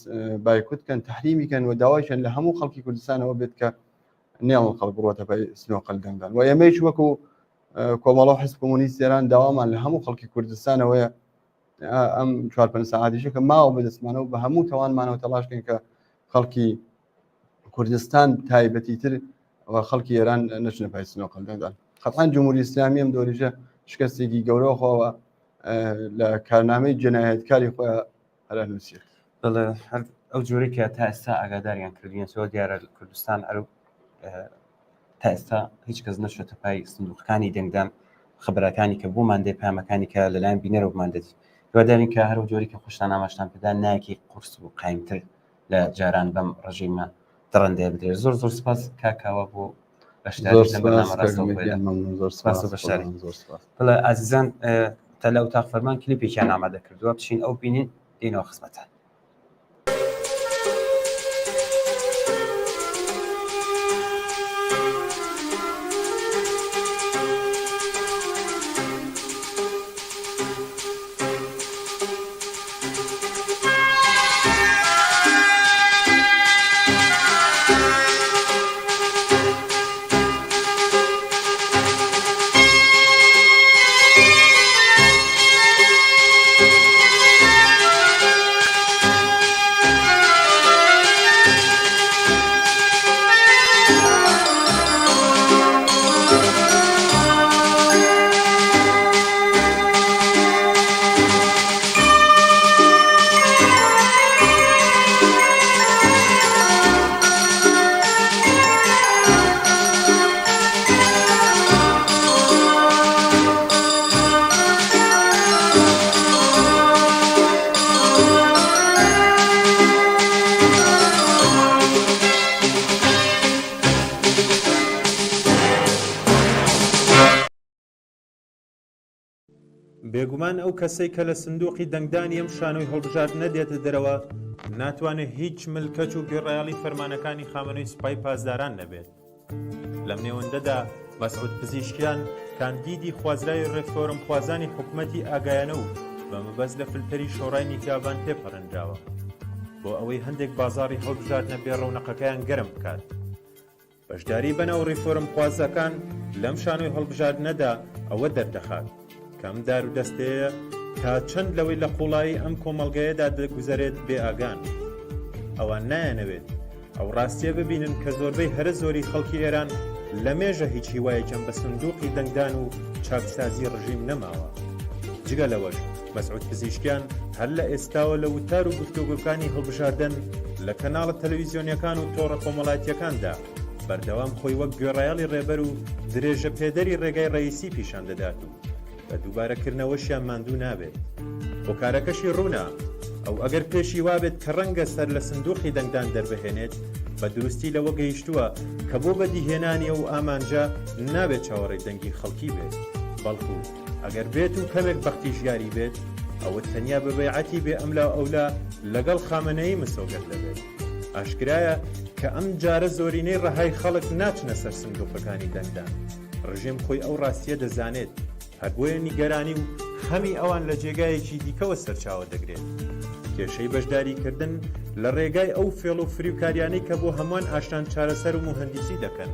بایکوتکەن تحریمیکەن و داوایشان لە هەموو خەڵکی کوردستانەوە بێت کە نێڵن خەڵک بڕۆتە پای سنۆقل دەنگدان و ئێمەش وەکو کۆمەڵە و حزب کۆمۆنیست ئێران داوامان لە هەموو خەڵکی کوردستانەوەیە ئەم 4-5 سەعاتیشە کە ماوە بەدەستمانەوە بە هەموو تەوانمانەوە تەلاشکەین کە خەڵکی کوردستان تایبەتی تر و خەڵکی ئێران نەچنە پای سنۆقل دەنگدان. قەتعەن جمهوری ئیسلامی ئەم دۆریژە شکستێکی گەورەخەوە لە کارنامەی جەنایەتکاری خۆیان هەر نووسێت. ئەو جۆرەی کە تا ئێستا ئاگاداریان کردیانەوە دیارە کوردستان ئەرو تا ئێستا هیچ کەس نەچێتە پای سندوقەکانی دەنگدان خبرەکانی کە بۆمان دێ پامەکانی کە لەلایەن بینەرە بمان دەدی دووادارین کە هەرو جۆری کە خۆشتان ئاماژتان پێدا نایەکی قورس و قایمتر لە جاران بەم ڕژیمە دڕندێ بدرێت. زۆر زۆر سپاس کاکاوە بۆ بەڵێ ئازیزان تا لە ئەوتاق فەرمان کلیپێکیان ئامادە کردووە بچین ئەو بینین دێنەوە خزمەتان. بێگومان ئەو کەسەی کە لە سندوقی دەنگدانی ئەم شانۆی هەڵبژار نەدێتە دەرەوە ناتوانێت هیچ ملکەچ و گوێڕایاڵی فەرمانەکانی خامنەی سوپای پاسداران نەبێت. لەم نێوەندەدا مەسعود پزیشکیان کاندیدی خوازرای ڕێفۆرم خوازانی حکوومەتی ئاگایانە و بە مەبەست لە فلتەری شۆڕای نیکابان تێپەڕەنجاوە بۆ ئەوەی هەندێک بازاڕی هەڵبژاردنە بێ ڕەونەقەکەیان گەرم بکات. بەشداری بەناو ڕێفۆرم خوازەکان لەم شانۆی هەڵبژاردنەدا ئەوە دەردەخات کەم دار و دەستەیە تا چەند لەوەی لە قوڵایی ئەم کۆمەڵگەیەدا دەگوزارێت بێ ئاگان. ئەوان نایەنەوێت ئەو ڕاستیە ببینن کە زۆربەی هەرە زۆری خەڵکی ئێران لە مێژە هیچ هیوایەکەم بە سندوقی دەنگدان و چاکسازی ڕژیم نەماوە. جگە لەوەش مەسعود پزیشکیان هەر لە ئێستاوە لە وتار و گفتوگۆکانی هەڵبژاردن لە کەناڵە تەلەڤیزیۆنیەکان و تۆڕە کۆمەڵایەتیەکاندا بەردەوام خۆی وەک گوێڕایاڵی ڕێبەر و درێژە پێدەری ڕێگای ڕئیسی پیشان دەدات و بە دووبارەکردنەوەشیان ماندوو نابێت. هۆکارەکەشی ڕوونا ئەو ئەگەر پێشی وابێت کە ڕەنگە سەر لە سندوقی دەنگدان دەربهێنێت بە دروستی لەوە گەیشتووە کە بۆ بەدیهێنانی و ئامانجا نابێت چاوەڕێی دەنگی خەڵکی بێت بەڵکو ئەگەر بێت و کەمێک بەختیژگاری بێت ئەوە تەنیا بە بەیعەتی بێ ئەملا ئەولا لەگەڵ خامنەیی مسۆگەت دەبێت ئاشکرایە کە ئەم جارە زۆرینەی ڕەهای خەڵک ناچنە سەر سندوقەکانی دەنگدان ڕژێم خۆی ئەو ڕاستیە دەزانێت هەر بۆیە نیگەرانی و هەمی ئەوان لە جێگایەکی دیکەوە سەرچاوە دەگرێت کێشەی بەشداریکردن لە ڕێگای ئەو فێڵ و فریوکاریانەی کە بۆ هەمووان ئاشتان چارەسەر و مهندسی دەکەن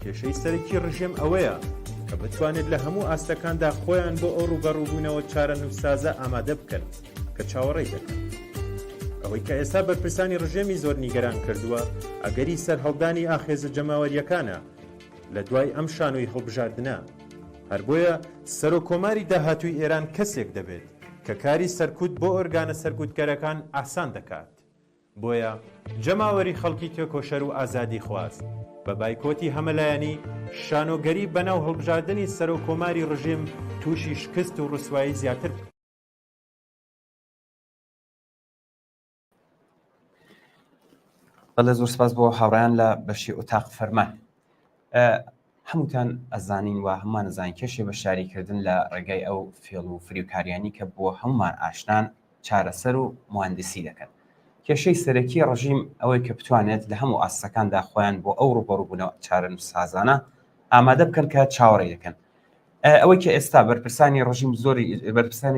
کێشەی سەرەکی ڕژێم ئەوەیە کە بتوانێت لە هەموو ئاستەکاندا خۆیان بۆ ئەو ڕوبەڕووبوونەوە چارە نووسازە ئامادە بکەن کە چاوەڕێی دەکەن ئەوەی کە ئێستا بەرپرسانی ڕژێمی زۆر نیگەران کردووە ئەگەری سەر هەڵدانی ئاخێزە جەماوەریەکانە لە دوای ئەم شانۆی هەڵبژاردنە هەر بۆیە سەرۆکۆماری داهاتووی ئێران کەسێک دەبێت کە کاری سەرکوت بۆ ئۆرگانە سەرکوتکەرەکان ئاسان دەکات بۆیە جەماوەری خەڵکی تێکۆشەر و ئازادی خواست بە بایکۆتی هەمەلایەنی شانۆگەری بەناو هەڵبژاردننی سەرۆکۆماری ڕژیم تووشی شکست و ڕسوایی زیاتر بەڵێ زۆر سپاس بۆ هاوڕیان لە بەشی ئۆتاق فەرمان هەمووتان ئەزانین و هەمومان ئەزانین کێشێ بە شاریکردن لە ڕێگای ئەو فێڵ و فریوکاریانی کە بۆ هەمومان ئاشنان چارەسەر و مهندسی دەکەن کێشەی سەرەکی ڕژیم ئەوەی کە بتوانێت لە هەموو ئاستەکاندا خۆیان بۆ ئەو ڕوبەڕووبوونەوە چارە نووسازانە ئامادە بکەن کە چاوەڕێی دەکەن ئەوەی کە ئێستا بەرپرسانی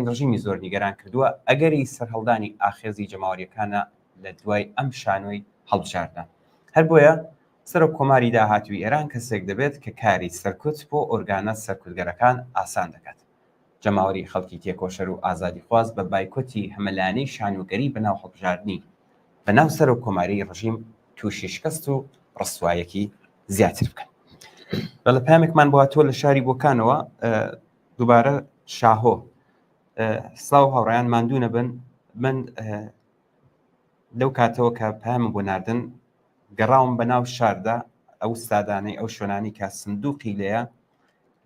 ڕژیمی زۆر نیگەران کردووە ئەگەری سەرهەڵدانی ئاخێزی جەماوەریەکانە لە دوای ئەم شانۆی هەڵبژاردن هەر بۆیە سەرۆک کۆماری داهاتووی ئێران کەسێک دەبێت کە کاری سەرکوت بۆ ئۆرگانە سەرکوتگەرەکان ئاسان دەکات جەماوەری خەڵکی تێکۆشەر و ئازادی خواست بە بایکۆتی هەمەلایەنەی شانۆگەری بەناو هەڵبژاردننی بەناو سەرۆک کۆماری ڕژیم تووشی شکست و ڕسوایەکی زیاتر بکەن بەڵە پامێکمان بۆ تۆ لە شاری بۆکانەوە دووبارە شاهۆ سڵاو هاوڕیان ماندوو نەبن من لەو کاتەوە کە پامە بۆ ناردن گەڕاوم بەناو شاردا ئەو سادانەی ئەو شوێنانی کە سندوقی لەیە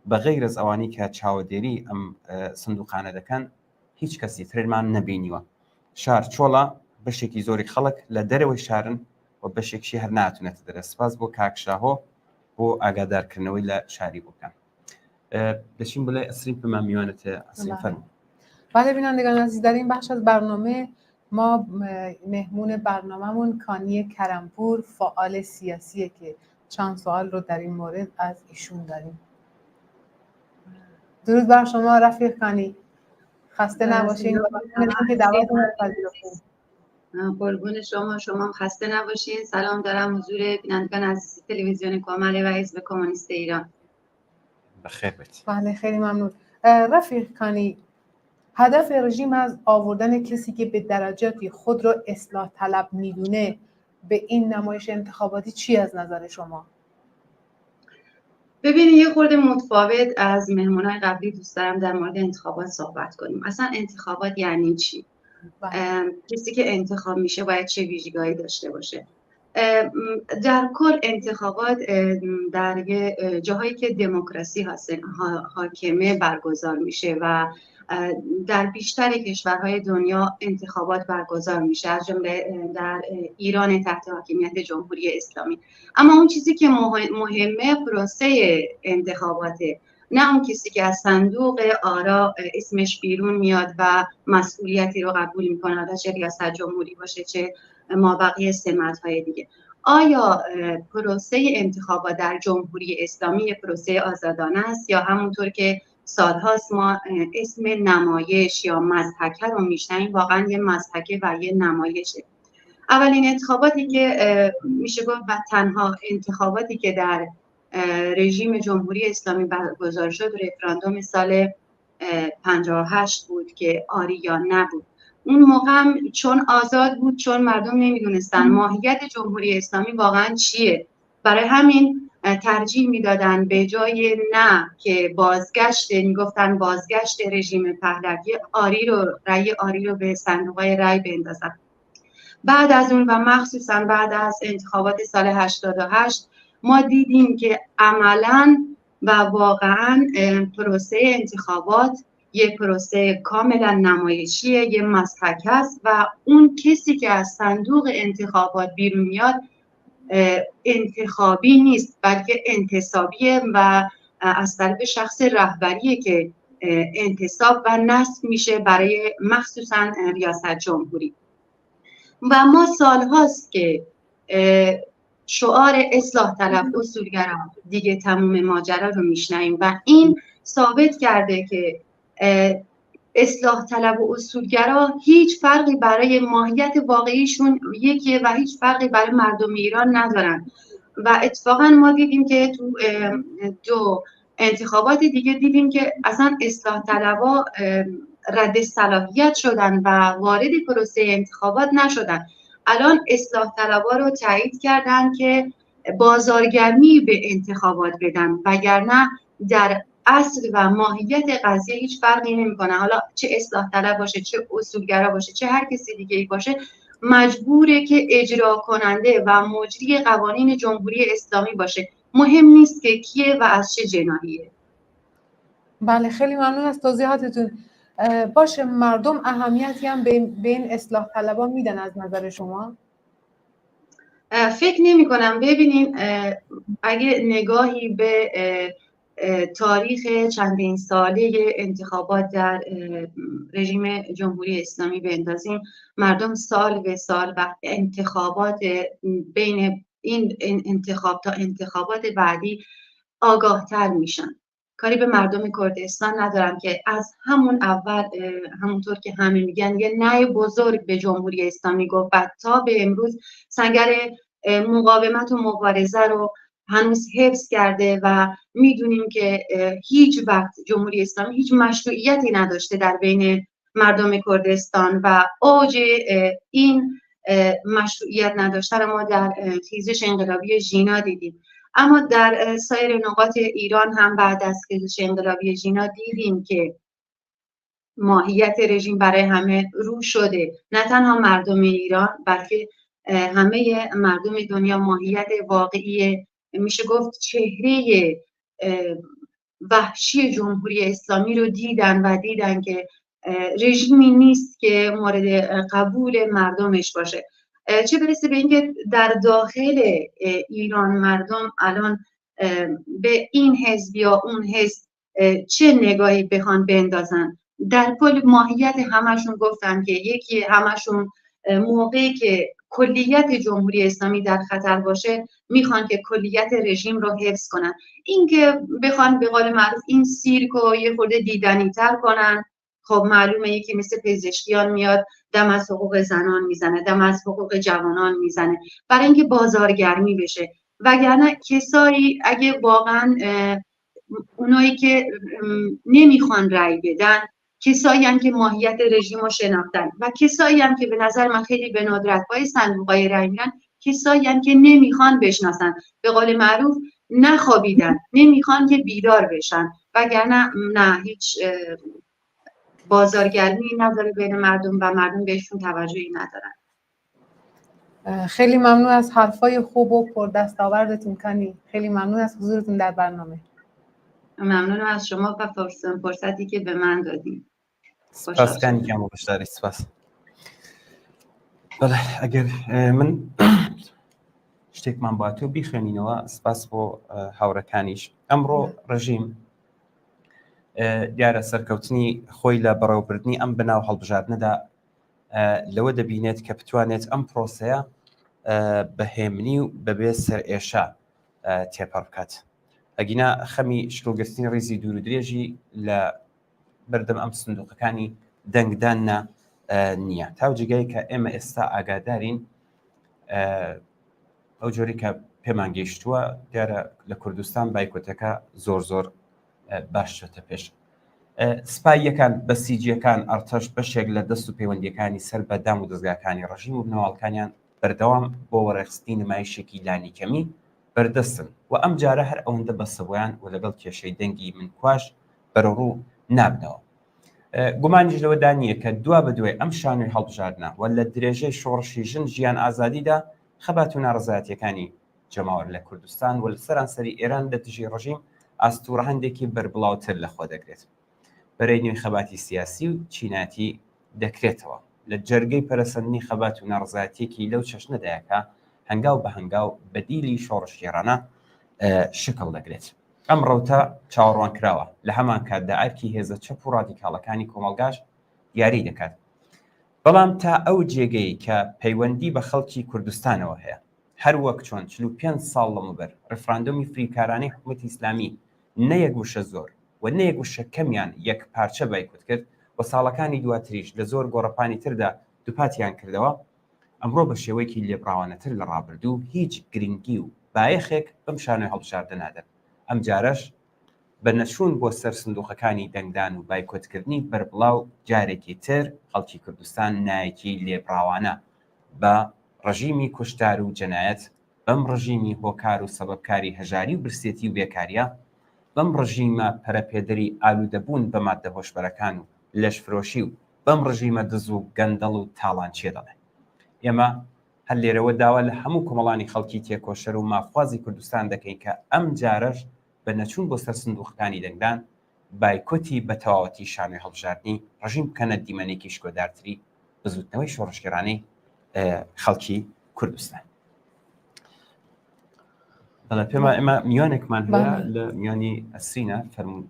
بەغەیر ئەز ئەوانی کە چاوەدێری ئەم سندوقانە دەکەن هیچ کەسی ترمان نەبینیوە شار چۆڵە بەشێکی زۆری خەڵک لە دەرەوەی شارن و بەشێکشی هەر ناتونێتە دەرە سپاس بۆ کاکشاهۆ بۆ ئاگادارکردنەوەی لە شاری بۆکان دەچین بڵێ ئەسرین پمان میوانێتە ئەسرین فەرموو. بله بینندگان عزیز در این بخش از برنامه ما مهمون برنامه‌مون کانی کرمپور فعال سیاسیه که چند سوال رو در این مورد از ایشون داریم. درود بر شما رفیق کانی، خسته نباشین و ممنونم که دعوتمون رو پذیرفتین. قربون شما خسته نباشین. سلام دارم حضور بینندگان از تلویزیون کامل و حزب کمونیست ایران. بخیر بید. بله خیلی ممنون. رفیق کانی، هدف رژیم از آوردن کسی که به درجاتی خود را اصلاح طلب میدونه به این نمایش انتخاباتی چی از نظر شما؟ ببینید یه خورده متفاوت از مهمونای قبلی دوست دارم در مورد انتخابات صحبت کنیم. اصلا انتخابات یعنی چی؟ کسی که انتخاب میشه باید چه ویژگی‌هایی داشته باشه؟ در کل انتخابات در جاهایی که دموکراسی حاکمه برگزار میشه و در بیشتر کشورهای دنیا انتخابات برگزار میشه، از جمله در ایران تحت حاکمیت جمهوری اسلامی. اما اون چیزی که مهمه پروسه انتخاباته، نه اون کسی که از صندوق آرا اسمش بیرون میاد و مسئولیتی رو قبول میکنه، چه ریاست جمهوری باشه چه مابقی سمت‌های دیگه. آیا پروسه انتخابات در جمهوری اسلامی پروسه آزادانه است یا همونطور که سالهاست ما اسم نمایش یا مضحکه رو میشنیم، واقعا یه مضحکه و یه نمایشه. اولین انتخاباتی که میشه گفت و تنها انتخاباتی که در رژیم جمهوری اسلامی برگزار شد رفراندوم سال 58 بود که آری یا نه بود. اون موقع هم چون آزاد بود، چون مردم نمیدونستن ماهیت جمهوری اسلامی واقعا چیه، برای همین ترجیح میدادن به جای نه که بازگشت، میگفتن بازگشت رژیم پهلوی، رأی آری رو به صندوق‌های رأی بندازن. بعد از اون و مخصوصا بعد از انتخابات سال 88 ما دیدیم که عملاً و واقعاً پروسه انتخابات یه پروسه کاملا نمایشیه، یه مسحک است و اون کسی که از صندوق انتخابات بیرون میاد انتخابی نیست بلکه انتصابیه و از طرف شخص رهبریه که انتصاب و نصب میشه برای مخصوصا ریاست جمهوری. و ما سالهاست که شعار اصلاح طلب اصولگرا دیگه تموم ماجرا رو میشنویم و این ثابت کرده که اصلاح طلب و اصولگرا هیچ فرقی برای ماهیت واقعیشون یکیه و هیچ فرقی برای مردم ایران ندارن. و اتفاقا ما دیدیم که تو دو انتخابات دیگه دیدیم که اصلا اصلاح طلبا رد صلاحیت شدن و وارد پروسه انتخابات نشدن. الان اصلاح طلبا رو تایید کردن که بازارگرمی به انتخابات بدن، وگرنه در اصل و ماهیت قضیه هیچ فرقی نمیکنه. حالا چه اصلاح طلب باشه، چه اصولگرا باشه، چه هر کسی دیگه ای باشه، مجبوره که اجرا کننده و مجری قوانین جمهوری اسلامی باشه. مهم نیست که کیه و از چه جناحیه. بله، خیلی ممنون از توضیحاتتون. باشه، مردم اهمیتی هم به این اصلاح طلبان میدن از نظر شما؟ فکر نمی کنم. ببینین اگه نگاهی به تاریخ چندین ساله انتخابات در رژیم جمهوری اسلامی بندازیم، مردم سال به سال و انتخابات بین این انتخاب تا انتخابات بعدی آگاهتر میشن. کاری به مردم کردستان ندارم که از همون اول همونطور که همه میگن یه نه بزرگ به جمهوری اسلامی گفت و تا به امروز سنگر مقاومت و مبارزه رو هنوز حفظ کرده و میدونیم که هیچ وقت جمهوری اسلامی هیچ مشروعیتی نداشته در بین مردم کردستان و اوج این مشروعیت نداشته ما در خیزش انقلابی ژینا دیدیم. اما در سایر نقاط ایران هم بعد از خیزش انقلابی ژینا دیدیم که ماهیت رژیم برای همه رو شده. نه تنها مردم ایران بلکه همه مردم دنیا ماهیت واقعی، میشه گفت چهره وحشی جمهوری اسلامی رو دیدن و دیدن که رژیمی نیست که مورد قبول مردمش باشه. چه برسه به اینکه در داخل ایران مردم الان به این حزب یا اون حزب چه نگاهی بخوان بندازن. در کل ماهیت همشون گفتن که یکی همشون موقعی که کلیت جمهوری اسلامی در خطر باشه میخوان که کلیت رژیم رو حفظ کنن. این که بخوان به قول معروف این سیرک رو یه خورده دیدنی تر کنن، خب معلومه یکی مثل پزشکیان میاد دم از حقوق زنان میزنه، دم از حقوق جوانان میزنه برای اینکه بازارگرمی بشه. وگرنه کسایی اگه واقعا اونایی که نمیخوان رأی بدن کسایی هم که ماهیت رژیم رو شناختن و کسایی هم که به نظر من خیلی به ندرت پای صندوقای رأی میرن، کسایی هم که نمیخوان بشناسن، به قول معروف نخوابیدن، نمیخوان که بیدار بشن، وگرنه نه هیچ بازارگرمی نداره بین مردم و مردم بهشون توجهی ندارن. خیلی ممنون از حرفای خوب و پردستاوردتون کنی. خیلی ممنون از حضورتون در برنامه. ممنونم از شما و فرصتی که به من دادین. سپاس کنی که باشداری. سپاس. بله، اگر من شتێکمان باتۆ بیخوێنینەوە سپاس بۆ هاوڕەکانیش. ئەمڕۆ ڕژیم دیارە سەرکەوتنی خۆی لە بەڕێوەبردننی ئەم بەناو هەڵبژاردنەدا لەوە دەبینێت کە بتوانێت ئەم پرۆسەیە بەهێمنی و بەبێ سەرئێشە تێپەڕ بکات. ئەگینا خەمی شکڵگرتنی ڕێزی دوور و درێژی لە بەردەم ئەم سندوقەکانی دەنگدانە نییە. تا جگای کە ئێمە ئێستا ئاگادارین ئەو جۆری کە پێمان گەیشتووە دیارە لە کوردستان بایکۆتەکە زۆر باش چۆتە پێش. سپای یەکان بەسیجیەکان ئەرتەش بەشێک لە دەست و پەیوەندیەکانی سەر بەدام و دەستگاکانی ڕژیم و بنەوەڵکانیان بەردەوام بۆ وەڕێخستی نمایشێکی لانی کەمی بەردەستن و ئەم جارە هەر ئەوەندە بەسەبۆیان و لەگەڵ کێشەی دەنگی من کوش بەرەڕوو نابنەوە. گومانیش لەوەدا نییە کە دوا بە دوای ئەم شانوی هەڵبژاردنە و لە درێژەی شۆڕشی ژن ژیان ئازادیدا خەبات و ناڕزایەتیەکانی جەماوەر لە کوردستان و لە سەرانسەری ئێران لە دژی ڕژیم ئاستوورە هەندێکی بەربڵاوتر لەخۆ دەگرێت. بەرەی نوێی خەباتی سیاسی و چیناتی دەکرێتەوە. لە جەرگەی پەرەسەندنی خەبات و ناڕزایەتیەکی لەو چەشنەدایەکە هەنگاو بە هەنگاو بەدیلی شۆڕشگێڕانە شکل دەگرێت. ئەم ڕەوتە چاوەڕوان کراوە لە هەمان کاتدا ئەرکی هێزە چەپ و ڕادیکاڵەکانی کۆمەلگاش دیاری دەکات. بەڵام تا ئەو جێگەی کە پەیوەندی بە خەڵکی کوردستانەوە هەیە، هەر وەک چۆن 45 ساڵ لەمەوبەر ڕێفراندۆمی فریکارانەی حکوومەتی ئیسلامی نەیەک وشە زۆر و نەیەک وشە کەمیان یەک پارچە بایکوت کرد و ساڵەکانی دواتریش لە زۆر گۆڕەپانی تردا دووپاتیان کردەوە، ئەمڕۆ بە شێوەیەکی لێبڕاوانەتر لە ڕابردوو هیچ گرنگی و بایەخێک بەم شانۆی هەڵبژاردە نادەن. ئەم جارەش بە نەچوون بۆ سەر سندوقەکانی دەنگدان و بایکۆتکردنی بەربڵاو جارێکی تر خەڵکی کوردستان نایەکی لێبڕاوانە بە ڕژیمی کوشتار و جەنایەت، بەم ڕژیمی هۆکار و سەبەبکاری هەژاری و برسێتی و بێکاریە، بەم ڕژیمە پەرەپێدەری ئالوودەبوون بە ماددە هۆشبەرەکان و لەشفرۆشی و بەم ڕژیمە دز و گەندەڵ و تاڵانچێ دەڵێ. ئێمە هەر لێرەوە داوا لە هەموو کۆمەڵانی خەڵکی تێکۆشەر و مافوازی کوردستان دەکەین کە ئەم جارەش بە نەچوون بۆ سەر سندوقەکانی دەنگدان بایکۆتی بە تەواوەتی شانۆی هەڵبژاردنی ڕژیم بکەنە دیمەنێکی شکۆدارتری بزوتنەوەی شۆڕشگەرانەی خەڵکی کوردستان. بەڵێ پێما ئێمە میوانێکمان هەیە لە میانی ئەسرینە فەرمون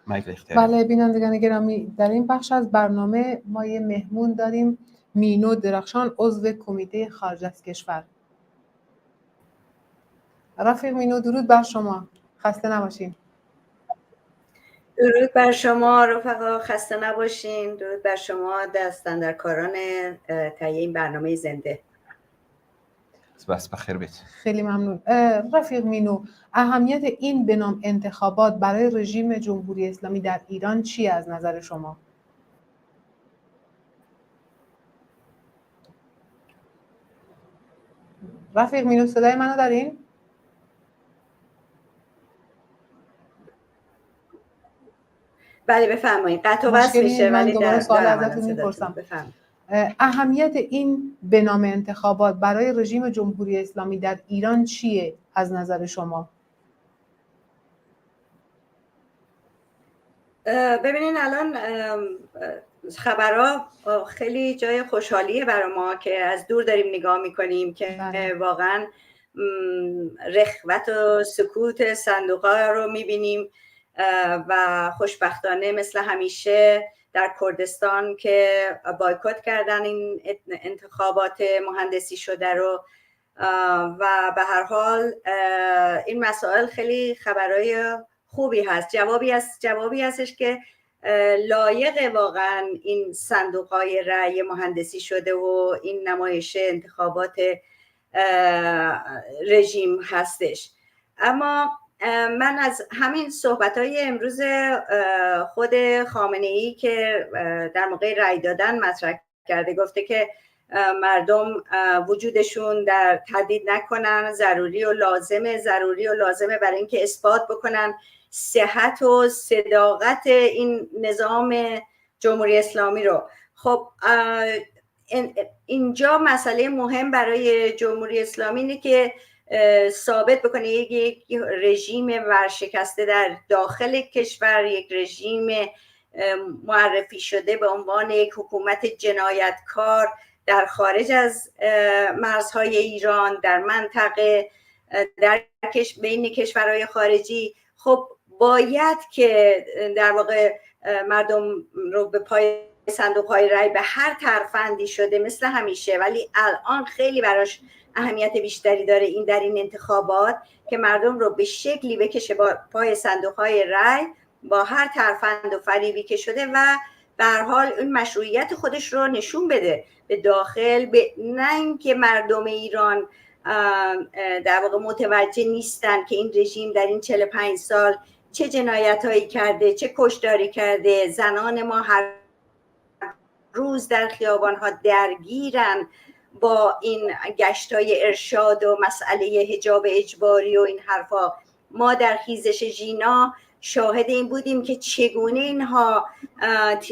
مایک اختیار. بله بینندگان گرامی، در این بخش از برنامه ما یه مهمون داریم، مینو درخشان، عضو کمیته خارج از کشور. رفیق مینو، درود بر شما، خسته نباشین. درود بر شما رفقا، خسته نباشین. درود بر شما دستاندرکاران تهیه این برنامه زنده. بس بخیر بیت. خیلی ممنون. رفیق مینو، اهمیت این به نام انتخابات برای رژیم جمهوری اسلامی در ایران چی از نظر شما؟ رفیق مینو، صدای منو دارین؟ بله بفرمایید. قطع و وصل میشه ولی دوباره سوال ازتون میپرسم. اهمیت این به نام انتخابات برای رژیم جمهوری اسلامی در ایران چیه از نظر شما؟ ببینین الان خبرها خیلی جای خوشحالیه برای ما که از دور داریم نگاه میکنیم که واقعا رخوت و سکوت صندوق‌ها رو میبینیم و خوشبختانه مثل همیشه در کردستان که بایکوت کردن این انتخابات مهندسی شده رو و به هر حال این مسائل خیلی خبرهای خوبی هست. جوابی هستش که لایق واقعا این صندوق‌های رأی مهندسی شده و این نمایش انتخابات رژیم هستش. اما من از همین صحبت‌های امروز خود خامنه‌ای که در موقع رأی دادن مطرح کرده، گفته که مردم وجودشون در تردید نکنن، ضروری و لازمه برای اینکه اثبات بکنن صحت و صداقت این نظام جمهوری اسلامی رو. خب اینجا مسئله مهم برای جمهوری اسلامی اینه که ثابت بکنه یک رژیم ورشکسته در داخل کشور، یک رژیم معرفی شده به عنوان یک حکومت جنایتکار در خارج از مرزهای ایران، در منطقه، در بین کشورهای خارجی. خب باید که در واقع مردم رو به پای صندوق‌های رأی به هر ترفندی شده مثل همیشه، ولی الان خیلی براش اهمیت بیشتری داره این در این انتخابات که مردم رو به شکلی بکشه با پای صندوق‌های رأی با هر ترفند و فریبی که شده و به هر حال این مشروعیت خودش رو نشون بده به داخل، نه اینکه مردم ایران در واقع متوجه نیستن که این رژیم در این 45 سال چه جنایت‌هایی کرده، چه کشتاری کرده. زنان ما هر روز در خیابان‌ها درگیرن با این گشتای ارشاد و مسئله حجاب اجباری و این حرفا. ما در خیزش ژینا شاهد این بودیم که چگونه اینها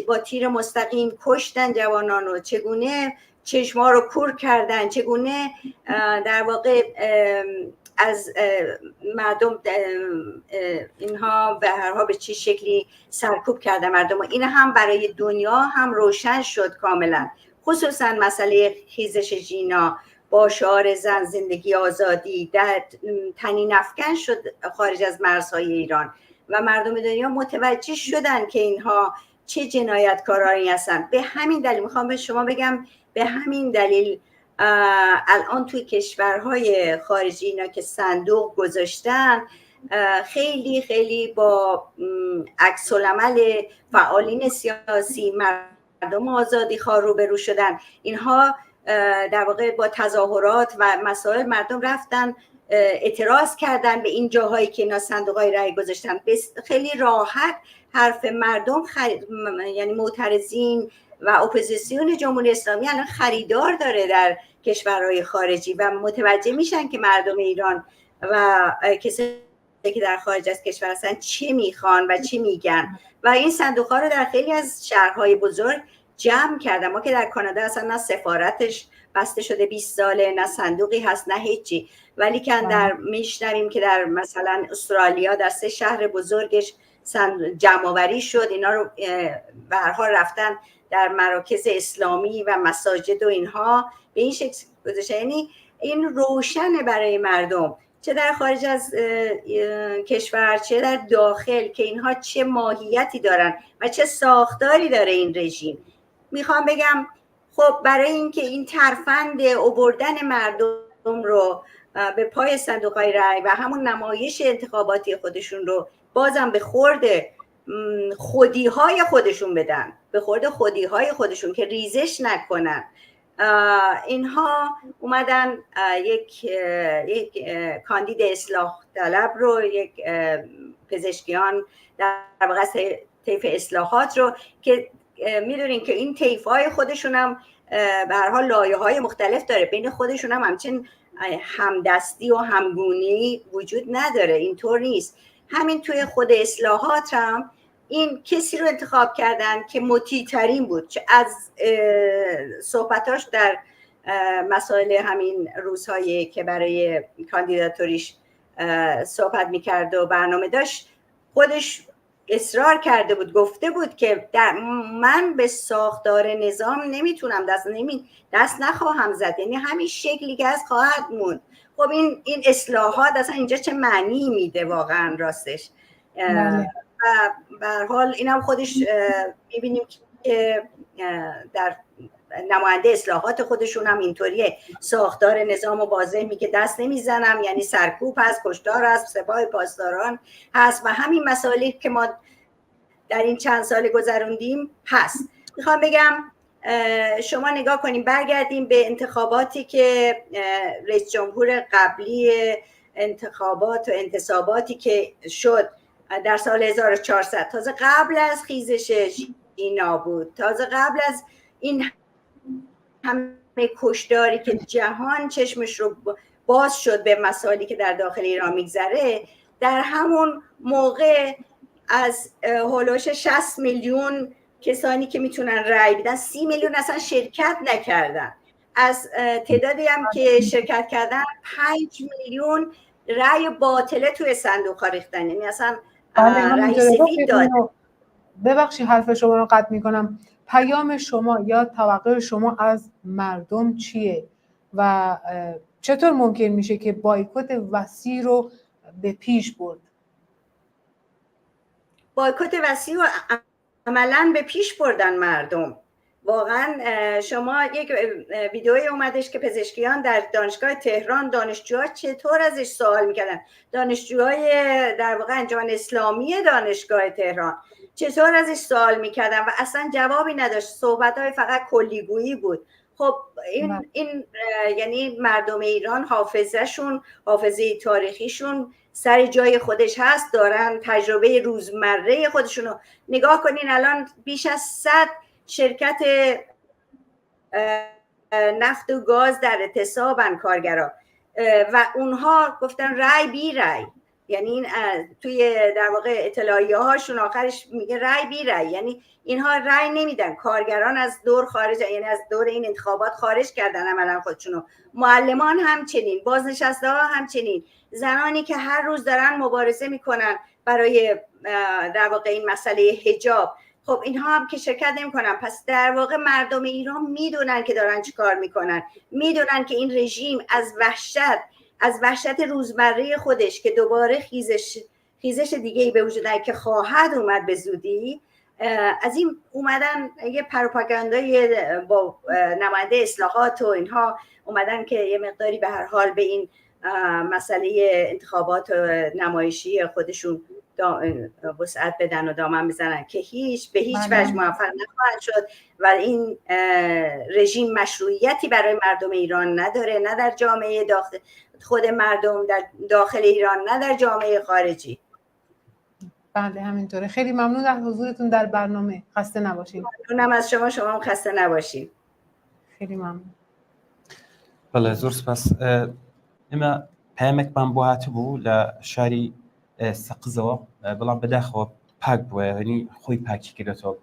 با تیر مستقیم کشتن جوانان رو، چگونه چشما رو کور کردن، چگونه در واقع از مردم اینها به هر حال به چه شکلی سرکوب کردن مردم. این هم برای دنیا هم روشن شد کاملا، خصوصا مسئله خیزش ژینا با شعار زن زندگی آزادی در طنین افکن شد خارج از مرزهای ایران و مردم دنیا متوجه شدن که اینها چه جنایتکارانی هستن. به همین دلیل میخوام به شما بگم، به همین دلیل الان توی کشورهای خارجی اینا که صندوق گذاشتن خیلی خیلی با عکس العمل فعالین سیاسی، مردم آزادی خواه روبرو شدن. اینها در واقع با تظاهرات و مسائل مردم رفتن اعتراض کردن به این جاهایی که اینا صندوق‌های رأی گذاشتن. خیلی راحت حرف مردم یعنی معترضین و اپوزیسیون جمهوری اسلامی الان خریدار داره در کشورهای خارجی و متوجه میشن که مردم ایران و کسی که در خارج از کشور هستن چی میخوان و چی میگن و این صندوق‌ها رو در خیلی از شهرهای بزرگ جمع کردن. ما که در کانادا اصلا نه سفارتش بسته شده 20 ساله، نه صندوقی هست، نه هیچی، ولی که در میشنویم که در مثلا استرالیا در 3 شهر بزرگش جمع‌آوری شد. اینا رو به هر حال رفتن در مراکز اسلامی و مساجد و اینها به این شکل گذاشتن. یعنی این روشنه برای مردم چه در خارج از کشور چه در داخل که اینها چه ماهیتی دارن و چه ساختاری داره این رژیم. میخوام بگم خب برای اینکه این ترفند آوردن مردم رو به پای صندوق‌های رأی و همون نمایش انتخاباتی خودشون رو بازم به خورد خودی‌های خودشون بدن، به خورد خودی‌های خودشون که ریزش نکنن، اینها اومدن یک کاندید اصلاح طلب رو، یک پزشکیان در واقع طیف اصلاحات رو که میدونین که این طیف‌های خودشون هم به هر حال لایه‌های مختلف داره، بین خودشون هم همچنین همدستی و همگونی وجود نداره، اینطور نیست. همین توی خود اصلاحات هم این کسی رو انتخاب کردن که مطیع‌ترین بود، چه از صحبتاش در مسائل همین روزهایی که برای کاندیداتوریش صحبت میکرد و برنامه داشت خودش اصرار کرده بود، گفته بود که من به ساختار نظام نمیتونم دست نخواهم زد، یعنی همین شکلی که از خواهد موند. خب این اصلاحات اصلا اینجا چه معنی میده واقعا راستش؟ به هر حال اینم خودش میبینیم که در نماینده اصلاحات خودشون هم اینطوریه، ساختار نظام و واضح میگه دست نمیزنم، یعنی سرکوب هست، کشتار هست، سپاه پاسداران هست و همین مسائلی که ما در این چند سال گذروندیم هست. میخوام بگم شما نگاه کنیم، برگردیم به انتخاباتی که رئیس جمهور قبلی انتخابات و انتصاباتی که شد در سال 1400، تازه قبل از خیزش ژینا بود، تازه قبل از این همه کشداری که جهان چشمش رو باز شد به مسائلی که در داخل ایران میگذره، در همون موقع از هولوش 60 میلیون کسانی که میتونن رأی بدن 30 میلیون اصلا شرکت نکردن. از تعدادی هم که شرکت کردن 5 میلیون رأی باطله توی صندوق ها ریختن، یعنی اصلا رأی سفید داد. ببخشید حرف شما رو قطع میکنم، پیام شما یا توقع شما از مردم چیه و چطور ممکن میشه که بایکوت وسیع رو به پیش برد؟ بایکوت وسیع رو عملاً به پیش بردن مردم. واقعا شما یک ویدئویی اومدش که پزشکیان در دانشگاه تهران دانشجوها چطور ازش سوال میکردن، دانشجوهای در واقع انجمن اسلامی دانشگاه تهران چطور ازش سوال میکردن و اصلا جوابی نداشت، صحبت‌های فقط کلیگویی بود. خب این یعنی مردم ایران حافظه تاریخیشون سر جای خودش هست، دارن تجربه روزمره خودشونو. نگاه کنین الان بیش از 100 شرکت نفت و گاز در اعتصابن کارگرا و اونها گفتن رای بی رای، یعنی این توی در واقع اطلاعیه هاشون آخرش میگه رای بی رای، یعنی اینها رای نمیدن، کارگران از دور خارج، یعنی از دور این انتخابات خارج کردن عملا خودشونو. معلمان همچنین، بازنشسته ها همچنین، زنانی که هر روز دارن مبارزه میکنن برای در واقع این مسئله حجاب خب اینها هم که شرکت نمی‌کنن. پس در واقع مردم ایران میدونن که دارن چیکار میکنن، میدونن که این رژیم از وحشت روزمره خودش که دوباره خیزش دیگه‌ای به وجود نیاد که خواهد اومد به زودی، از این اومدن یه پروپاگاندای با نماینده اصلاحات و اینها اومدن که یه مقداری به هر حال به این مسئله انتخابات نمایشی خودشون وسعت بدن و دامن بزنن که به هیچ وجه موفق نخواهد شد و این رژیم مشروعیتی برای مردم ایران نداره، نه در جامعه خود مردم در داخل ایران، نه در جامعه خارجی. بله همینطوره. خیلی ممنون از حضورتون در برنامه. خسته نباشین. ممنونم از شما هم خسته نباشین. خیلی ممنون. بله زۆر سپاس. ئێمە پامێکمان بۆ هاتبوو لە شاری سەقزەوە بەڵام بەداخەوە پاک بووە، هەنی خۆی پاکی کردێتەوە.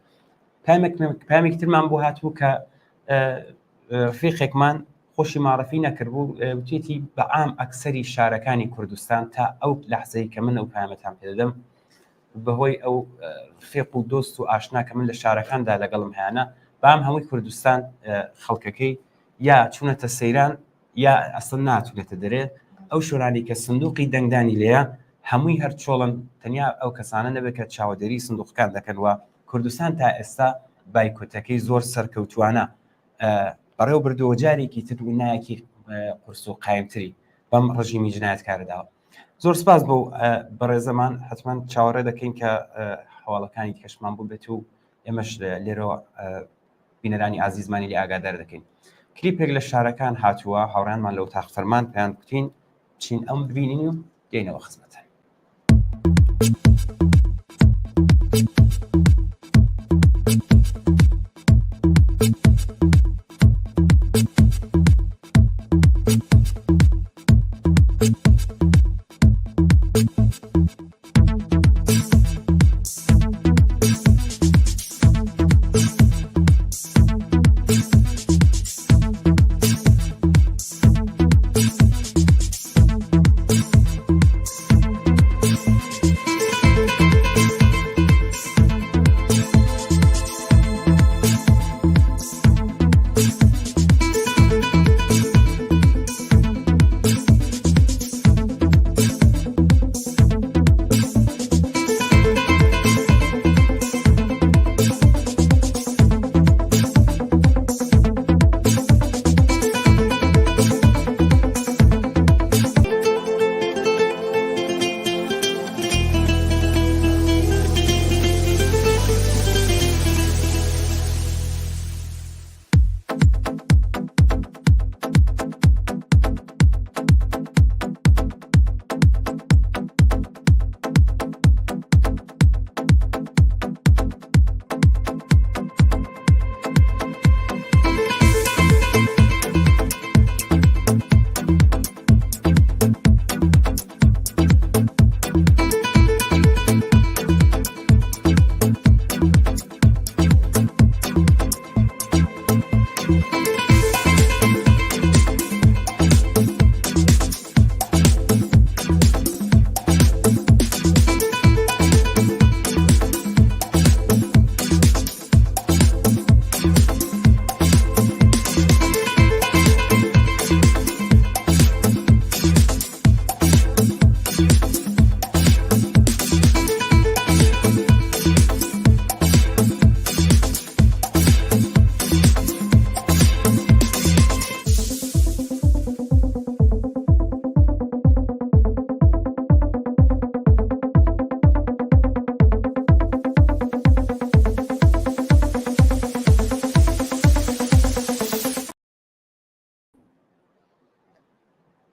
پامێک ترمان بۆ هاتبوو کە ڕفیقێکمان خۆشی معرفی نەکردبوو، وتێتی بەعام ئەکسەری شارەکانی کوردستان تا ئەو لەحزەی کە من ئەو پامەتان پێ دەدەم بەهۆی ئەو ڕفیق و دۆست و ئاشنا کە من لە شارەکاندا لەگەڵم هەیەە، بەام هەمووی کوردستان خەڵکەکەی یا چوونەتە سەیران یا ئەسڵ ناتوانێتە دەرێ. ئەو شۆرانی کە سندوقی دەنگدانی لێیە هەمووی هەر چۆڵن، تەنیا ئەو کەسانە نەبێت کە چاوەدەری سندوقەکان دەکەنەوە. کوردستان تا ئێستا بایکۆتەکەی زۆر سەرکەوتووانە بەڕێوە بردووە جارێکی تر و نایەکی قورس و قایمتری بەم ڕژیمی جنایەتکارەداوە. زۆر سپاس بۆ بەڕێزەمان، حتمما چاوەڕێ دەکەین کە هەواڵەکانی کەشمان بوو بێت و ئێمەش لێرەوە بینەرانی ئازیزمانی لێ ئاگادار دەکەین. کلیپێک لە شارەکان هاتووە، هاوڕانمان لە وتاق فەرمان پێیان گوتین چین ئەم ببینین و دێینەوە خزمەتەن.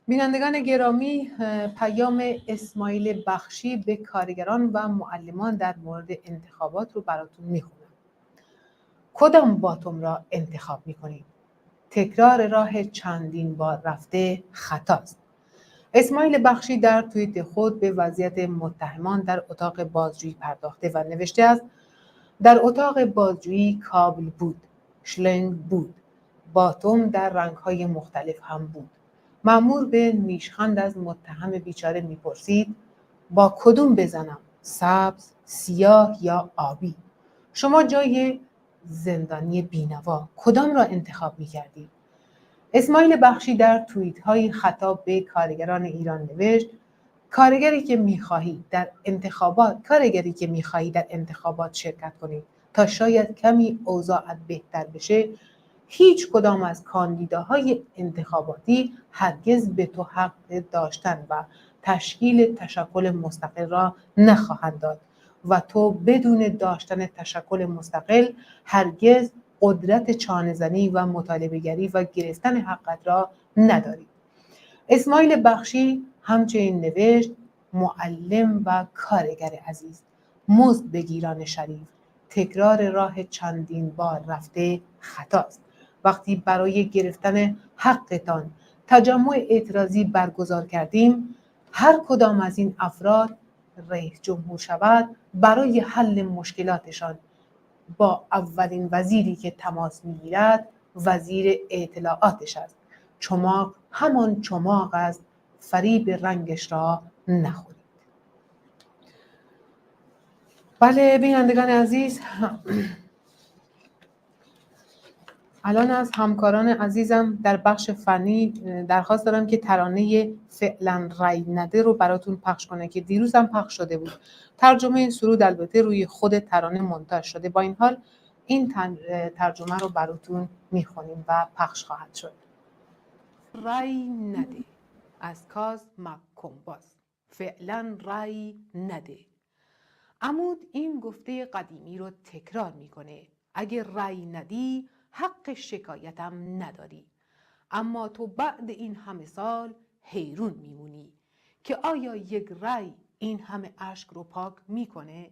بینندگان گرامی، پیام اسماعیل بخشی به کارگران و معلمان در مورد انتخابات رو براتون میخونم. کدام باتوم را انتخاب میکنید؟ تکرار راه چندین بار رفته خطاست. اسماعیل بخشی در توییت خود به وضعیت متهمان در اتاق بازجویی پرداخته و نوشته است: در اتاق بازجویی کابل بود، شلنگ بود، باتوم در رنگ‌های مختلف هم بود. مأمور به نیشخند از متهم بیچاره میپرسید با کدوم بزنم؟ سبز، سیاه یا آبی؟ شما جای زندانی بینوا کدام را انتخاب می‌کردید؟ اسماعیل بخشی در توییت های خطاب به کارگران ایران نوشت: کارگری که می‌خواهید در انتخابات شرکت کنید تا شاید کمی اوضاعت بهتر بشه، هیچ کدام از کاندیداهای انتخاباتی هرگز به تو حق داشتن و تشکیل تشکل مستقل را نخواهند داد و تو بدون داشتن تشکل مستقل هرگز قدرت چانه‌زنی و مطالبه‌گری و گرفتن حقت را نداری. اسماعیل بخشی همچنین نوشت: معلم و کارگر عزیز، مزد بگیران شریف، تکرار راه چندین بار رفته خطاست. وقتی برای گرفتن حقتان تجمع اعتراضی برگزار کردیم، هر کدام از این افراد رئیس جمهور شود، برای حل مشکلاتشان با اولین وزیری که تماس میگیرد وزیر اطلاعاتش است. چماق همان چماق است، فریب رنگش را نخورید. بله بینندگان عزیز، الان از همکاران عزیزم در بخش فنی درخواست دارم که ترانه فعلا رای نده رو براتون پخش کنه که دیروز هم پخش شده بود. ترجمه این سرود البته روی خود ترانه مونتاژ شده. با این حال این ترجمه رو براتون میخونیم و پخش خواهد شد. رای نده از کاز مک‌کومباس. فعلا رای نده. عمود این گفته قدیمی رو تکرار میکنه: اگه رای ندی حق شکایتم نداری. اما تو بعد این همه سال حیرون میمونی که آیا یک رای این همه اشک رو پاک میکنه؟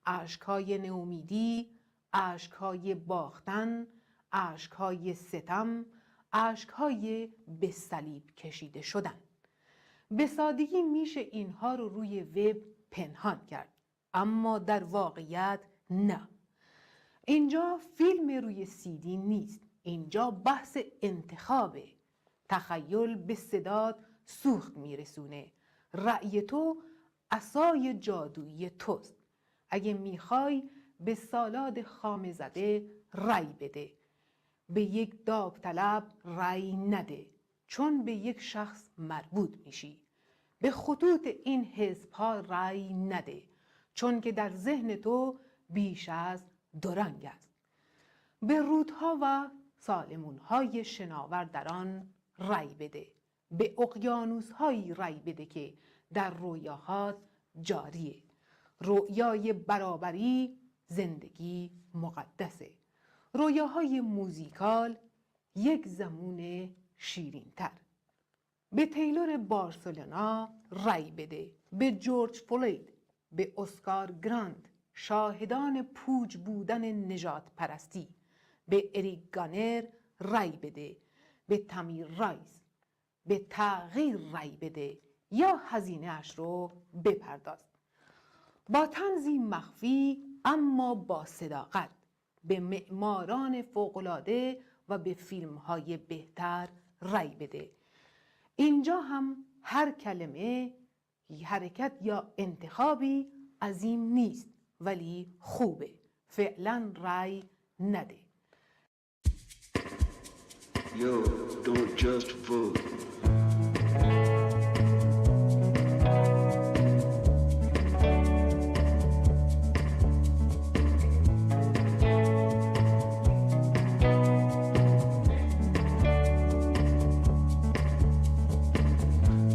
اشکهای نومیدی، اشکهای باختن، اشکهای ستم، اشکهای به صلیب کشیده شدن. به سادگی میشه اینها رو روی وب پنهان کرد، اما در واقعیت نه. اینجا فیلم روی CD نیست، اینجا بحث انتخابه. تخیل به صداد سوخت میرسونه. رأی تو عصای جادویی توست. اگه میخوای به سالاد خامه زده رأی بده. به یک داوطلب رأی نده، چون به یک شخص مربوط میشی. به خطوط این حزب‌ها رأی نده، چون که در ذهن تو بیش از دورنگ است. به رودها و سالمونهای شناور در آن رأی بده. به اقیانوس‌هایی رأی بده که در رویاهات جاریه. رویای برابری زندگی مقدسه. رویاهای موزیکال یک زمون شیرین‌تر. به تیلور بارسلونا رأی بده. به جورج فلوید، به اسکار گراند، شاهدان پوچ بودن نژاد پرستی. به اریک گانر رأی بده. به تامیر رایس، به تغییر رأی بده یا هزینه اش رو بپرداز. با طنزی مخفی اما با صداقت به معماران فوق‌العاده و به فیلم‌های بهتر رأی بده. اینجا هم هر کلمه حرکت یا انتخابی عظیم نیست، ولی خوبه. فعلا رأی نده. Yo, don't just vote.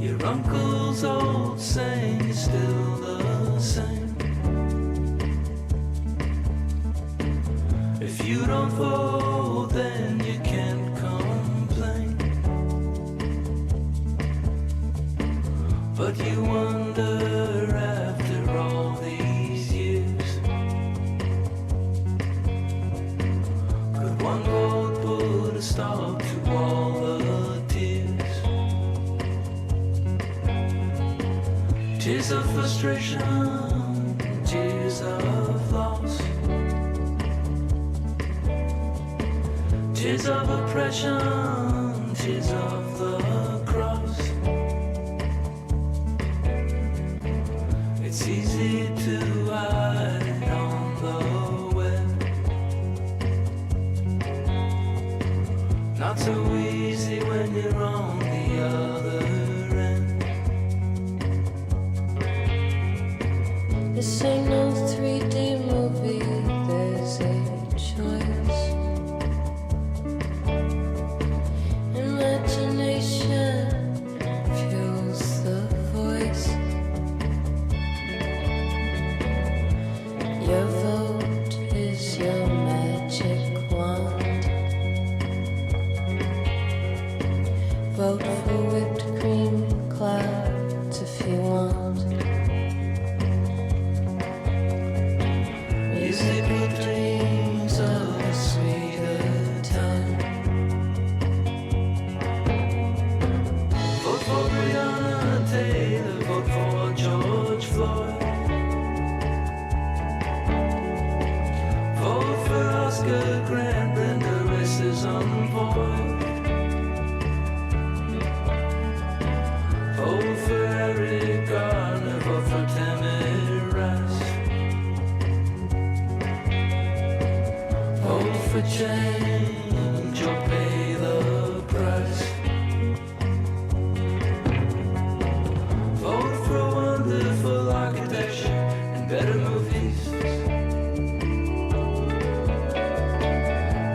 Your uncle's old saying is still the same. If you don't vote, then you can't complain. But you wonder after all these years, could one vote put a stop to all the tears? Tears of frustration, tears of loss, tears of oppression, tears of the cross. It's easy to hide on the web. This ain't no 3D movie, there's a choice. Imagination fuels the voice. Your vote is your magic wand. Vote for whipped cream clouds if you want. Musical dreams of a sweeter time. Vote for Breonna Taylor, vote for George Floyd. Vote for Oscar Grant, then the rest is on void. Vote for Eric Garner, vote for Tammy Rice. Vote for change or pay the price. Vote for wonderful architecture and better movies.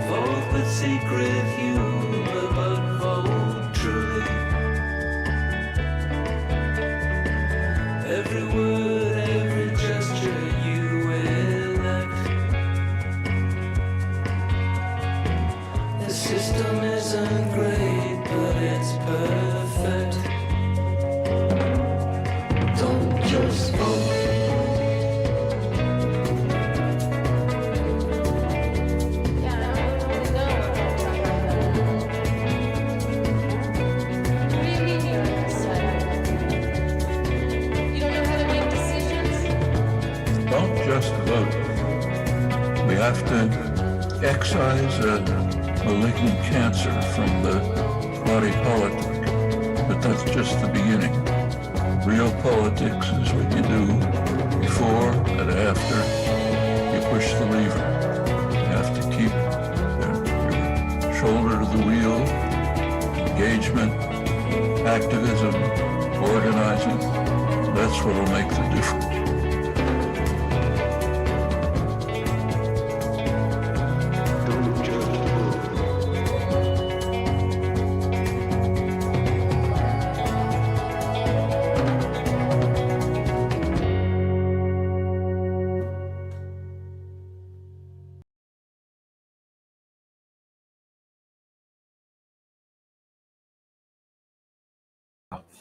Vote with secret humor, but vote truly. Every word, every gesture you elect. The system isn't great, but it's perfect. Don't just vote. Don't just vote. We have to excise a malignant cancer from the body politic, but that's just the beginning. Real politics is what you do before and after you push the lever. You have to keep your shoulder to the wheel, engagement, activism, organizing. That's what will make the difference.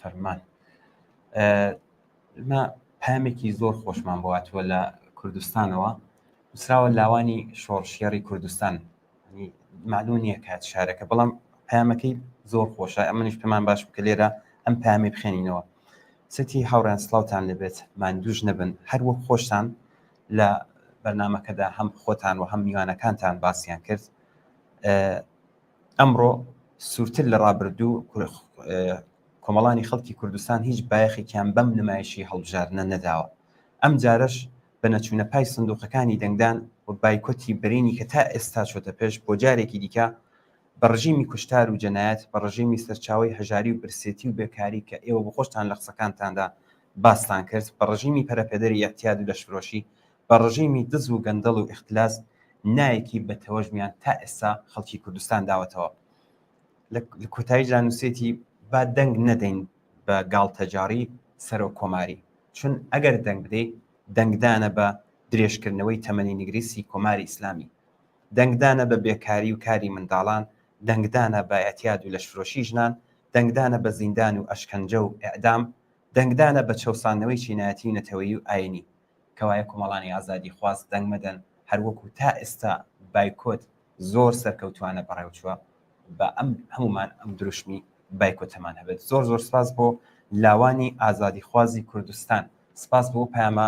فەرمان ما پامێکی زۆر خۆشمان بۆاتوە لە کوردستانەوە وسراوە لاوانی شۆڕشیێڕی کوردستان معلوم نییە کات شارەکە بەڵام پامەکەی زۆر خۆشە ئەمەش پێمان باش بکە لێرە ئەم پامی بخێنینەوە سەتی هاوڕان سلااوان لەبێت ماندووش نەبن هەروەک خۆشتان لە بەرنمەکەدا هەم خۆتان و هەم میوانەکانتان باسییان کرد ئەمڕۆ سوورتر لە ڕابردوو کۆمەڵانی خەڵکی کوردستان هیچ بایەخێکیان بەم نمایشی هەڵبژاردنە نەداوە ئەم جارش بە نەچوونە پای سندوقەکانی دەنگدان و بایکۆتی برینی کە تا ئێستا چۆتە پێش بۆ جارێکی دیکە بە ڕژیمی کوشتار و جەنایەت بە ڕژیمی سەرچاوی هەژاری و برسێتی و بێکاری کە ئێوە بە خۆشتان لە قسەکانتاندا باستان کرد بە ڕژیمی پەرەپێدەری ئەحتیاد و لەشفرۆشی بە ڕژیمی دز و گەندەڵ و ئیختلاس نایەکی بە تەوەژمیان تا ئێستا خەڵکی کوردستان داوەتەوە لە کۆتاییدا نووسێتی با دەنگ نەدەین بە گاڵتەجاری سەر و کۆماری چون ئەگەر دەنگ بدەیت دەنگدانە بە درێژکردنەوەی تەمەنی نگریسی کۆماری ئیسلامی دەنگدانە بە بێکاری و کاری منداڵان دەنگدانە بە ئەتیاد و لەشفرۆشی ژنان دەنگدانە بە زیندان و ئەشکەنجە و ئەعدام دەنگدانە بە چەوسانەوەی چینایەتی و نەتەوەیی و ئاینی کەوایە کۆمەڵانی ئازادی خواست دەنگ مەدەن هەروەکو تا ئێستا بایکۆت زۆر سەرکەوتوانە بەڕێوچووە بە ئەم هەمومان ئەم دروشمی بایکۆتەمان هەبێت زۆر زۆر سپاس بۆ لاوانی ئازادی خوازی کوردستان سپاس بۆ پەیامە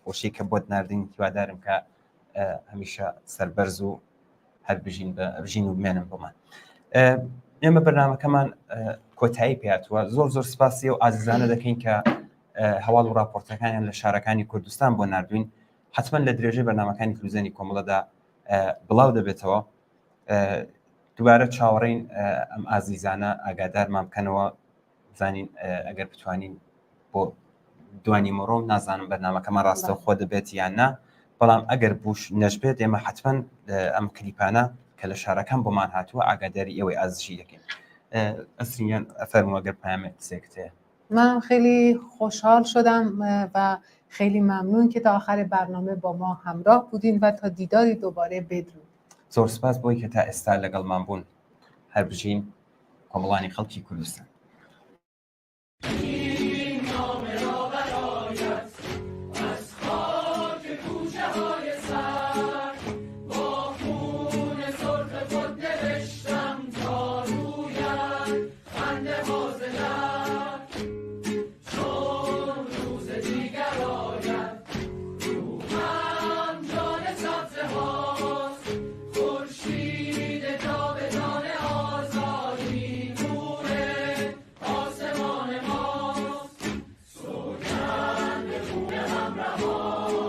خۆشی کە بۆت ناردین هیوادارم کە هەمیشە سەربەرز و هەر بژین و بمێنم بۆمان ئێمە بەرنامەکەمان کۆتایی پێاتوە زۆر زۆر سپاسی و ئازیزانە دەکەین کە هەواڵ و راپۆرتەکانیان لە شارەکانی کوردستان بۆ ناردوین حتمما لە درێژەی بەرنامەکانی تلویزیۆنی کۆمەڵەدا بڵاو دەبێتەوە دووبارە چاوەڕێین ئەم ئازیزانە ئاگادارمان بکەنەوە بزانین ئەگەر بتوانین بۆ دوانی مۆڕۆم نازانم بەرنامەکەمان ڕاستە خۆ دەبێت یان نا بەڵام ئەگەر بوش نەشبێت ئێمە حتمما ئەم کلیپانە کە لە شارەکان بۆمان هاتووە ئاگاداری ئەوەی ئازشی دەکەین. ئەسریان ئەفەرمووەگەر پامێک سێکتەیە. من خیلی خوشحال شدم و خیلی ممنون که تا آخر برنامه با ما همراه بودین و تا دیداری دوباره بدرود. زۆر سپاس بۆی کە تا ئێستا لەگەڵمان بوون هەر بژین کۆمەڵانی خەڵکی کوردستان. Oh